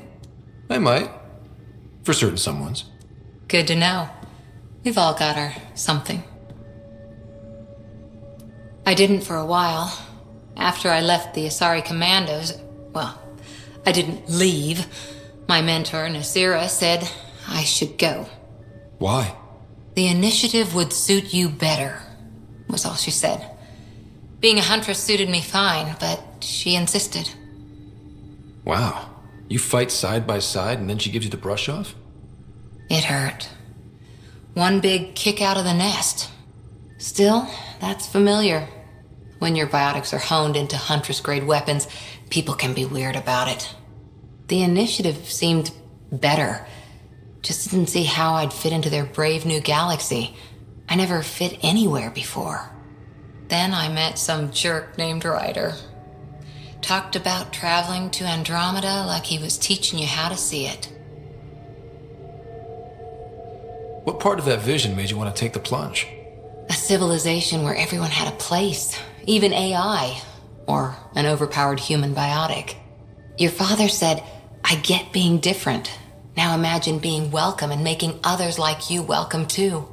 I might. For certain someones. Good to know. We've all got our something. I didn't for a while. After I left the Asari Commandos, well, I didn't leave. My mentor, Nasira, said I should go. Why? The initiative would suit you better, was all she said. Being a huntress suited me fine, but she insisted. Wow. You fight side by side and then she gives you the brush off? It hurt. One big kick out of the nest. Still, that's familiar. When your biotics are honed into Huntress-grade weapons, people can be weird about it. The initiative seemed better. Just didn't see how I'd fit into their brave new galaxy. I never fit anywhere before. Then I met some jerk named Ryder. Talked about traveling to Andromeda like he was teaching you how to see it. What part of that vision made you want to take the plunge? A civilization where everyone had a place, even AI, or an overpowered human biotic. Your father said, I get being different. Now imagine being welcome and making others like you welcome too.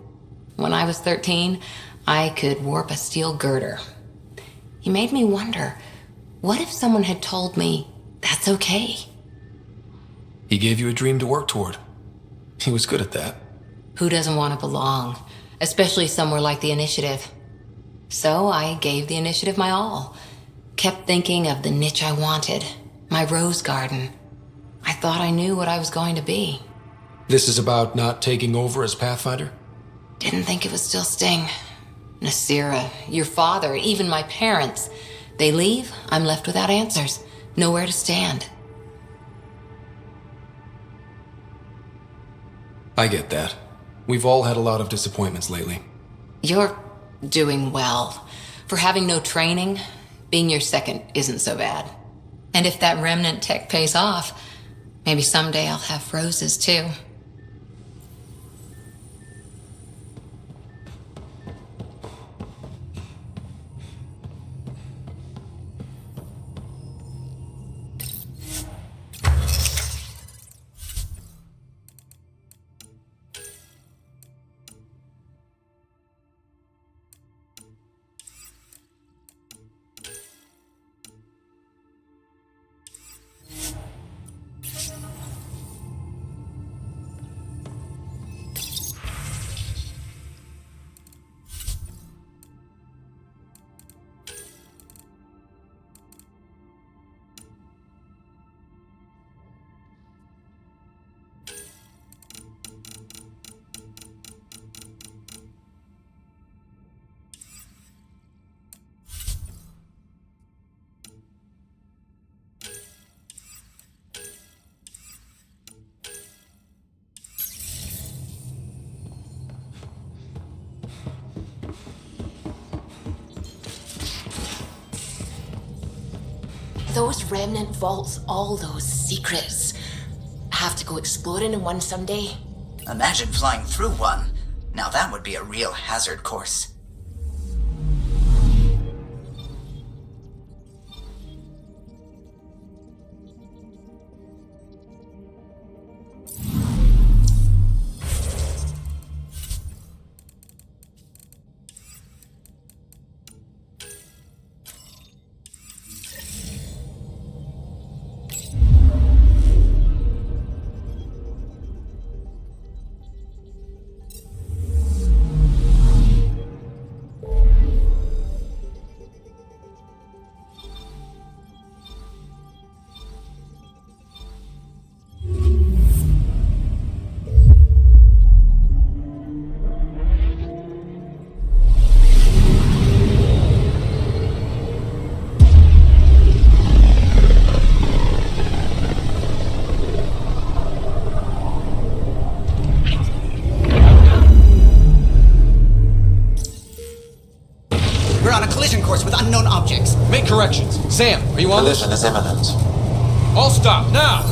When I was 13, I could warp a steel girder. He made me wonder, what if someone had told me that's okay? He gave you a dream to work toward. He was good at that. Who doesn't want to belong? Especially somewhere like the Initiative. So I gave the Initiative my all. Kept thinking of the niche I wanted. My rose garden. I thought I knew what I was going to be. This is about not taking over as Pathfinder? Didn't think it would still sting. Nasira, your father, even my parents. They leave, I'm left without answers. Nowhere to stand. I get that. We've all had a lot of disappointments lately. You're doing well. For having no training, being your second isn't so bad. And if that remnant tech pays off, maybe someday I'll have roses too. Those remnant vaults, all those secrets. Have to go exploring in one someday. Imagine flying through one. Now that would be a real hazard course. We're on a collision course with unknown objects. Make corrections. Sam, are you on this? Collision is imminent. All stop, now!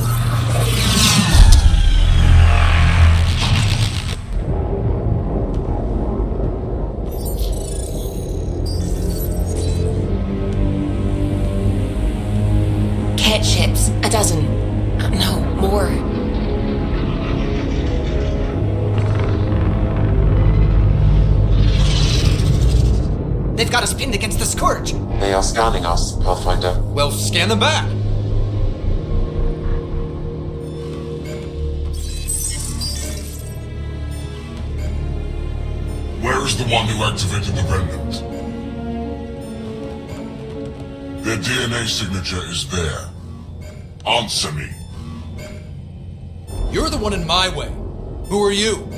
Cat ships, a dozen. No, more. They've got us pinned against the Scourge. They are scanning us, Pathfinder. Well, scan them back! Where is the one who activated the remnant? Their DNA signature is there. Answer me. You're the one in my way. Who are you?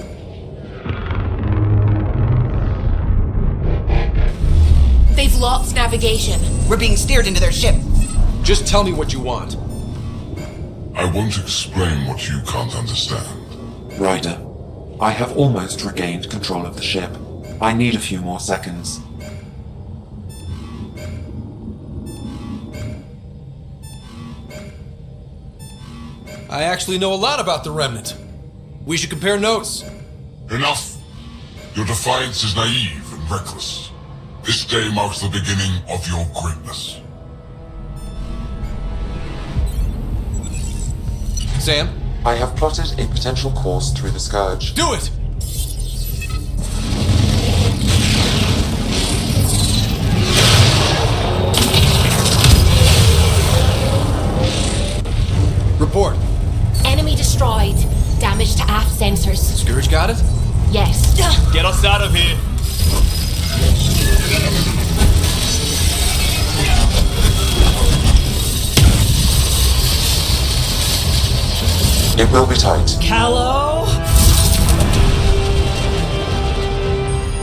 They've lost navigation. We're being steered into their ship. Just tell me what you want. I won't explain what you can't understand. Ryder, I have almost regained control of the ship. I need a few more seconds. I actually know a lot about the Remnant. We should compare notes. Enough! Your defiance is naive and reckless. This day marks the beginning of your greatness. Sam? I have plotted a potential course through the Scourge. Do it! Report. Enemy destroyed. Damage to aft sensors. Scourge got it? Yes. Get us out of here! It will be tight. Callow?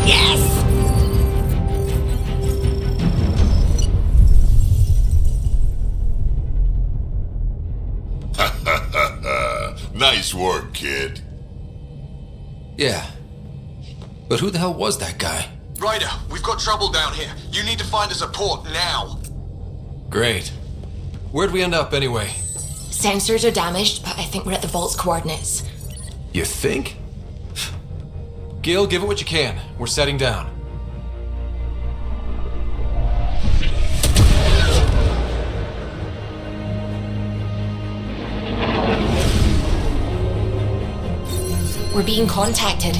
Yes! Nice work, kid. Yeah, But who the hell was that guy? Ryder, we've got trouble down here. You need to find us a port now. Great. Where'd we end up anyway? Sensors are damaged, but I think we're at the vault's coordinates. You think? Gil, give it what you can. We're setting down. We're being contacted.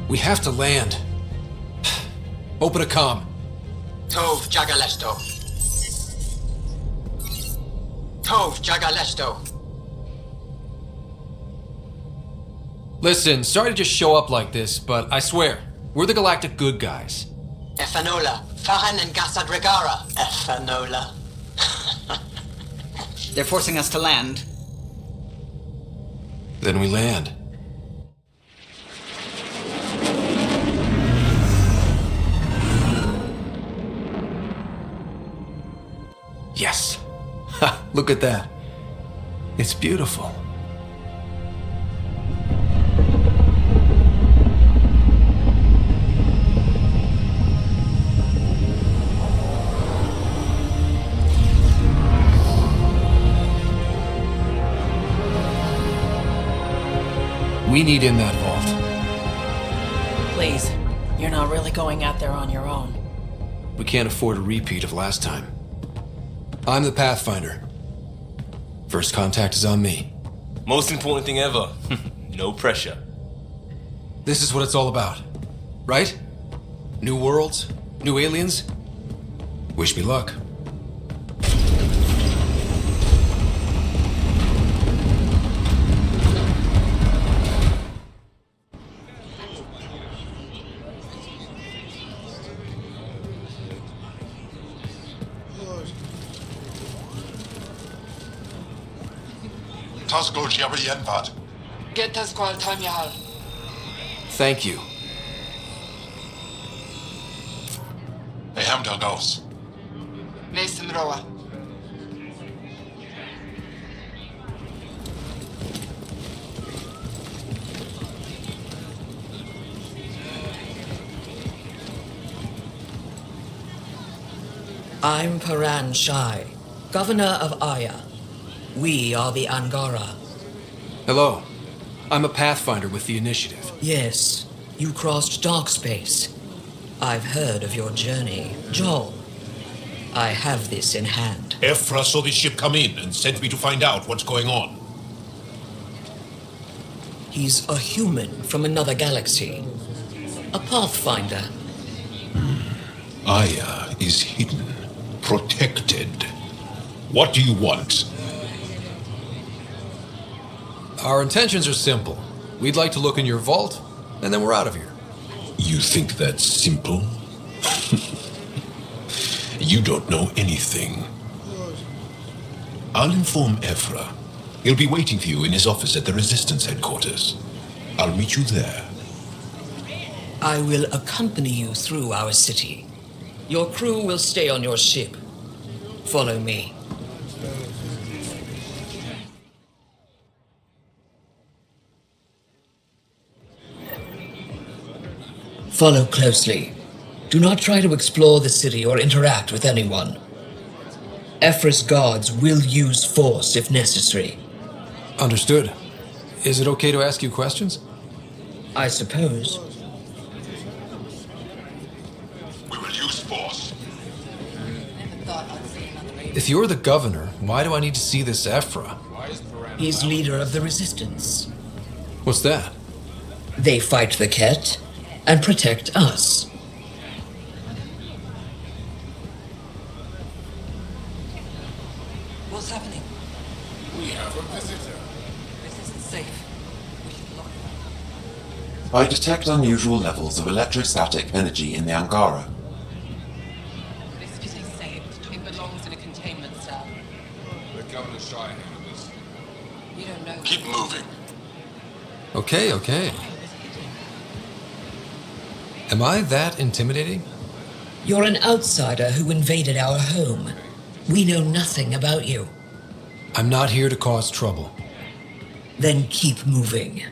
We have to land. Open a comm. Tov Jagalesto. Tov Jagalesto. Listen, sorry to just show up like this, but I swear, we're the galactic good guys. Efanola. Fahan and Gassad Regara. Efanola. They're forcing us to land. Then we land. Yes. Ha, look at that. It's beautiful. We need in that vault. Please, you're not really going out there on your own. We can't afford a repeat of last time. I'm the Pathfinder. First contact is on me. Most important thing ever. No pressure. This is what it's all about, right? New worlds, new aliens. Wish me luck. Tasco Jabrienvat. Get us call Tanyahal. Thank you. Hey, Hamdal Gauss. Nathan Roa. I'm Paran Shai, Governor of Aya. We are the Angara. Hello. I'm a Pathfinder with the Initiative. Yes, you crossed dark space. I've heard of your journey, Joel. I have this in hand. Ephra saw this ship come in and sent me to find out what's going on. He's a human from another galaxy. A Pathfinder. Aya is hidden, protected. What do you want? Our intentions are simple. We'd like to look in your vault, and then we're out of here. You think that's simple? You don't know anything. I'll inform Ephra. He'll be waiting for you in his office at the Resistance headquarters. I'll meet you there. I will accompany you through our city. Your crew will stay on your ship. Follow me. Follow closely. Do not try to explore the city or interact with anyone. Ephra's guards will use force if necessary. Understood. Is it okay to ask you questions? I suppose. We will use force. If you're the governor, why do I need to see this Ephra? He's leader of the Resistance. What's that? They fight the Ket and protect us. What's happening? We have a visitor. This isn't safe. We should lock it. I detect unusual levels of electrostatic energy in the Angara. This isn't safe. It belongs in a containment cell. The governor's shy handle this. You don't know. Keep moving. Okay. Am I that intimidating? You're an outsider who invaded our home. We know nothing about you. I'm not here to cause trouble. Then keep moving.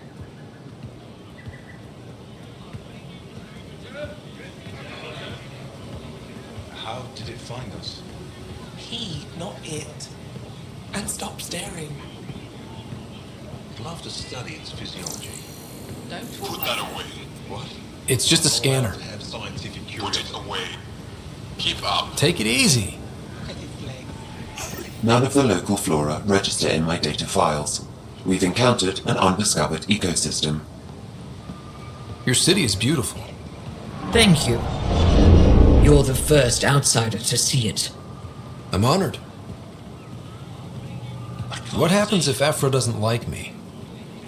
it. And stop staring. I'd love to study its physiology. Put that away. What? It's just a scanner. Have scientific Put it away. Keep up. Take it easy. None of the local flora register in my data files. We've encountered an undiscovered ecosystem. Your city is beautiful. Thank you. You're the first outsider to see it. I'm honored. What happens if Ephra doesn't like me?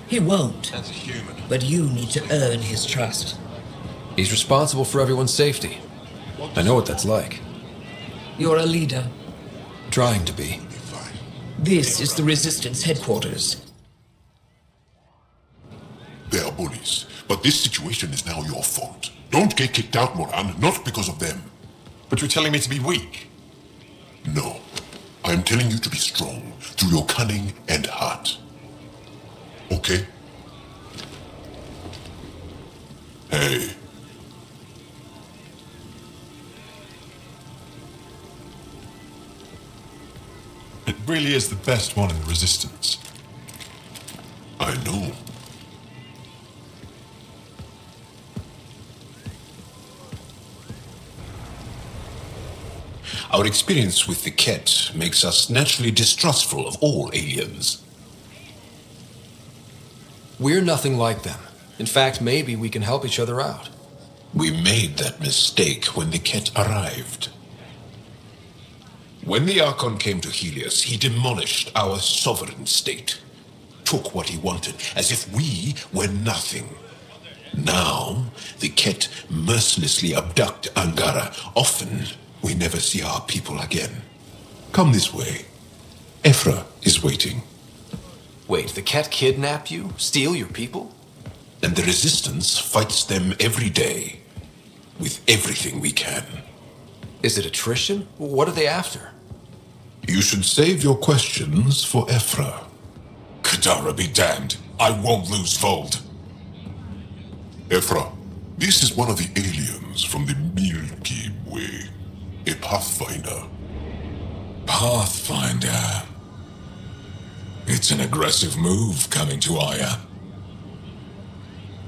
He won't. As a human. But you need to earn his trust. He's responsible for everyone's safety. I know what that's like. You're a leader. Trying to be. This is the Resistance headquarters. They are bullies, but this situation is now your fault. Don't get kicked out, Moran, not because of them. But you're telling me to be weak. No. I am telling you to be strong through your cunning and heart. Okay? Hey. It really is the best one in the Resistance. I know. Our experience with the Ket makes us naturally distrustful of all aliens. We're nothing like them. In fact, maybe we can help each other out. We made that mistake when the Ket arrived. When the Archon came to Helios, he demolished our sovereign state. Took what he wanted, as if we were nothing. Now, the Ket mercilessly abduct Angara. Often, we never see our people again. Come this way. Ephra is waiting. Wait, the Ket kidnap you? Steal your people? And the Resistance fights them every day. With everything we can. Is it attrition? What are they after? You should save your questions for Ephra. Kadara be damned. I won't lose Fold. Ephra, this is one of the aliens from the Milky Way. A Pathfinder. Pathfinder. It's an aggressive move coming to Aya.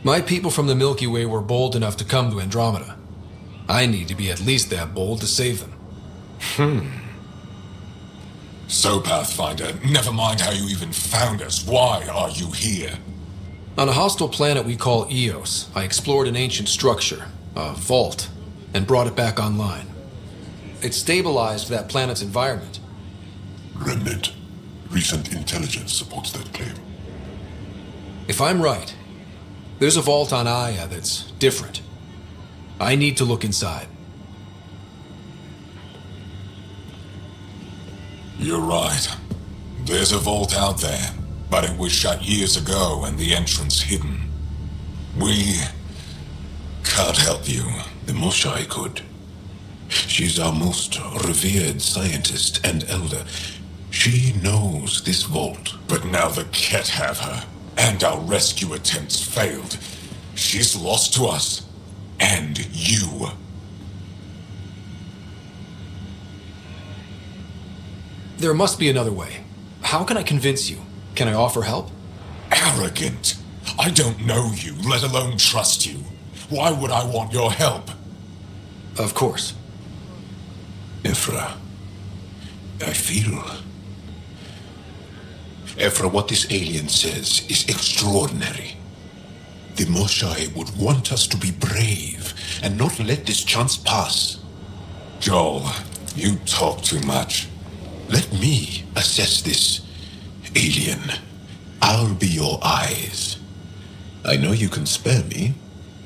My people from the Milky Way were bold enough to come to Andromeda. I need to be at least that bold to save them. So, Pathfinder, never mind how you even found us. Why are you here? On a hostile planet we call Eos, I explored an ancient structure, a vault, and brought it back online. It stabilized that planet's environment. Remnant. Recent intelligence supports that claim. If I'm right, there's a vault on Aya that's different. I need to look inside. You're right. There's a vault out there, but it was shut years ago and the entrance hidden. We can't help you. The Moshai could. She's our most revered scientist and elder. She knows this vault. But now the Ket have her, and our rescue attempts failed. She's lost to us. And you. There must be another way. How can I convince you? Can I offer help? Arrogant. I don't know you, let alone trust you. Why would I want your help? Of course. Ephra, I feel... Ephra, what this alien says is extraordinary. The Moshai would want us to be brave and not let this chance pass. Joel, you talk too much. Let me assess this, alien. I'll be your eyes. I know you can spare me.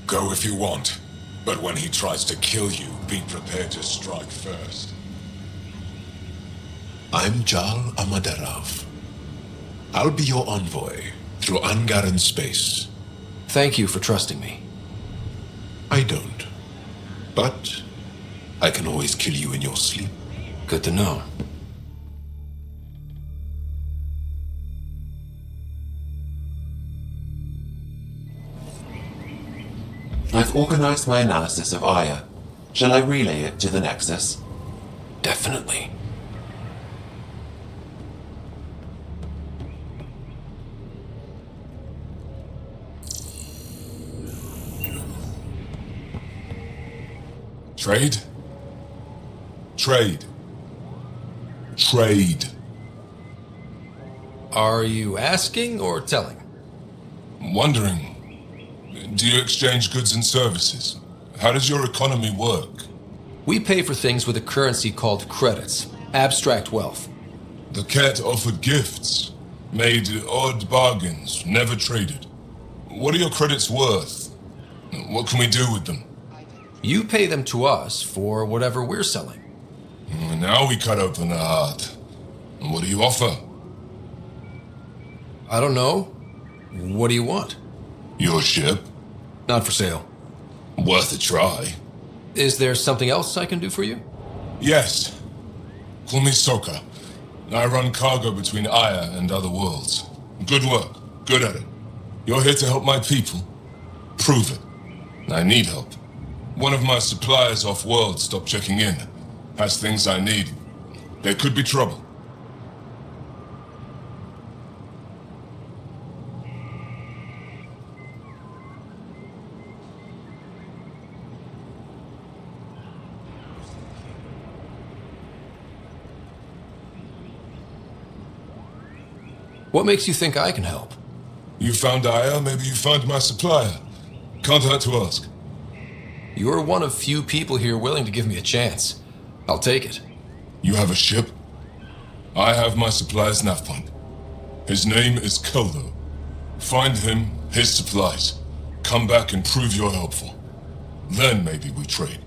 Go if you want, but when he tries to kill you, be prepared to strike first. I'm Jal Amaderav. I'll be your envoy through Angaran space. Thank you for trusting me. I don't. But I can always kill you in your sleep. Good to know. I've organized my analysis of Aya. Shall I relay it to the Nexus? Definitely. Trade? Trade. Trade. Are you asking or telling? Wondering. Do you exchange goods and services? How does your economy work? We pay for things with a currency called credits. Abstract wealth. The cat offered gifts. Made odd bargains. Never traded. What are your credits worth? What can we do with them? You pay them to us for whatever we're selling. Now we cut open the heart. What do you offer? I don't know. What do you want? Your ship? Not for sale. Worth a try. Is there something else I can do for you? Yes. Call me Soka. I run cargo between Aya and other worlds. Good work. Good at it. You're here to help my people. Prove it. I need help. One of my suppliers off-world stopped checking in. Has things I need. There could be trouble. What makes you think I can help? You found Aya, maybe you find my supplier. Can't hurt to ask. You're one of few people here willing to give me a chance. I'll take it. You have a ship? I have my supplier's nav point. His name is Keldo. Find him, his supplies. Come back and prove you're helpful. Then maybe we trade.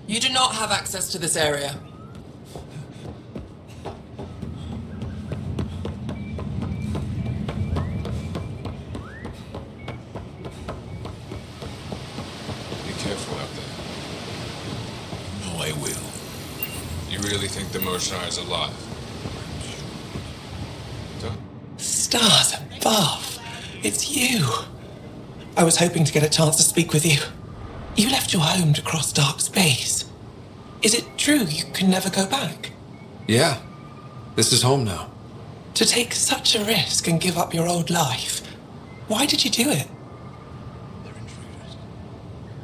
You do not have access to this area. Be careful out there. No, I will. You really think the Moshae is alive? Stars above! It's you! I was hoping to get a chance to speak with you. You left your home to cross dark space. Is it true you can never go back? Yeah. This is home now. To take such a risk and give up your old life, why did you do it?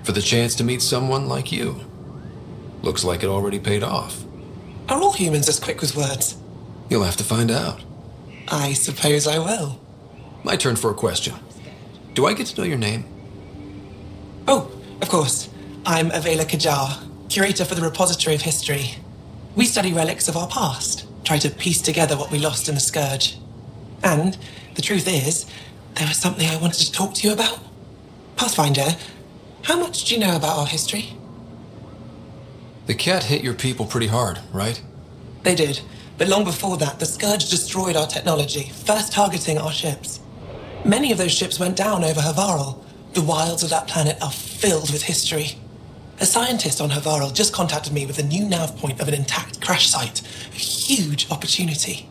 For the chance to meet someone like you. Looks like it already paid off. Are all humans as quick with words? You'll have to find out. I suppose I will. My turn for a question. Do I get to know your name? Oh, of course. I'm Avela Kajar, curator for the Repository of History. We study relics of our past, try to piece together what we lost in the Scourge. And the truth is, there was something I wanted to talk to you about. Pathfinder, how much do you know about our history? The cat hit your people pretty hard, right? They did, but long before that, the Scourge destroyed our technology, first targeting our ships. Many of those ships went down over Havarl. The wilds of that planet are filled with history. A scientist on Havarl just contacted me with a new nav point of an intact crash site. A huge opportunity.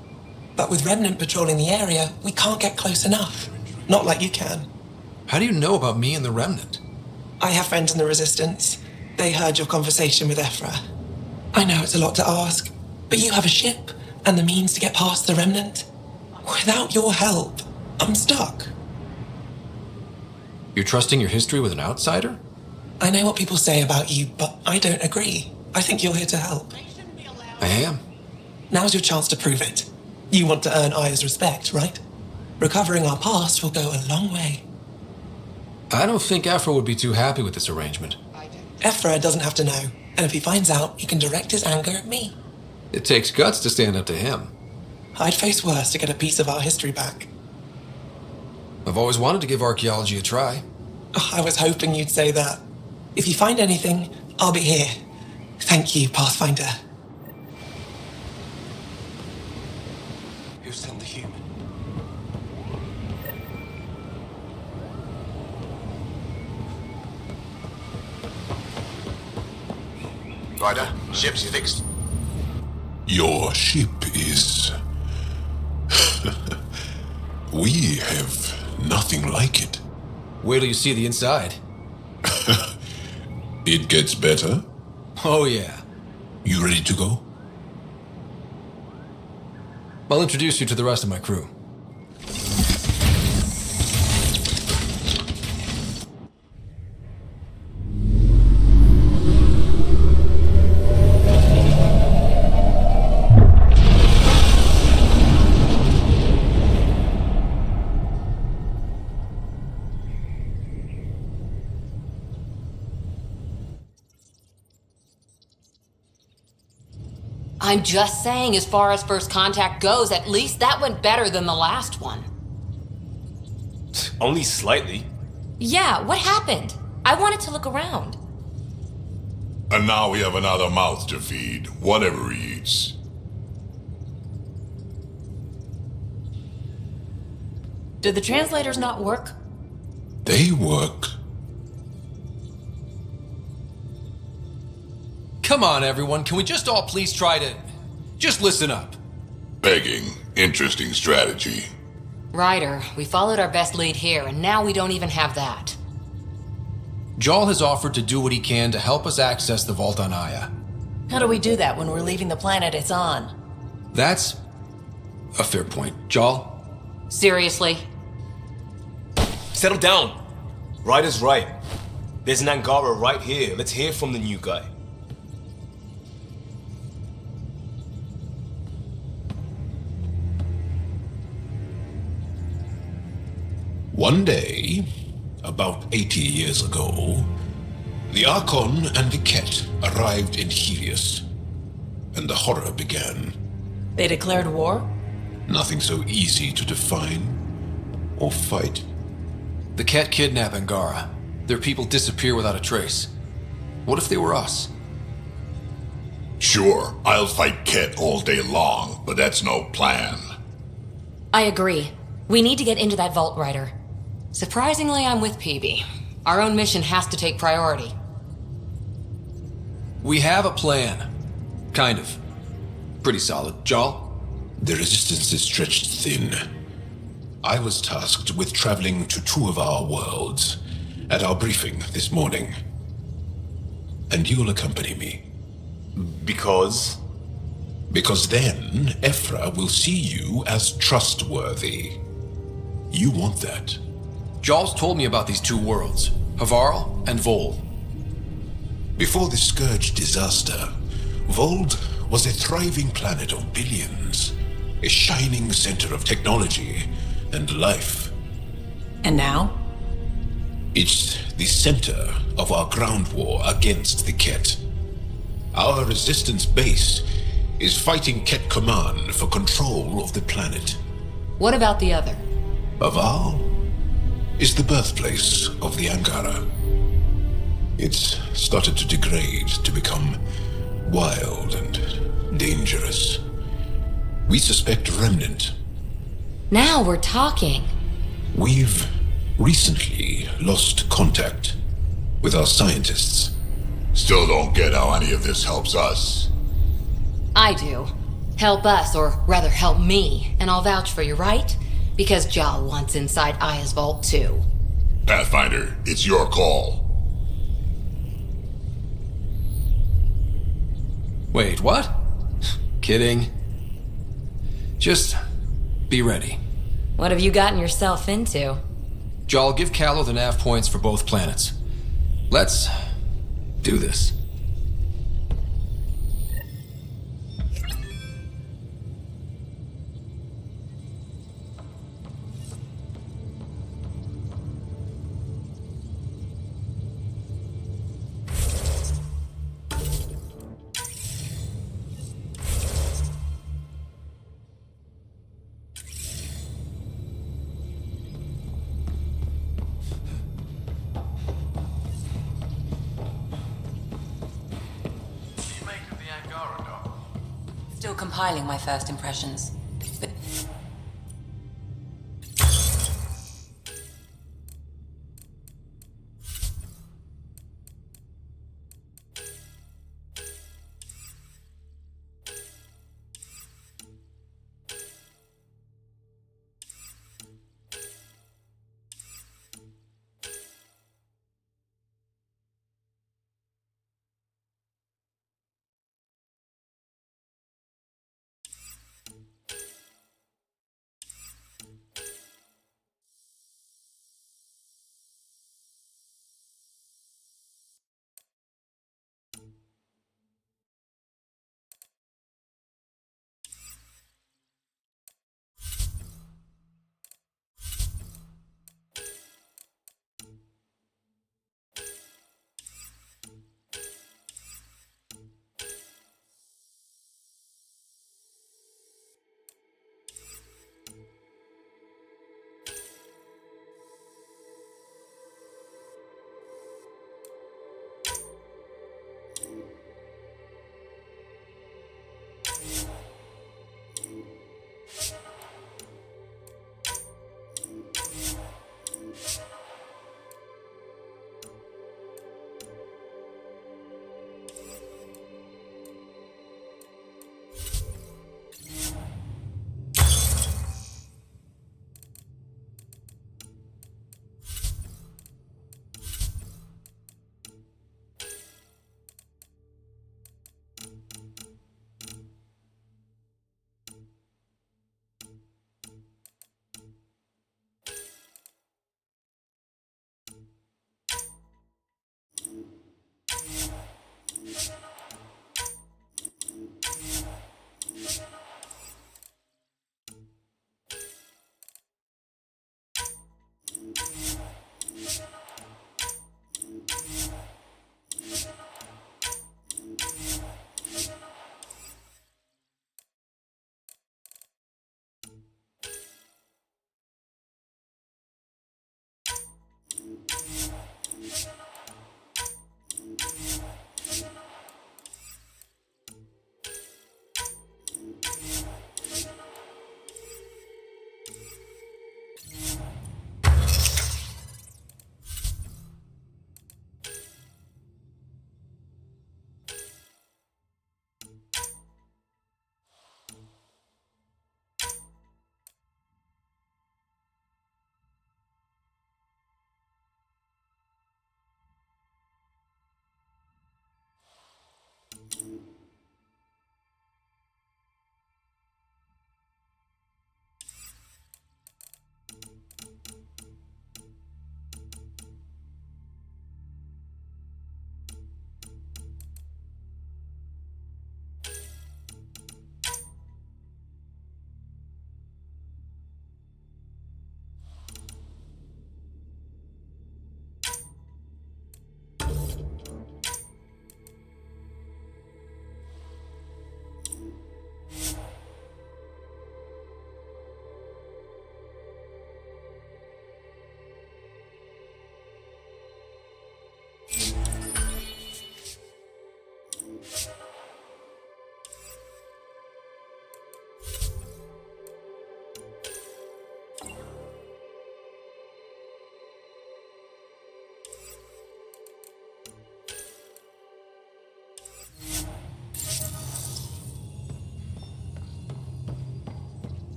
But with Remnant patrolling the area, we can't get close enough. Not like you can. How do you know about me and the Remnant? I have friends in the Resistance. They heard your conversation with Ephra. I know it's a lot to ask, but you have a ship and the means to get past the Remnant. Without your help, I'm stuck. You're trusting your history with an outsider? I know what people say about you, but I don't agree. I think you're here to help. I am. Now's your chance to prove it. You want to earn Aya's respect, right? Recovering our past will go a long way. I don't think Ephra would be too happy with this arrangement. Ephra doesn't have to know, and if he finds out, he can direct his anger at me. It takes guts to stand up to him. I'd face worse to get a piece of our history back. I've always wanted to give archaeology a try. Oh, I was hoping you'd say that. If you find anything, I'll be here. Thank you, Pathfinder. Who sent the human? Ryder, ship's fixed. Your ship is... We have nothing like it. Wait till you see the inside. It gets better. Oh, yeah. You ready to go? I'll introduce you to the rest of my crew. I'm just saying, as far as first contact goes, at least that went better than the last one. Only slightly. Yeah, what happened? I wanted to look around. And now we have another mouth to feed, whatever he eats. Did the translators not work? They work. Come on, everyone. Can we just all please try to... just listen up? Begging. Interesting strategy. Ryder, we followed our best lead here, and now we don't even have that. Jarl has offered to do what he can to help us access the vault on Aya. How do we do that when we're leaving the planet it's on? That's a fair point. Jarl? Seriously? Settle down. Ryder's right. There's an Angara right here. Let's hear from the new guy. One day, about 80 years ago, the Archon and the Ket arrived in Helios, and the horror began. They declared war? Nothing so easy to define or fight. The Ket kidnap Angara. Their people disappear without a trace. What if they were us? Sure, I'll fight Ket all day long, but that's no plan. I agree. We need to get into that vault, Ryder. Surprisingly, I'm with PB. Our own mission has to take priority. We have a plan. Kind of. Pretty solid. Jarl? The resistance is stretched thin. I was tasked with traveling to two of our worlds at our briefing this morning. And you'll accompany me. Because? Because then Ephra will see you as trustworthy. You want that. Jarl's told me about these two worlds, Havarl and Vold. Before the Scourge disaster, Vold was a thriving planet of billions, a shining center of technology and life. And now? It's the center of our ground war against the Ket. Our resistance base is fighting Ket Command for control of the planet. What about the other? Havarl is the birthplace of the Angara. It's started to degrade, to become wild and dangerous. We suspect Remnant. Now we're talking. We've recently lost contact with our scientists. Still don't get how any of this helps us. I do. Help us, or rather help me, and I'll vouch for you, right? Because Jarl wants inside Aya's vault too. Pathfinder, it's your call. Wait, what? Kidding. Just be ready. What have you gotten yourself into? Jarl, give Callow the nav points for both planets. Let's do this. Still compiling my first impressions. But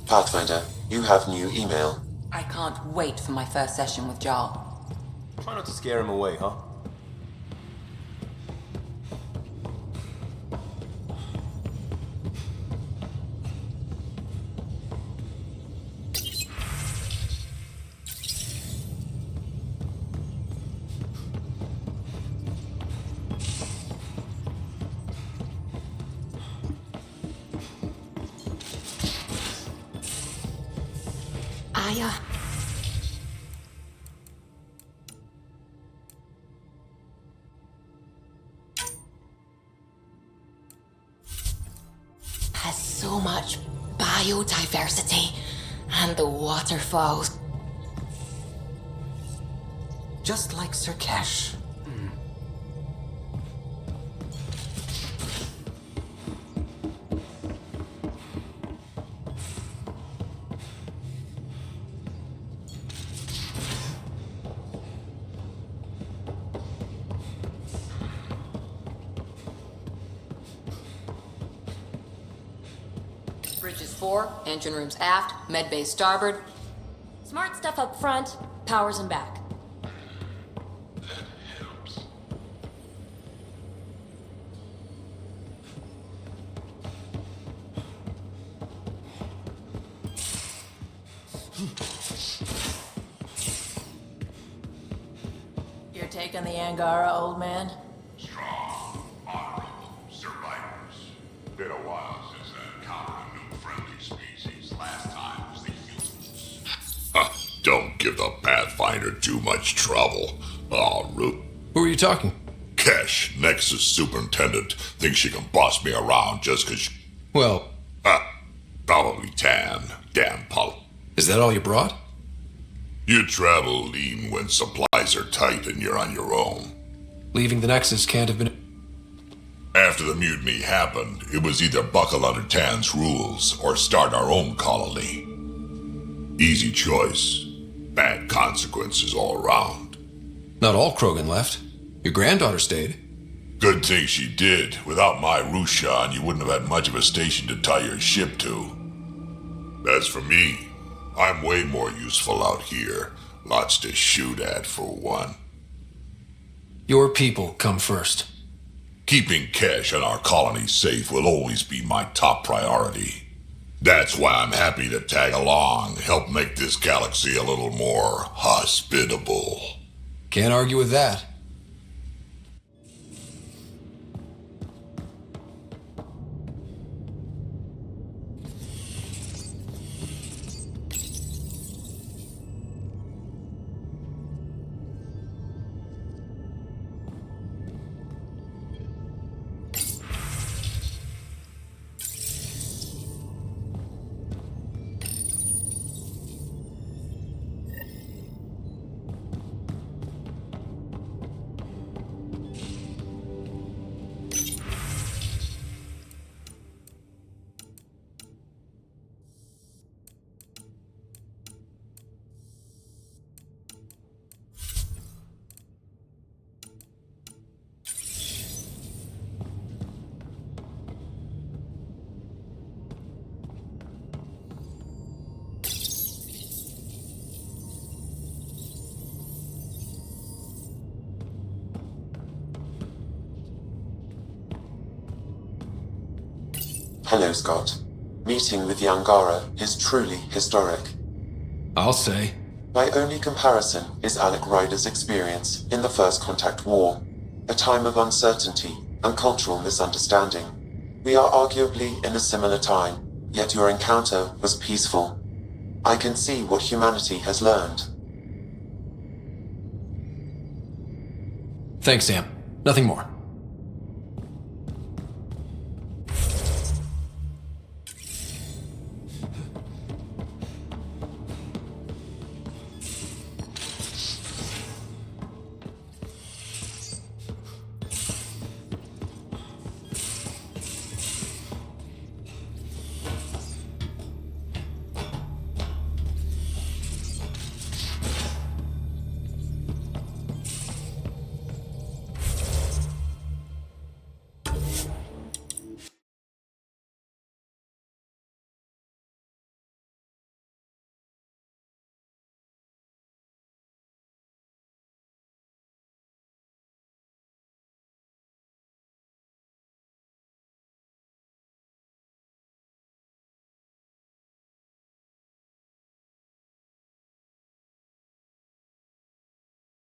Pathfinder, you have new email. I can't wait for my first session with Jarl. Try not to scare him away, huh? Aya. Has so much biodiversity and the waterfalls. Just like Sirkesh. Bridges 4, engine rooms aft, med bay starboard. Smart stuff up front, powers in back. You're taking the Angara, old man? Strong, honorable survivors. Been a while since I encountered a new friendly species. Last time was the humans. Don't give the Pathfinder too much trouble. Oh, Root. Who are you talking? Kesh, Nexus Superintendent, thinks she can boss me around just because Well... probably Tan. Damn Polly. Is that all you brought? You travel lean when supplies are tight and you're on your own. Leaving the Nexus can't have been... After the mutiny happened, it was either buckle under Tan's rules or start our own colony. Easy choice. Bad consequences all around. Not all Krogan left. Your granddaughter stayed. Good thing she did. Without my Rushan, you wouldn't have had much of a station to tie your ship to. As for me, I'm way more useful out here. Lots to shoot at, for one. Your people come first. Keeping Kesh and our colony safe will always be my top priority. That's why I'm happy to tag along, help make this galaxy a little more hospitable. Can't argue with that. Hello, Scott. Meeting with the Angara is truly historic. I'll say. My only comparison is Alec Ryder's experience in the First Contact War, a time of uncertainty and cultural misunderstanding. We are arguably in a similar time, yet your encounter was peaceful. I can see what humanity has learned. Thanks, Sam. Nothing more.